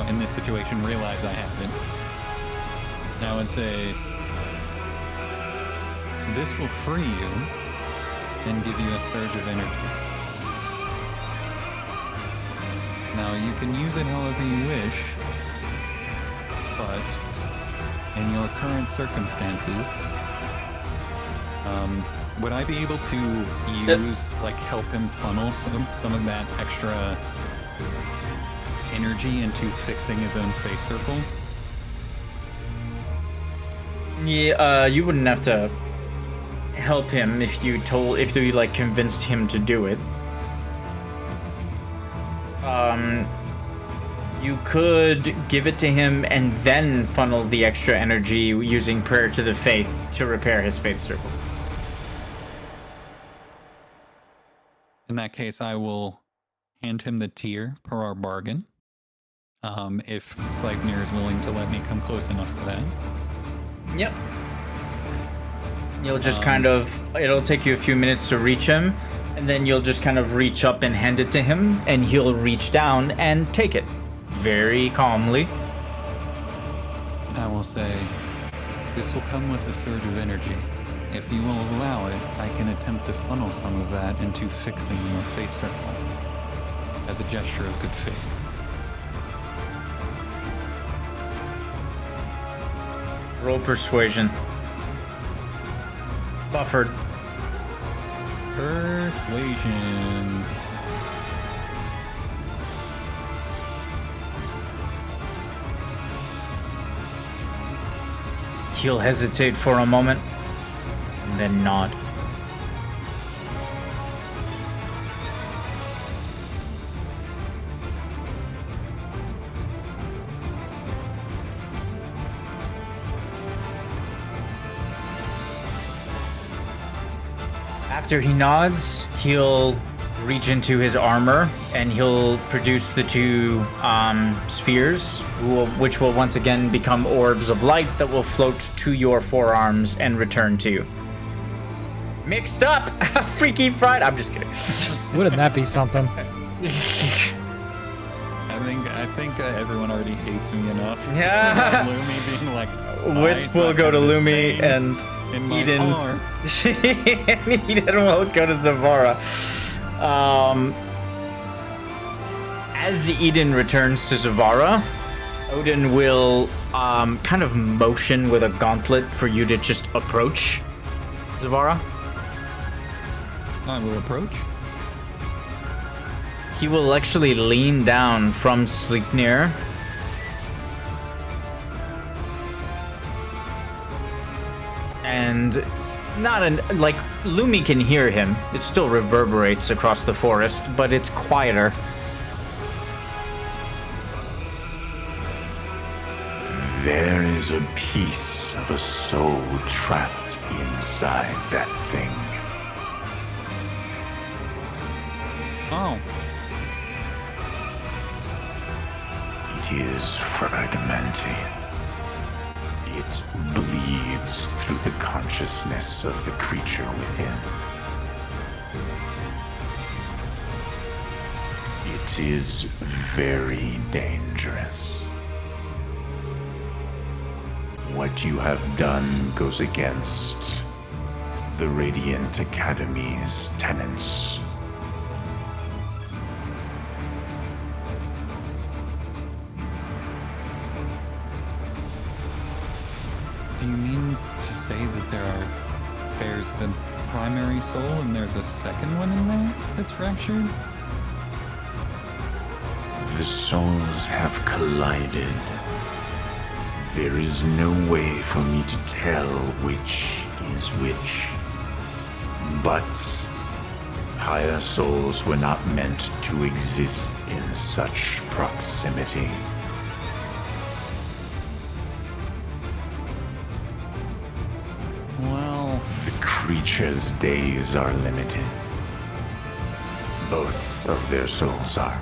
in this situation, realize I haven't. And I would say, this will free you and give you a surge of energy. Now, you can use it however you wish, but in your current circumstances, would I be able to use, help him funnel some of that extra energy into fixing his own face circle? Yeah, you wouldn't have to help him if you convinced him to do it. You could give it to him and then funnel the extra energy using prayer to the Fayth to repair his Fayth circle. In that case, I will hand him the tier per our bargain. If Sleipnir is willing to let me come close enough for that. Yep. You'll just it'll take you a few minutes to reach him, and then you'll just kind of reach up and hand it to him, and he'll reach down and take it. Very calmly. And I will say, this will come with a surge of energy. If you will allow it, I can attempt to funnel some of that into fixing your face circle as a gesture of good faith. Roll persuasion. Buffered. Persuasion. He'll hesitate for a moment, and then nod. After he nods, he'll reach into his armor and he'll produce the two spheres, which will once again become orbs of light that will float to your forearms and return to you. Mixed up! Freaky Friday! I'm just kidding. Wouldn't that be something? I think everyone already hates me enough. Yeah. Without Lumi being like, Wisp will go to Lumi and in my Eden. car. Eden will go to Zevara. As Eden returns to Zevara, Odin will kind of motion with a gauntlet for you to just approach Zevara. I will approach. He will actually lean down from Sleipnir. And like, Lumi can hear him. It still reverberates across the forest, but it's quieter. There is a piece of a soul trapped inside that thing. Oh. It is fragmented. It bleeds through the consciousness of the creature within. It is very dangerous. What you have done goes against the Radiant Academy's tenets. Do you mean to say that there's the primary soul and there's a second one in there that's fractured? The souls have collided. There is no way for me to tell which is which. But higher souls were not meant to exist in such proximity. Well, The creature's days are limited. Both of their souls are.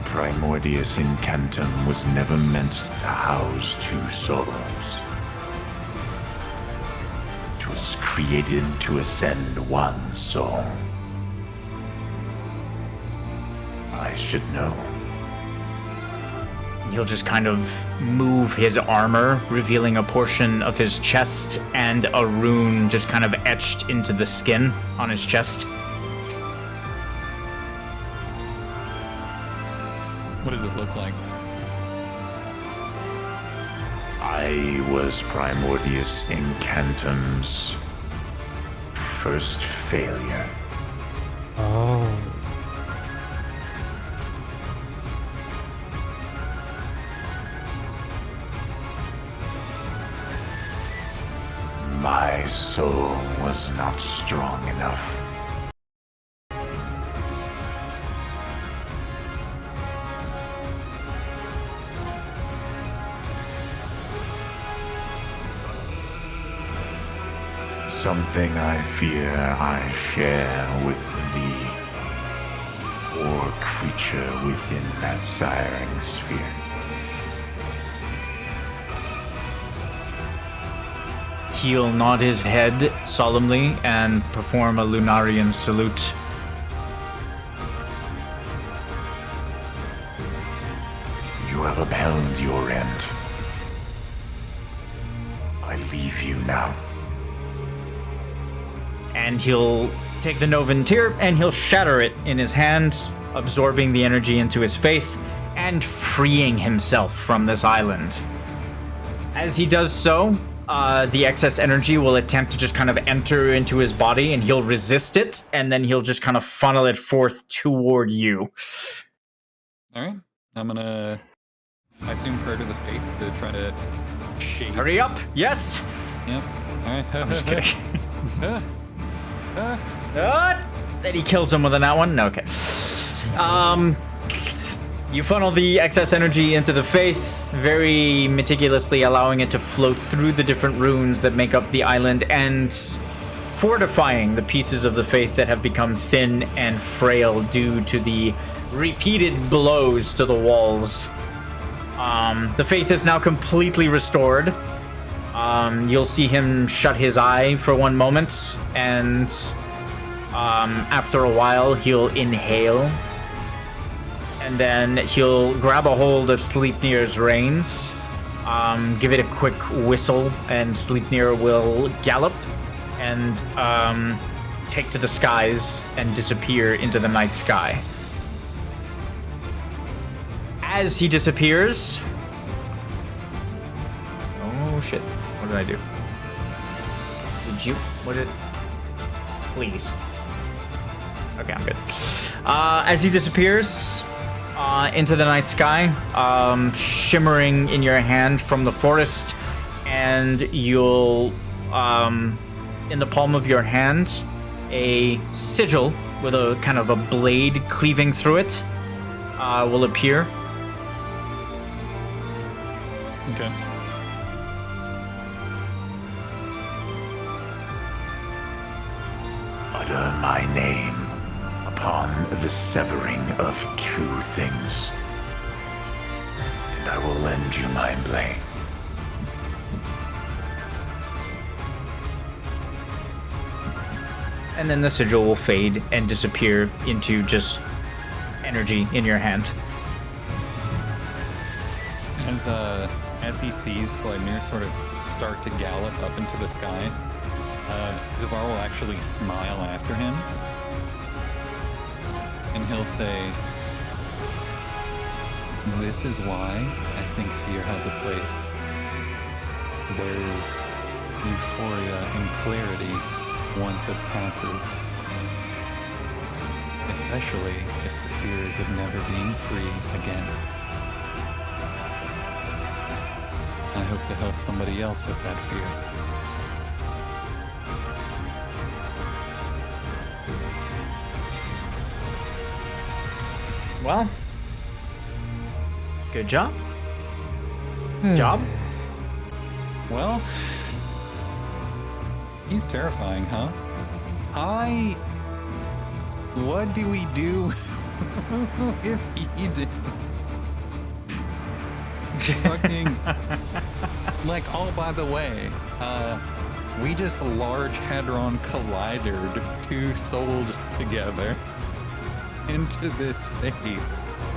Primordius Incantum was never meant to house two souls. It was created to ascend one soul. I should know. He'll just kind of move his armor, revealing a portion of his chest and a rune just kind of etched into the skin on his chest. what does it look like? I was Primordius Incantum's first failure. Oh. My soul was not strong enough. Something I fear I share with the poor creature within that siring sphere. He'll nod his head solemnly and perform a Lunarian salute. You have upheld your end. I leave you now. And he'll take the Novan Tear and he'll shatter it in his hand, absorbing the energy into his faith and freeing himself from this island. As he does so, the excess energy will attempt to just kind of enter into his body and he'll resist it, and then he'll just kind of funnel it forth toward you. All right. I'm gonna, I assume, prayer to the faith to try to shape. Hurry up! Yes! Yep. All right. I'm just kidding. Then he kills him with a nat one? No, okay. You funnel the excess energy into the Faith, very meticulously allowing it to float through the different runes that make up the island and fortifying the pieces of the Faith that have become thin and frail due to the repeated blows to the walls. The Faith is now completely restored. You'll see him shut his eye for one moment, and after a while, he'll inhale. And then he'll grab a hold of Sleipnir's reins, give it a quick whistle, and Sleipnir will gallop and take to the skies and disappear into the night sky. As he disappears... Oh shit, what did I do? Did you... What did... Please. Okay, I'm good. As he disappears into the night sky, shimmering in your hand from the forest, and you'll, in the palm of your hand, a sigil with a kind of a blade cleaving through it will appear. Okay. Utter my name upon the severing of two things, and I will lend you my blade. And then the sigil will fade and disappear into just energy in your hand. As he sees Sleipnir sort of start to gallop up into the sky, Zevara will actually smile after him, and he'll say, "This is why I think fear has a place. There's euphoria and clarity once it passes, especially if the fears of never being free again. I hope to help somebody else with that fear." Well, good job. Well, he's terrifying, huh? What do we do if he did? Fucking, like, oh, by the way, we just Large Hadron Collidered two souls together into this faith.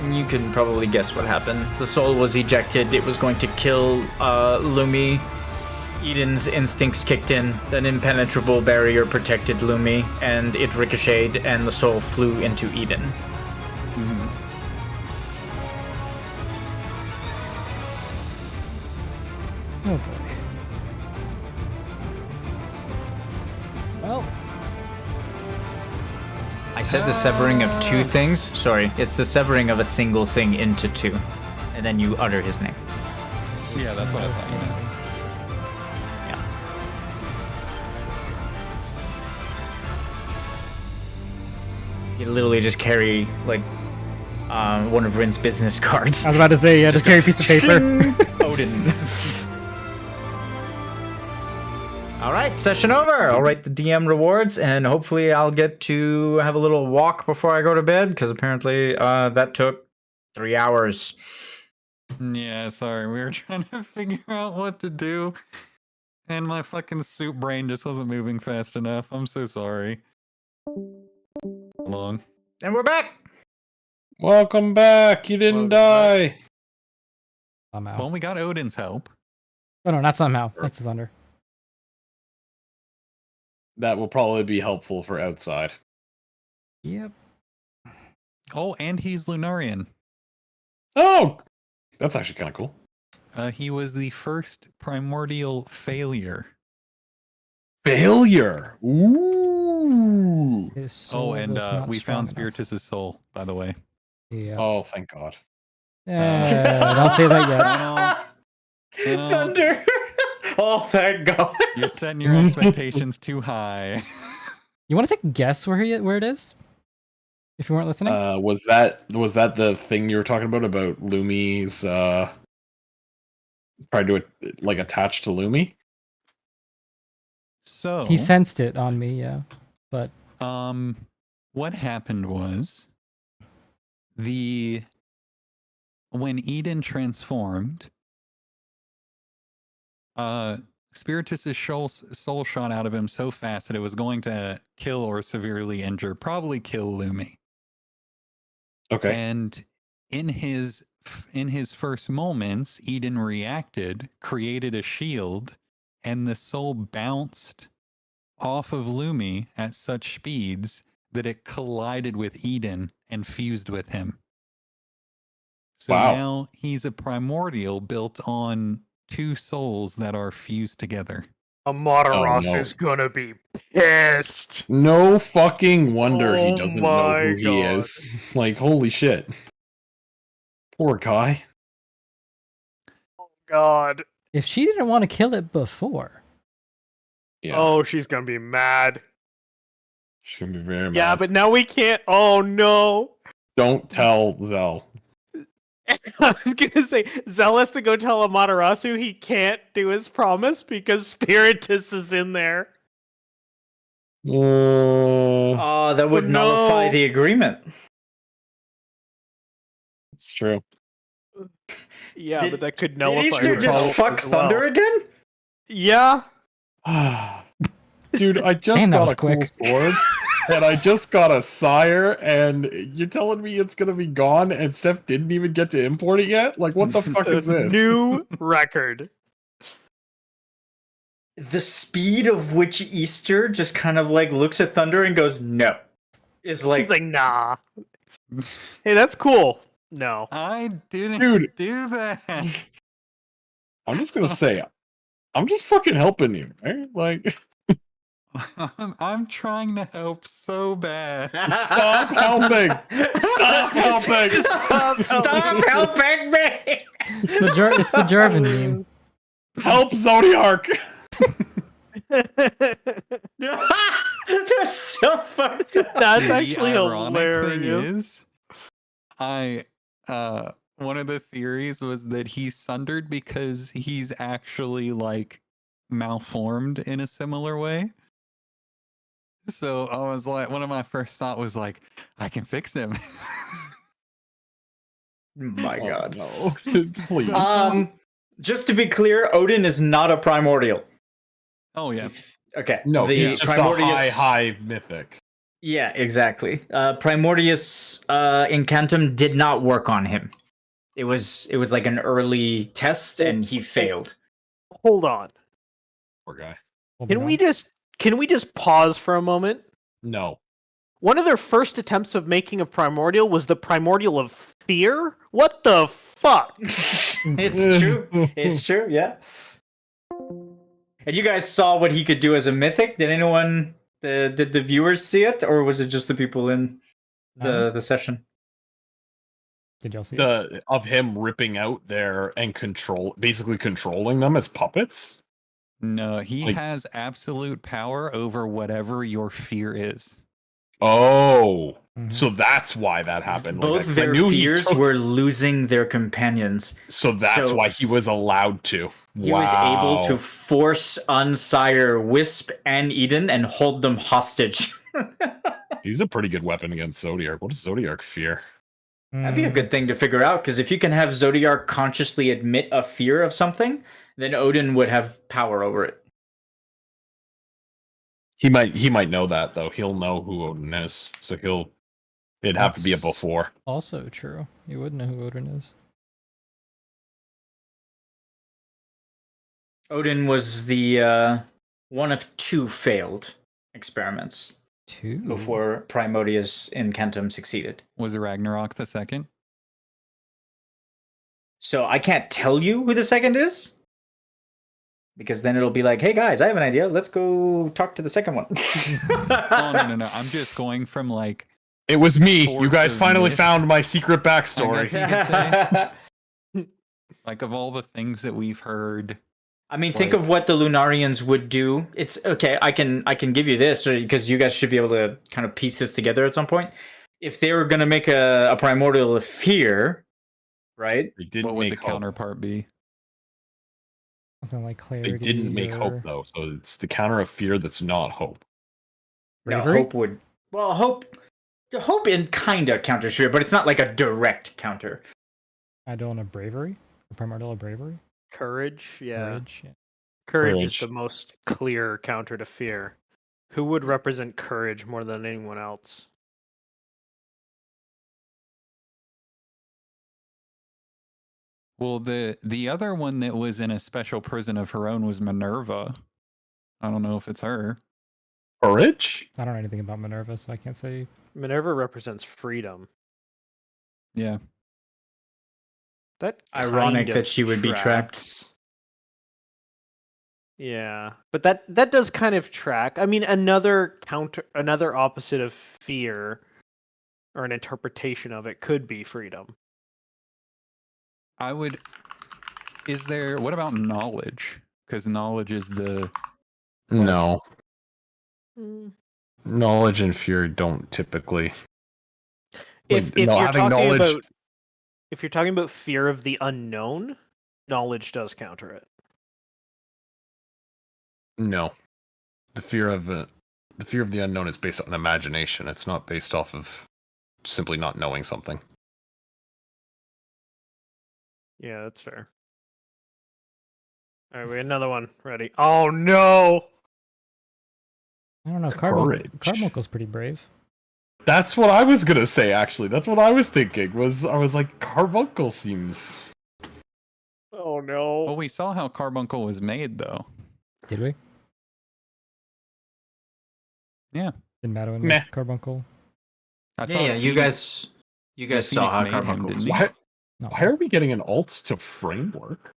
You can probably guess what happened. The soul was ejected. It was going to kill Lumi. Eden's instincts kicked in. An impenetrable barrier protected Lumi, and it ricocheted, and the soul flew into Eden. Mm-hmm. Oh boy. Well, I said the severing of two things. Sorry, it's the severing of a single thing into two. And then you utter his name. Yeah, that's what I thought you meant. Yeah. You literally just carry, like, one of Rin's business cards. I was about to say, yeah, just carry a piece of paper. Odin. All right, session over. I'll write the DM rewards, and hopefully I'll get to have a little walk before I go to bed, because apparently that took 3 hours. Yeah, sorry, we were trying to figure out what to do, and my fucking soup brain just wasn't moving fast enough. I'm so sorry. Long. And we're back. Welcome back. You didn't die. Somehow. Well, we got Odin's help. Oh no, not somehow. That's the thunder. That will probably be helpful for outside. Yep. Oh, and he's Lunarian. Oh, that's actually kind of cool. He was the first primordial failure. Failure. Ooh. His soul Oh, and was not we strong found enough. Spiritus's soul, by the way. Yeah. Oh, thank God. Don't say that yet. Thunder. Oh, thank God. You're setting your expectations too high. You want to take a guess where it is? If you weren't listening. Was that the thing you were talking about Lumi's trying to like attach to Lumi? So He sensed it on me, yeah. But what happened was when Eden transformed, Spiritus's soul shot out of him so fast that it was going to kill or severely injure, probably kill Lumi. Okay. And in his first moments, Eden reacted, created a shield, and the soul bounced off of Lumi at such speeds that it collided with Eden and fused with him. So now he's a primordial built on two souls that are fused together. Amadaros no. is gonna be pissed. No fucking wonder he Oh doesn't know my who he God. is. Like, holy shit. Poor guy. God. If she didn't want to kill it before, Yeah. Oh, she's gonna be mad. She's gonna be very mad. Yeah, but now we can't. Oh no. Don't tell Zel. I was gonna say Zell has to go tell Amaterasu he can't do his promise because Spiritus is in there. That would Oh, nullify no. the agreement. It's true. Yeah, but that could Did nullify. Easter her just promise fuck as well. Thunder again? Yeah. Dude, I just Damn, that got was a cool quick. sword, and I just got a sire, and you're telling me it's gonna be gone, and Steph didn't even get to import it yet? Like, what the fuck is this? New record. The speed of which Easter just kind of like looks at Thunder and goes, no. Is He's like, like, nah. Hey, that's cool. No. I didn't Dude. do that. I'm just gonna say, I'm just fucking helping you, right? Like, I'm trying to help so bad. stop helping! Stop helping! Stop helping me! it's the Jarvan meme. Help Zodiark! That's so fucked up. That's The actually ironic hilarious. thing is, one of the theories was that he's sundered because he's actually like malformed in a similar way. So I was like, one of my first thought was like, I can fix him. My Oh, god. no. Please. Just to be clear, Odin is not a primordial. Oh yeah. Okay. No, the he's just Primordius- a high mythic. Yeah, exactly. Primordius Incantum did not work on him. It was like an early test and he failed. Hold on. Poor guy. Can we just pause for a moment? No. One of their first attempts of making a primordial was the primordial of fear? What the fuck? It's true. It's true, yeah. And you guys saw what he could do as a mythic? Did anyone did the viewers see it, or was it just the people in the session? Did y'all see it? Of him ripping out there and basically controlling them as puppets? No, he Like- has absolute power over whatever your fear is. Oh. Mhm. So that's why that happened. Like, Both 'cause I their knew he fears took- were losing their companions. So that's so- why he was allowed to. He was able to force unsire Wisp and Eden and hold them hostage. He's a pretty good weapon against Zodiark. What does Zodiark fear? That'd be a good thing to figure out, because if you can have Zodiark consciously admit a fear of something, then Odin would have power over it. He might know that though. He'll know who Odin is. So it'd have to be a That's- before. Also true. You would know who Odin is. Odin was the one of two failed experiments Two. before Primordius Incantum succeeded. Was it Ragnarok the second? So I can't tell you who the second is, because then it'll be like, hey guys, I have an idea. Let's go talk to the second one. Oh no. I'm just going from like It was me. Force You guys of finally myth. found my secret backstory. I like of all the things that we've heard. I mean, think Like- of what the Lunarians would do. It's okay. I can give you this because you guys should be able to kind of piece this together at some point. If they were going to make a primordial of fear, right? They didn't What would the make hope. counterpart be? Something like clarity. They didn't make or hope though. So it's the counter of fear that's not hope. No, Bravery? hope would. Well, hope in kinda counters fear, but it's not like a direct counter. I don't know bravery. A primordial of bravery. Courage? Yeah. Courage. Yeah. Courage is Courage. the most clear counter to fear. Who would represent courage more than anyone else? Well, the other one that was in a special prison of her own was Minerva. I don't know if it's her. Courage? I don't know anything about Minerva, so I can't say. Minerva represents freedom. Yeah. That Ironic kind that of she would be trapped. tracks. Yeah, but that does kind of track. I mean, another opposite of fear, or an interpretation of it, could be freedom. I would. Is there? What about knowledge? Because knowledge is the. No, Mm. knowledge and fear don't typically. If no, you're having talking knowledge. about if you're talking about fear of the unknown, knowledge does counter it. No, the fear of the unknown is based on imagination. It's not based off of simply not knowing something. Yeah, that's fair. All right, we have another one ready. Oh no! I don't know. Courage. Carbuncle's pretty brave. That's what I was gonna say. Actually, that's what I was thinking. I was like, Carbuncle seems. Oh no! Well, we saw how Carbuncle was made, though. Did we? Yeah. Did Madeline Meh. make Carbuncle? I Yeah, thought yeah. You Phoenix- guys saw Phoenix how made him, Carbuncle was didn't he? made. No. Why are we getting an alt to framework?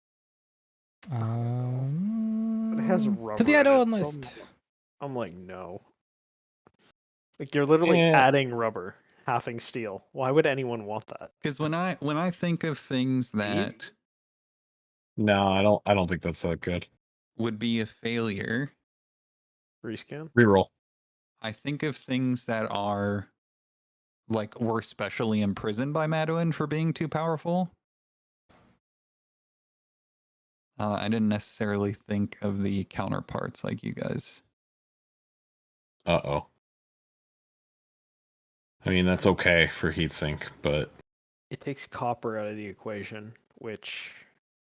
It has rubber. To the in Idaho it, so enlist. I'm like, no. Like, you're literally Yeah. adding rubber, halving steel. Why would anyone want that? Because when I think of things that No, I don't think that's that good. would be a failure, Rescan? Reroll. I think of things that are like were specially imprisoned by Madeline for being too powerful. I didn't necessarily think of the counterparts like you guys. Uh-oh. I mean, that's okay for heatsink, but It takes copper out of the equation, which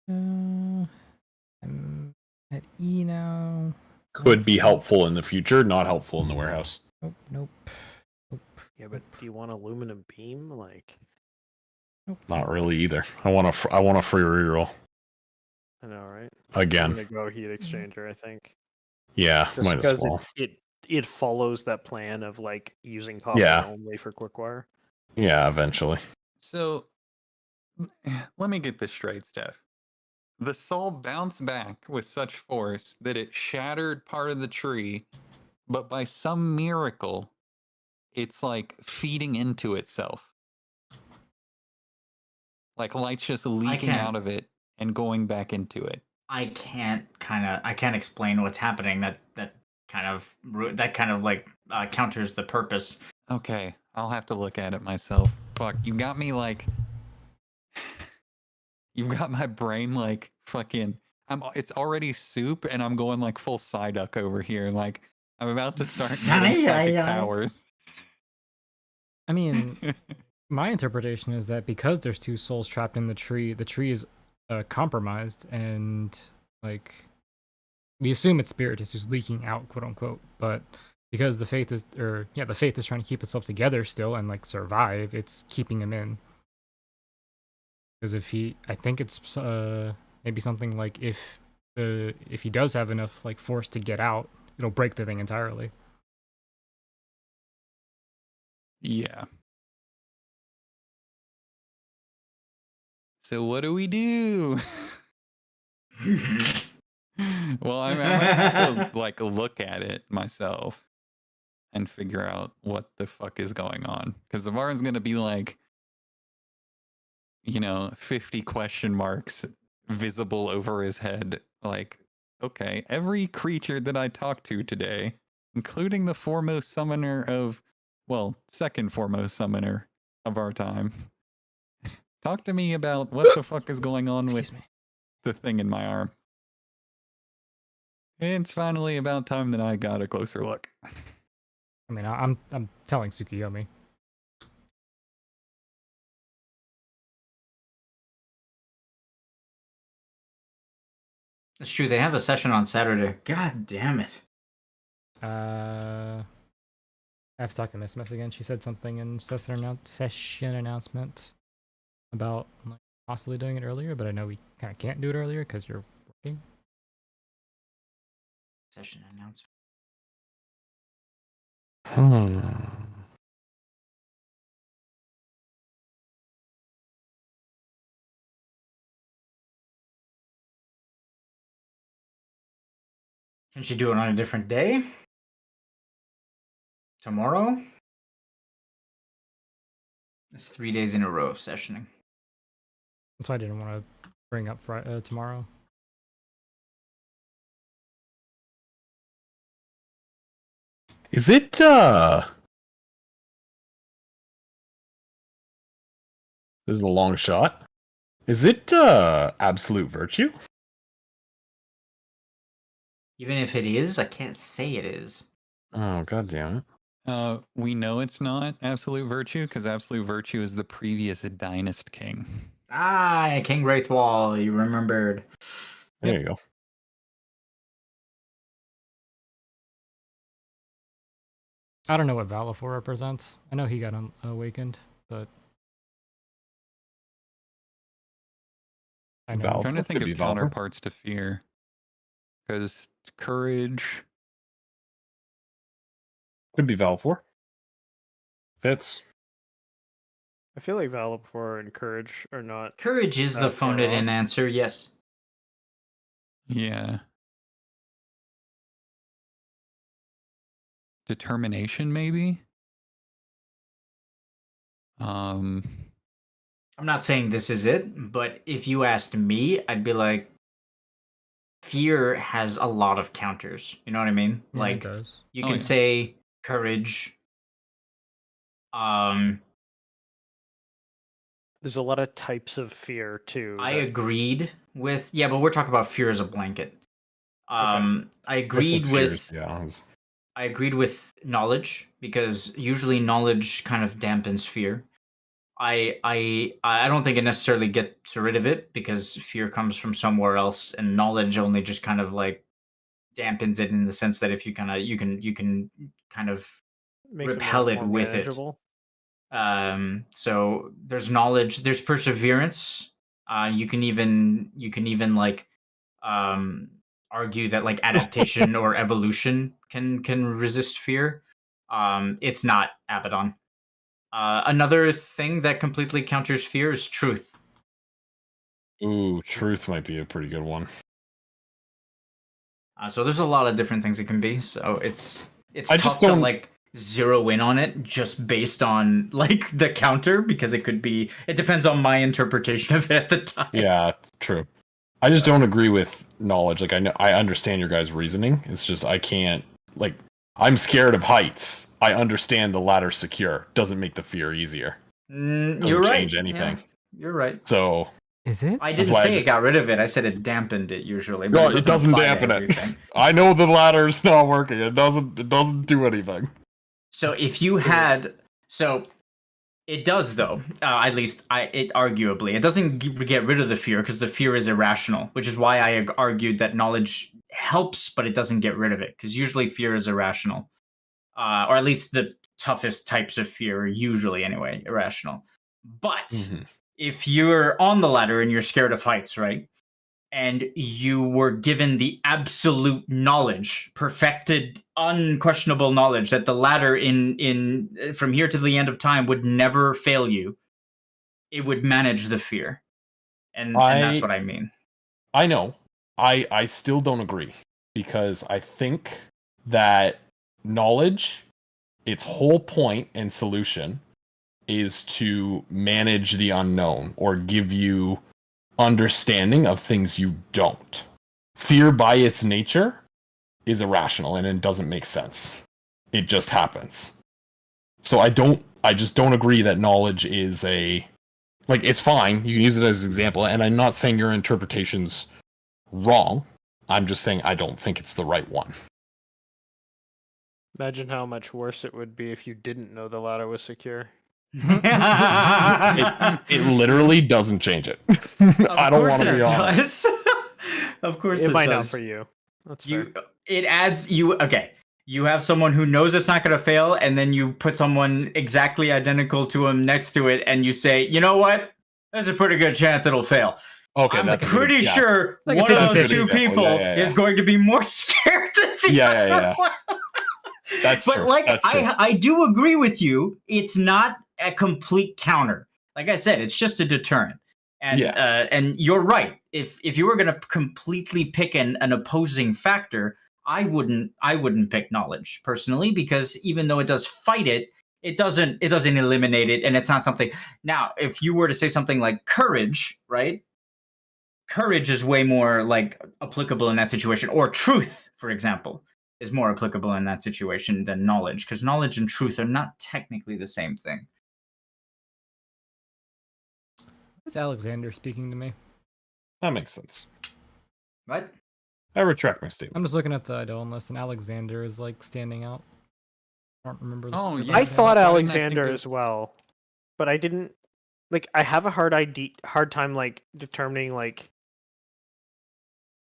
I'm at E now. could be helpful in the future, not helpful in the warehouse. Nope. yeah, but do you want aluminum beam? Like, Not really either. I want a free reroll I know, right? again. I'm gonna go heat exchanger, I think. Yeah, Just might as because well. it follows that plan of like using copper Yeah. only for quick wire. Yeah, eventually. So let me get this straight, Steph. The soul bounced back with such force that it shattered part of the tree, but by some miracle, it's like feeding into itself. Like light's just leaking can't- out of it and going back into it. I can't explain what's happening. That kind of like counters the purpose. Okay, I'll have to look at it myself. Fuck, you got me like you've got my brain like fucking it's already soup and I'm going like full Psyduck over here. Like I'm about to start getting psychic powers. I mean, my interpretation is that because there's two souls trapped in the tree is compromised, and like we assume it's Spiritus who's leaking out, quote unquote. But because the Fayth is trying to keep itself together still and like survive, it's keeping him in. Because I think it's maybe something like if he does have enough like force to get out, it'll break the thing entirely. Yeah. So what do we do? Well, I might have to like look at it myself and figure out what the fuck is going on. Because Zevara's gonna be like, 50 question marks visible over his head. Like, okay, every creature that I talked to today, including the foremost summoner second foremost summoner of our time, talk to me about what the fuck is going on with Excuse me. the thing in my arm. It's finally about time that I got a closer look. I mean, I'm telling Tsukiyomi. It's true. They have a session on Saturday. God damn it. I have to talk to Miss again. She said something in session announcement about like, possibly doing it earlier, but I know we kind of can't do it earlier because you're working. Session announcement. Can she do it on a different day? Tomorrow? It's 3 days in a row of sessioning. That's why I didn't want to bring up tomorrow. Is it this is a long shot. Is it absolute virtue? Even if it is, I can't say it is. Oh, god damn it. We know it's not absolute virtue because absolute virtue is the previous dynast king. Ah, King Wraithwall, you remembered. There you go. I don't know what Valifor represents. I know he got awakened, but I know. I'm trying to Valifor think could be of Valifor. counterparts to fear. Because courage. Could be Valifor. Fits. I feel like Valifor and Courage are not. Courage is the That far phoned it in off. answer, yes. Yeah. Determination, maybe? I'm not saying this is it, but if you asked me, I'd be like, fear has a lot of counters. You know what I mean? Yeah, Like, it does. you Oh, can yeah. say courage. There's a lot of types of fear too. I that- agreed with, yeah, but we're talking about fear as a blanket. I Types agreed of with fears, yeah. I agreed with knowledge because usually knowledge kind of dampens fear. I don't think it necessarily gets rid of it because fear comes from somewhere else, and knowledge only just kind of like dampens it in the sense that if you you can kind of makes repel it it more with it. manageable. So there's knowledge, there's perseverance. You can even like argue that like adaptation or evolution can resist fear. It's not Abaddon. Another thing that completely counters fear is truth. Ooh, truth might be a pretty good one. So there's a lot of different things it can be. So it's I tough just to don't- like zero in on it just based on like the counter because it depends on my interpretation of it at the time. Yeah, true. I just don't agree with knowledge. Like I understand your guys' reasoning. It's just I can't like I'm scared of heights. I understand the ladder's secure. Doesn't make the fear easier. Doesn't You're right. change anything. Yeah, you're right. So Is it? I didn't why I say just- it got rid of it. I said it dampened it usually. no, But it doesn't apply to dampen it. everything. I know the ladder's not working. It doesn't do anything. So if you had, so it does though. At least it arguably it doesn't get rid of the fear because the fear is irrational, which is why I argued that knowledge helps, but it doesn't get rid of it because usually fear is irrational, or at least the toughest types of fear are usually anyway irrational. But Mhm. if you're on the ladder and you're scared of heights, right? And you were given the absolute knowledge, perfected, unquestionable knowledge that the ladder in from here to the end of time would never fail you, it would manage the fear, and that's what I mean. I know. I still don't agree because I think that knowledge, its whole point and solution is to manage the unknown or give you understanding of things you don't. Fear by its nature is irrational and it doesn't make sense. It just happens. So I just don't agree that knowledge is like it's fine. You can use it as an example, and I'm not saying your interpretation's wrong. I'm just saying I don't think it's the right one. Imagine how much worse it would be if you didn't know the ladder was secure. It literally doesn't change it. I don't want to be honest. Of course It might not does. for you. That's You fair. it adds you okay. You have someone who knows it's not going to fail, and then you put someone exactly identical to him next to it, and you say, you know what? There's a pretty good chance it'll fail. Okay, I'm that's a pretty good, yeah. sure Like a one of 50-50 those two example. people Yeah. is going to be more scared than the Yeah, other yeah. one. That's But true. like That's true. I do agree with you. It's not a complete counter. Like I said, it's just a deterrent. And Yeah. and you're right. If you were going to completely pick an opposing factor, I wouldn't pick knowledge personally, because even though it does fight it, it doesn't eliminate it, and it's not something. Now, if you were to say something like courage, right? Courage is way more like applicable in that situation, or truth, for example, is more applicable in that situation than knowledge, because knowledge and truth are not technically the same thing. It's Alexander speaking to me. That makes sense. What? I retract my statement. I'm just looking at the Eidolon list, and Alexander is like standing out. I don't remember. Oh, the yeah. I thought why didn't I think Alexander of- as well, but I didn't. Like, I have a hard time like determining like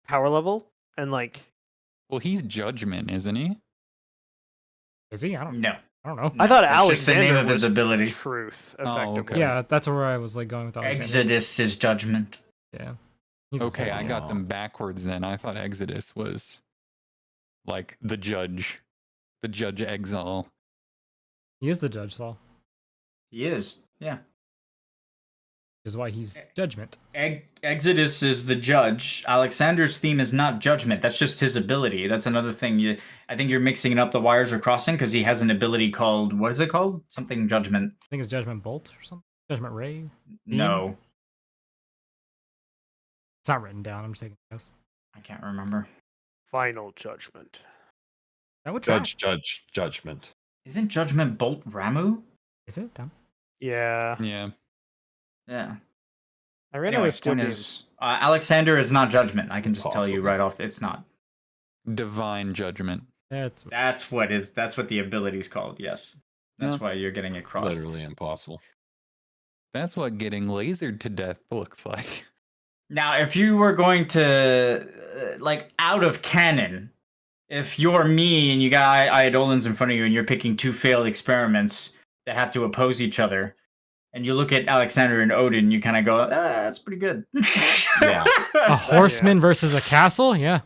power level and like. Well, he's judgment, isn't he? Is he? I don't No. I don't know. I thought That's just the Alexander name of his was ability. truth, Oh, effectively. okay. Yeah, that's where I was like going with Alexander. Exodus is judgment. Yeah. He's a Okay, I second. got them backwards then. I thought Exodus was like the judge exile. He is the judge, Saul. He is. Yeah. Which is why he's judgment. Exodus is the judge. Alexander's theme is not judgment. That's just his ability. That's another thing. I think you're mixing it up. The wires are crossing because he has an ability called, what is it called? Something judgment. I think it's Judgment Bolt or something. Judgment Ray. No, It's not written down. I'm just taking a guess. I can't remember. Final judgment. That would track. Judgment. Isn't judgment Bolt Ramu? Is it? Damn. Yeah. Yeah. Yeah. I ran Anyway, away steel point beams. is, Alexander is not judgment. I can just tell you Possible. right off. It's not. Divine judgment. That's That's what the ability is called. Yes. That's Yeah. why you're getting it crossed. Literally impossible. That's what getting lasered to death looks like. Now, if you were going to, like, out of canon, if you're me and you got Eidolons in front of you and you're picking two failed experiments that have to oppose each other, and you look at Alexander and Odin, you kind of go, that's pretty good. Yeah. a horseman versus a castle. Yeah.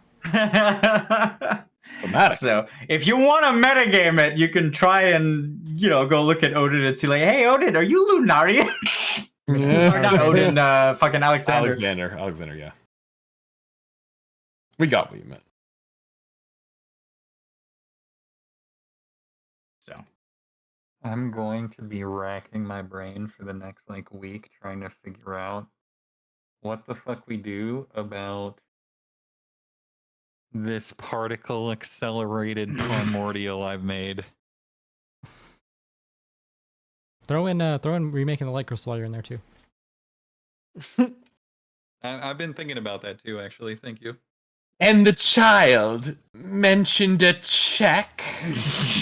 Dramatic. So, if you want to metagame it, you can try and, go look at Odin and see, like, hey, Odin, are you Lunarian? Or not Odin, fucking Alexander. Alexander, yeah. We got what you meant. So, I'm going to be racking my brain for the next week trying to figure out what the fuck we do about this particle accelerated primordial I've made. Throw in remaking the light crystal while you're in there too. I've been thinking about that too, actually. Thank you. And the child mentioned a check.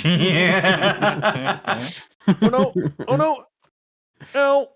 yeah. Oh no! Oh no! No!